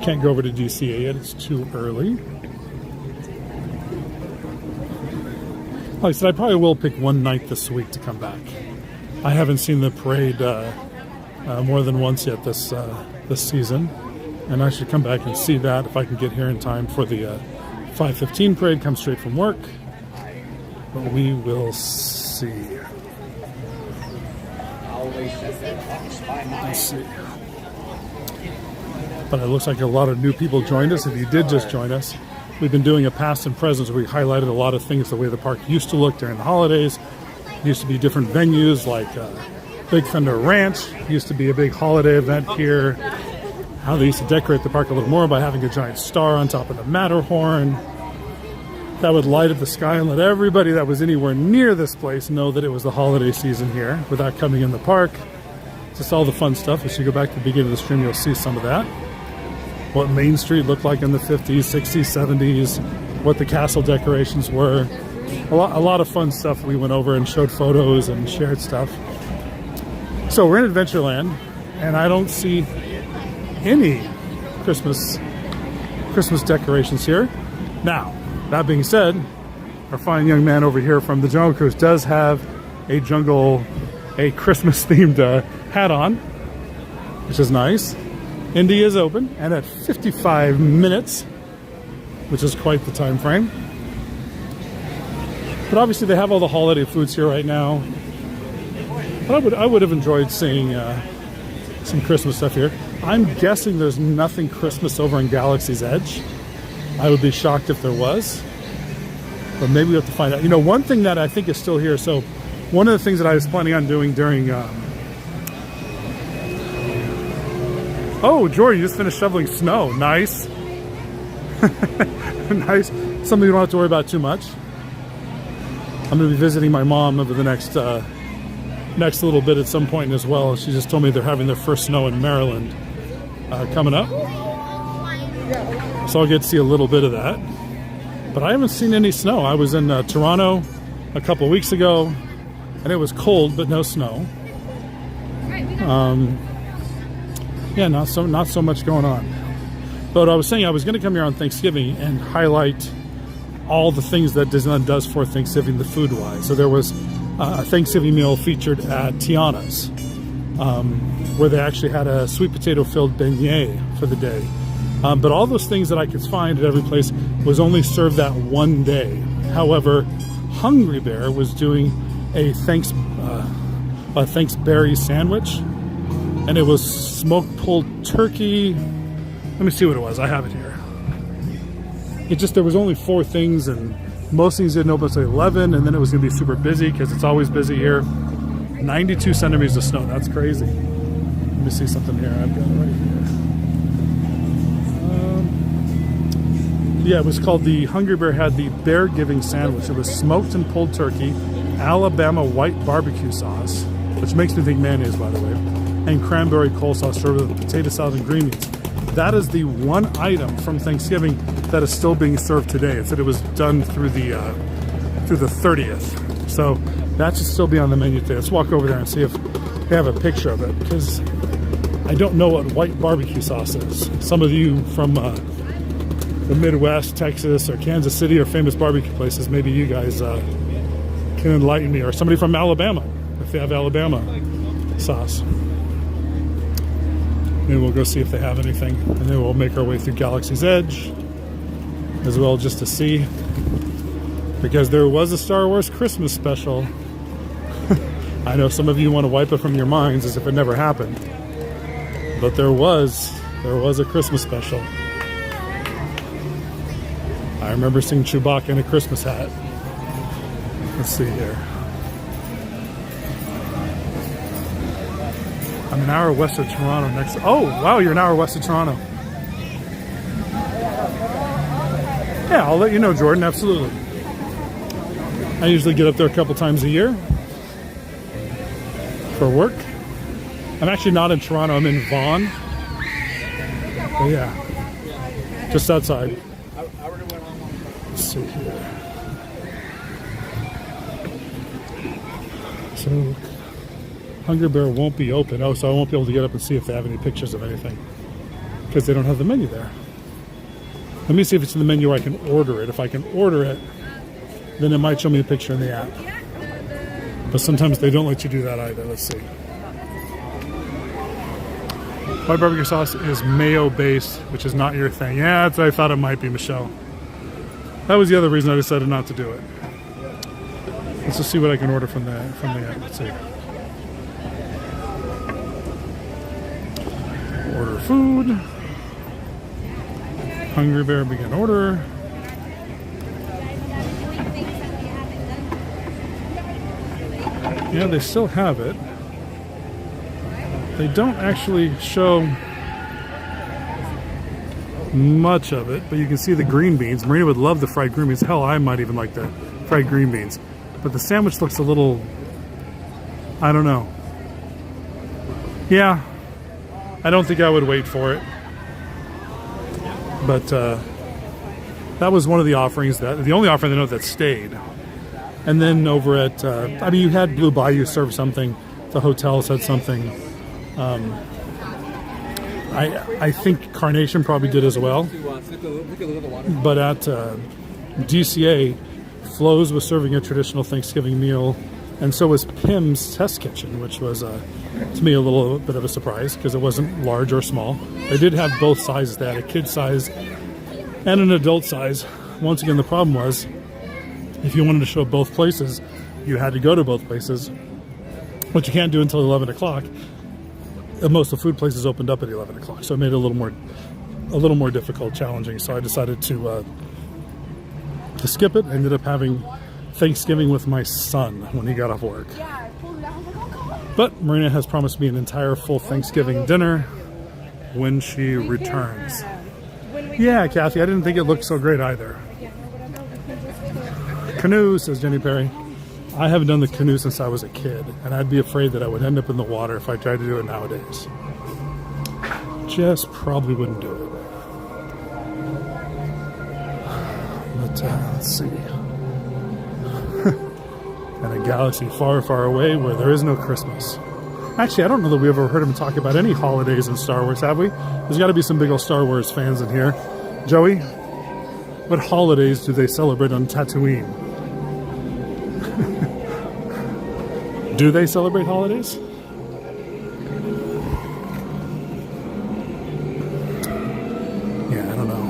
Can't go over to DCA yet, it's too early. Like I said, I probably will pick one night this week to come back. I haven't seen the parade more than once yet this season, and I should come back and see that if I can get here in time for the 5:15 parade. Come straight from work, but we will see. Let's see. But it looks like a lot of new people joined us. If you did just join us, we've been doing a past and present. We highlighted a lot of things, the way the park used to look during the holidays. It used to be different venues like Big Thunder Ranch. It used to be a big holiday event here. How they used to decorate the park a little more by having a giant star on top of the Matterhorn that would light up the sky and let everybody that was anywhere near this place know that it was the holiday season here without coming in the park. Just all the fun stuff. As you go back to the beginning of the stream, you'll see some of that. What Main Street looked like in the 50s, 60s, 70s, what the castle decorations were. A lot of fun stuff we went over and showed photos and shared stuff. So we're in Adventureland, and I don't see any Christmas decorations here. Now, that being said, our fine young man over here from the Jungle Cruise does have a Christmas themed hat on, which is nice. Indy is open, and at 55 minutes, which is quite the time frame. But obviously they have all the holiday foods here right now. But I would have enjoyed seeing some Christmas stuff here. I'm guessing there's nothing Christmas over in Galaxy's Edge. I would be shocked if there was. But maybe we have to find out. You know, one thing that I think is still here, so one of the things that I was planning on doing during... Oh, Jordan, you just finished shoveling snow. Nice. Nice. Something you don't have to worry about too much. I'm going to be visiting my mom over the next little bit at some point as well. She just told me they're having their first snow in Maryland coming up. So I'll get to see a little bit of that. But I haven't seen any snow. I was in Toronto a couple of weeks ago, and it was cold, but no snow. Yeah, not so much going on. But I was saying I was going to come here on Thanksgiving and highlight all the things that Disneyland does for Thanksgiving, the food-wise. So there was a Thanksgiving meal featured at Tiana's, where they actually had a sweet potato-filled beignet for the day. But all those things that I could find at every place was only served that one day. However, Hungry Bear was doing a Thanksberry sandwich, and it was smoked pulled turkey. Let me see what it was. I have it here. There was only 4 things, and most things didn't open until 11, and then it was going to be super busy because it's always busy here. 92 centimeters of snow. That's crazy. Let me see something here. I've got it right here. Yeah, it was called the Hungry Bear had the bear giving sandwich. It was smoked and pulled turkey, Alabama white barbecue sauce, which makes me think mayonnaise, by the way, and cranberry coleslaw served with potato salad and green beans. That is the one item from Thanksgiving that is still being served today. It said it was done through the 30th. So that should still be on the menu today. Let's walk over there and see if they have a picture of it, because I don't know what white barbecue sauce is. Some of you from the Midwest, Texas, or Kansas City are famous barbecue places. Maybe you guys can enlighten me, or somebody from Alabama, if they have Alabama sauce. Maybe we'll go see if they have anything, and then we'll make our way through Galaxy's Edge as well, just to see, because there was a Star Wars Christmas special. I know some of you want to wipe it from your minds as if it never happened, but there was a Christmas special. I remember seeing Chewbacca in a Christmas hat. Let's see here. I'm an hour west of Toronto next. Oh, wow, you're an hour west of Toronto. Yeah, I'll let you know, Jordan, absolutely. I usually get up there a couple times a year for work. I'm actually not in Toronto, I'm in Vaughan. But yeah, just outside. Let's see here. So, Hungry Bear won't be open. Oh, so I won't be able to get up and see if they have any pictures of anything, because they don't have the menu there. Let me see if it's in the menu where I can order it. If I can order it, then it might show me a picture in the app. But sometimes they don't let you do that either. Let's see. White barbecue sauce is mayo based, which is not your thing. Yeah, that's what I thought it might be, Michelle. That was the other reason I decided not to do it. Let's just see what I can order from the app. Let's see. Order food. Hungry Bear begin order. Yeah, they still have it. They don't actually show much of it, but you can see the green beans. Marina would love the fried green beans. Hell, I might even like the fried green beans. But the sandwich looks a little, I don't know. Yeah, I don't think I would wait for it. But that was one of the offerings, the only offering I know that stayed. And then over at, I mean, you had Blue Bayou serve something. The hotels had something. I think Carnation probably did as well. But at DCA, Flo's was serving a traditional Thanksgiving meal, and so was Pim's Test Kitchen, which was, to me, a little bit of a surprise because it wasn't large or small. They did have both sizes. They had a kid size and an adult size. Once again, the problem was, if you wanted to show both places, you had to go to both places, which you can't do until 11 o'clock. Most of the food places opened up at 11 o'clock, so it made it a little more difficult, challenging. So I decided to skip it. I ended up having Thanksgiving with my son when he got off work. But Marina has promised me an entire full Thanksgiving dinner when she returns. Yeah, Kathy, I didn't think it looked so great either. Canoe, says Jenny Perry. I haven't done the canoe since I was a kid, and I'd be afraid that I would end up in the water if I tried to do it nowadays. Just probably wouldn't do it. But let's see. And a galaxy far, far away where there is no Christmas. Actually, I don't know that we ever heard him talk about any holidays in Star Wars, have we? There's got to be some big old Star Wars fans in here. Joey, what holidays do they celebrate on Tatooine? Do they celebrate holidays? Yeah, I don't know.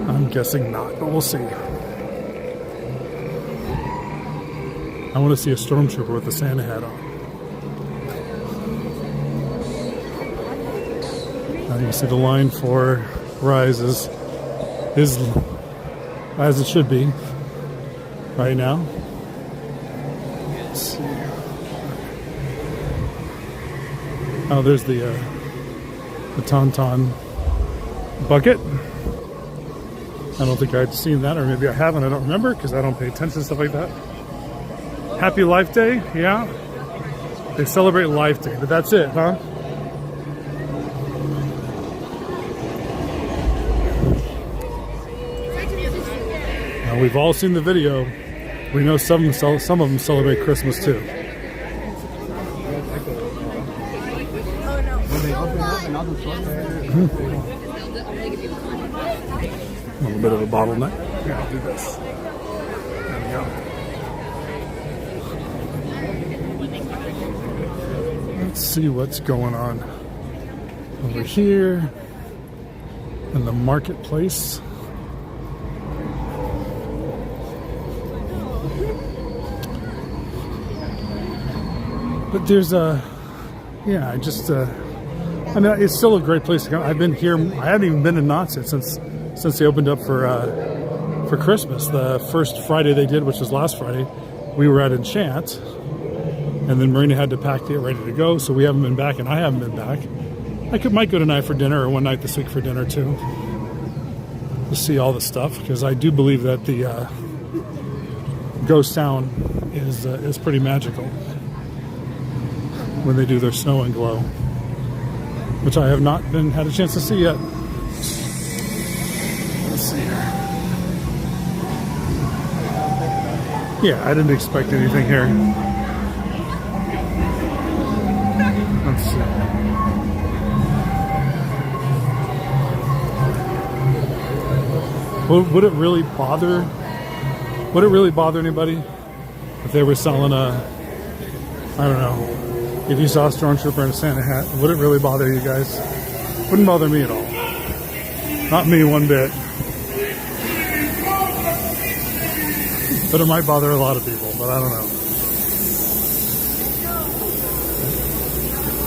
I'm guessing not, but we'll see. I want to see a stormtrooper with a Santa hat on. Now you can see the line for Rise is as it should be right now. Let's see. Oh, there's the Tauntaun bucket. I don't think I'd seen that, or maybe I haven't. I don't remember because I don't pay attention to stuff like that. Happy Life Day, yeah. They celebrate Life Day, but that's it, huh? Now, we've all seen the video. We know some of them celebrate Christmas too. A little bit of a bottleneck. Yeah, I'll do this. There we go. Let's see what's going on over here in the marketplace. But there's yeah, I just, I mean, it's still a great place to come. I've been here, I haven't even been to Knott's since they opened up for Christmas. The first Friday they did, which was last Friday, we were at Enchant, and then Marina had to pack to get ready to go, so we haven't been back, and I haven't been back. Might go tonight for dinner, or one night this week for dinner too, to see all the stuff, because I do believe that the Ghost Town is pretty magical when they do their snow and glow, which I have not had a chance to see yet. Let's see here. Yeah, I didn't expect anything here. Let's see. Would it really bother? Would it really bother anybody if they were selling I don't know. If you saw a stormtrooper in a Santa hat, would it really bother you guys? Wouldn't bother me at all. Not me one bit. But it might bother a lot of people, but I don't know.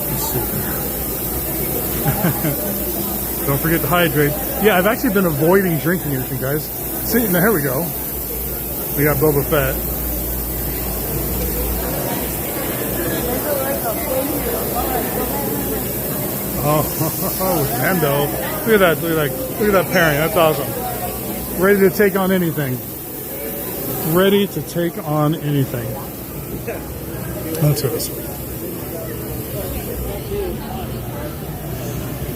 Let's see. Don't forget to hydrate. Yeah, I've actually been avoiding drinking anything, guys. See, now here we go. We got Boba Fett. Oh, Mando. Look at that pairing. That's awesome. Ready to take on anything. Ready to take on anything. That's really sweet.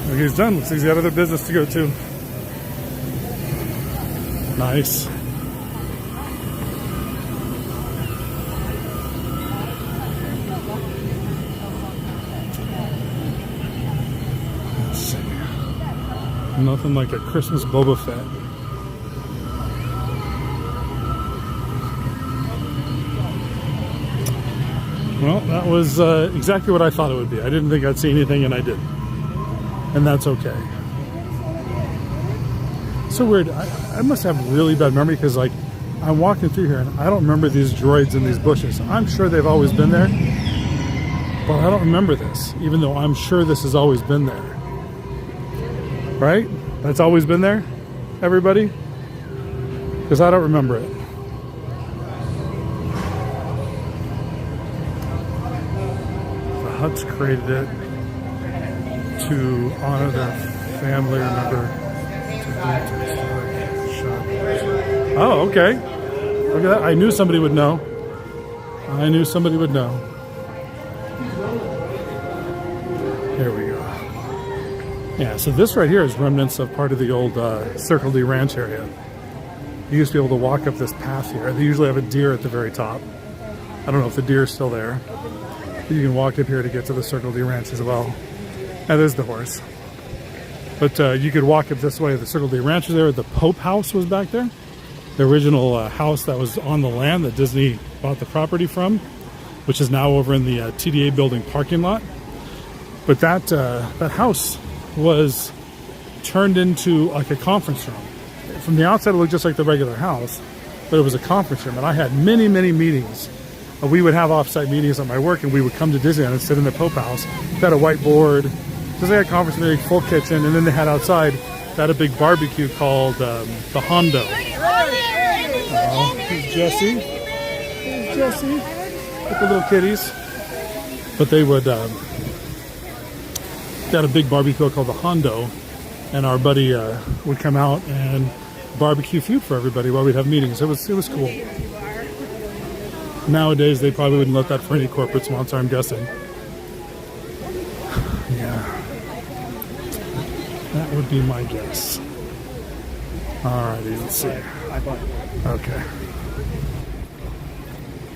Okay, he's done. Looks like he's got other business to go to. Nice. Nothing like a Christmas Boba Fett. Well, that was exactly what I thought it would be. I didn't think I'd see anything, and I didn't. And that's okay. So weird. I must have really bad memory, because like I'm walking through here and I don't remember these droids in these bushes. I'm sure they've always been there, but I don't remember this, even though I'm sure this has always been there. Right? That's always been there, everybody? Because I don't remember it. The Hutts created it to honor their family, remember. Oh, okay. Look at that. I knew somebody would know. I knew somebody would know. Here we go. Yeah, so this right here is remnants of part of the old Circle D Ranch area. You used to be able to walk up this path here. They usually have a deer at the very top. I don't know if the deer is still there. But you can walk up here to get to the Circle D Ranch as well. That is the horse. But you could walk up this way. The Circle D Ranch is there. The Pope House was back there. The original house that was on the land that Disney bought the property from, which is now over in the TDA building parking lot. But that house was turned into like a conference room. From the outside it looked just like the regular house, but it was a conference room, and I had many meetings. We would have off-site meetings at my work, and we would come to Disneyland and sit in the Pope House. They had a whiteboard, because they had a conference room, full kitchen, and then they had outside, they had a big barbecue called the Hondo. Here's Jesse. Here's Jesse with the little kitties. But they would they had a big barbecue called the Hondo, and our buddy would come out and barbecue food for everybody while we'd have meetings. It was cool. Nowadays, they probably wouldn't let that for any corporate sponsor, I'm guessing. Yeah. That would be my guess. Alrighty, let's see. Okay.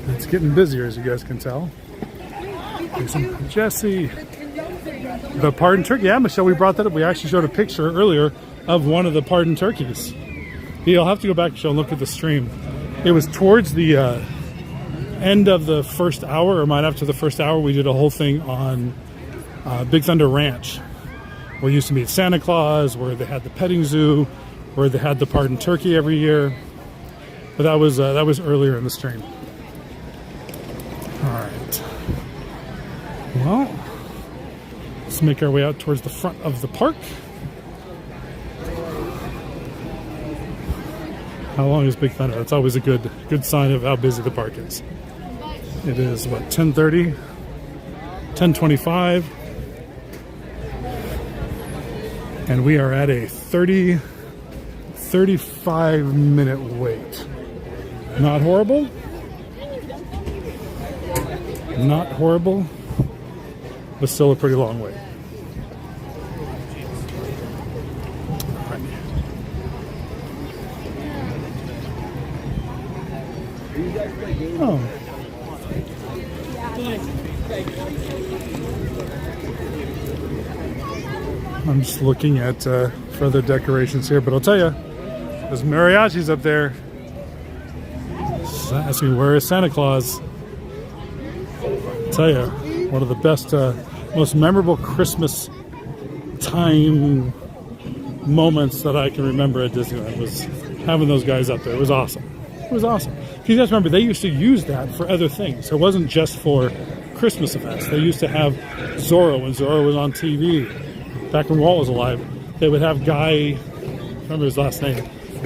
It's getting busier, as you guys can tell. Jesse. The pardon turkey. Yeah, Michelle, we brought that up. We actually showed a picture earlier of one of the pardon turkeys. You'll have to go back, Michelle, and look at the stream. It was towards the end of the first hour, or right after the first hour, we did a whole thing on Big Thunder Ranch, where you used to meet Santa Claus, where they had the petting zoo, where they had the pardon turkey every year. But that was earlier in the stream. All right. Well, let's make our way out towards the front of the park. How long is Big Thunder? That's always a good sign of how busy the park is. It is, what, 10:30? 10:25. And we are at a 35 minute wait. Not horrible. Not horrible. But still a pretty long wait. Oh. I'm just looking at further decorations here, but I'll tell you, there's mariachis up there. Asking where is Santa Claus? I'll tell you, one of the best, most memorable Christmas time moments that I can remember at Disneyland was having those guys up there. It was awesome. It was awesome. You guys remember, they used to use that for other things. It wasn't just for Christmas events. They used to have Zorro when Zorro was on TV. Back when Walt was alive, they would have Guy, remember his last name,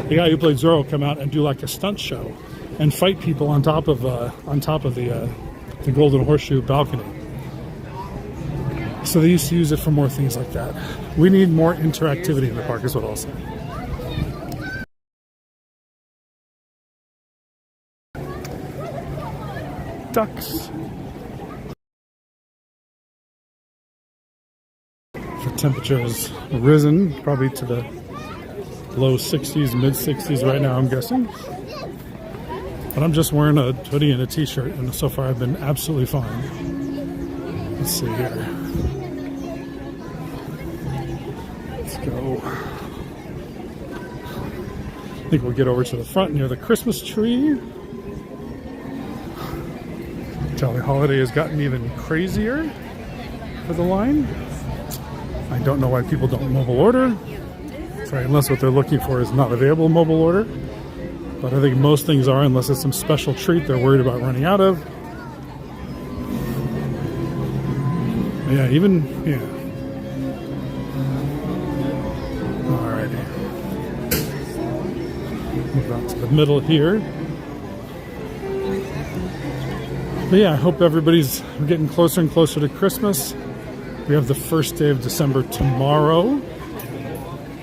the guy who played Zorro, come out and do like a stunt show and fight people on top of the Golden Horseshoe balcony. So they used to use it for more things like that. We need more interactivity in the park, is what I'll say. Ducks. The temperature has risen probably to the low 60s, mid 60s right now, I'm guessing. But I'm just wearing a hoodie and a t-shirt, and so far I've been absolutely fine. Let's see here. Let's go. I think we'll get over to the front near the Christmas tree. Jolly Holiday has gotten even crazier for the line. I don't know why people don't mobile order. Sorry, unless what they're looking for is not available mobile order. But I think most things are, unless it's some special treat they're worried about running out of. Yeah, yeah. Alrighty. Move out to the middle here. But yeah, I hope everybody's getting closer and closer to Christmas. We have the first day of December tomorrow,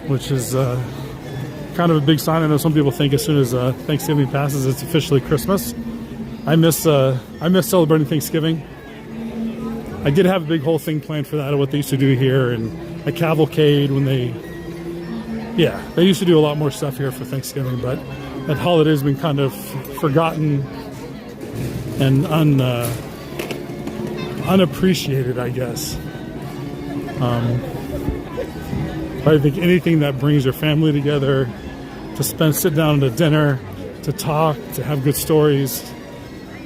which is kind of a big sign. I know some people think as soon as Thanksgiving passes, it's officially Christmas. I miss celebrating Thanksgiving. I did have a big whole thing planned for that, of what they used to do here, and a cavalcade when they used to do a lot more stuff here for Thanksgiving, but that holiday's been kind of forgotten and unappreciated, I guess. But I think anything that brings your family together, to sit down at a dinner, to talk, to have good stories,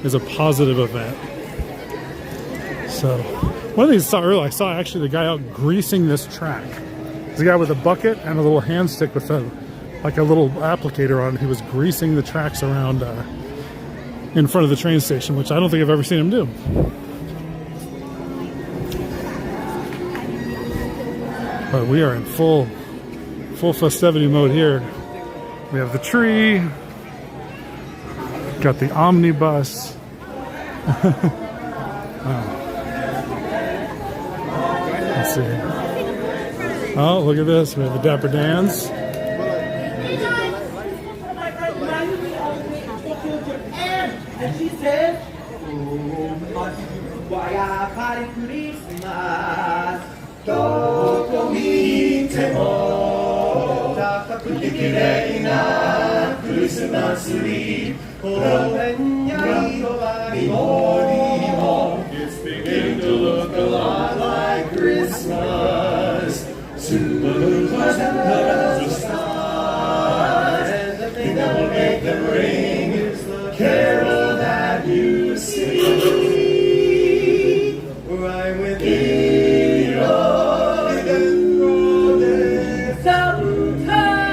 is a positive event. So, one of the things I saw earlier, I saw actually the guy out greasing this track. There's a guy with a bucket and a little hand stick with a little applicator on it. He was greasing the tracks around in front of the train station, which I don't think I've ever seen him do. But we are in full festivity mode here. We have the tree, got the omnibus. Let's see. Oh, look at this. We have the Dapper Dans. やかりクリスマスどこ見ても高くて綺麗なクリスマスリー公園や広場にも It's beginning to look a lot like Christmas Super pleasant as the stars And the thing that will make them ring is the carol that you sing Right within your hidden golden Toontown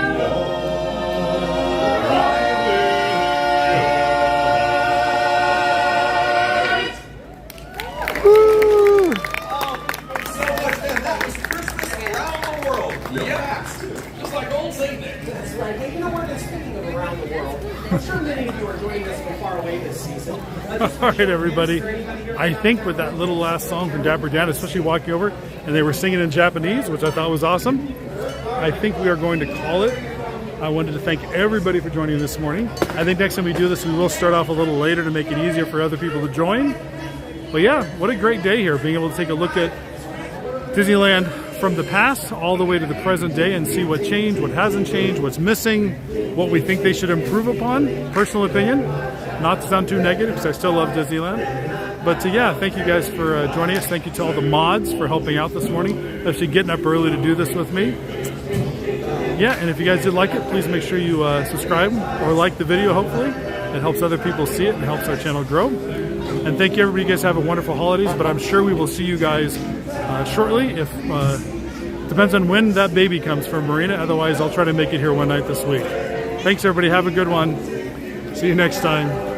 Woo! So much, man. That was Christmas around the world. Yes. Just like old St. Nick. That's right. Hey, you know what? Speaking of around the world, I'm sure many of you are joining us from far away this season. All right, everybody. I think with that little last song from Dapper Dan, especially walking over, and they were singing in Japanese, which I thought was awesome, I think we are going to call it. I wanted to thank everybody for joining this morning. I think next time we do this, we will start off a little later to make it easier for other people to join. But yeah, what a great day here, being able to take a look at Disneyland from the past all the way to the present day and see what changed, what hasn't changed, what's missing, what we think they should improve upon. Personal opinion, not to sound too negative because I still love Disneyland. But yeah, thank you guys for joining us. Thank you to all the mods for helping out this morning, especially getting up early to do this with me. Yeah, and if you guys did like it, please make sure you subscribe or like the video, hopefully. It helps other people see it and helps our channel grow. And thank you, everybody. You guys have a wonderful holidays, but I'm sure we will see you guys shortly. If depends on when that baby comes from Marina. Otherwise, I'll try to make it here one night this week. Thanks, everybody. Have a good one. See you next time.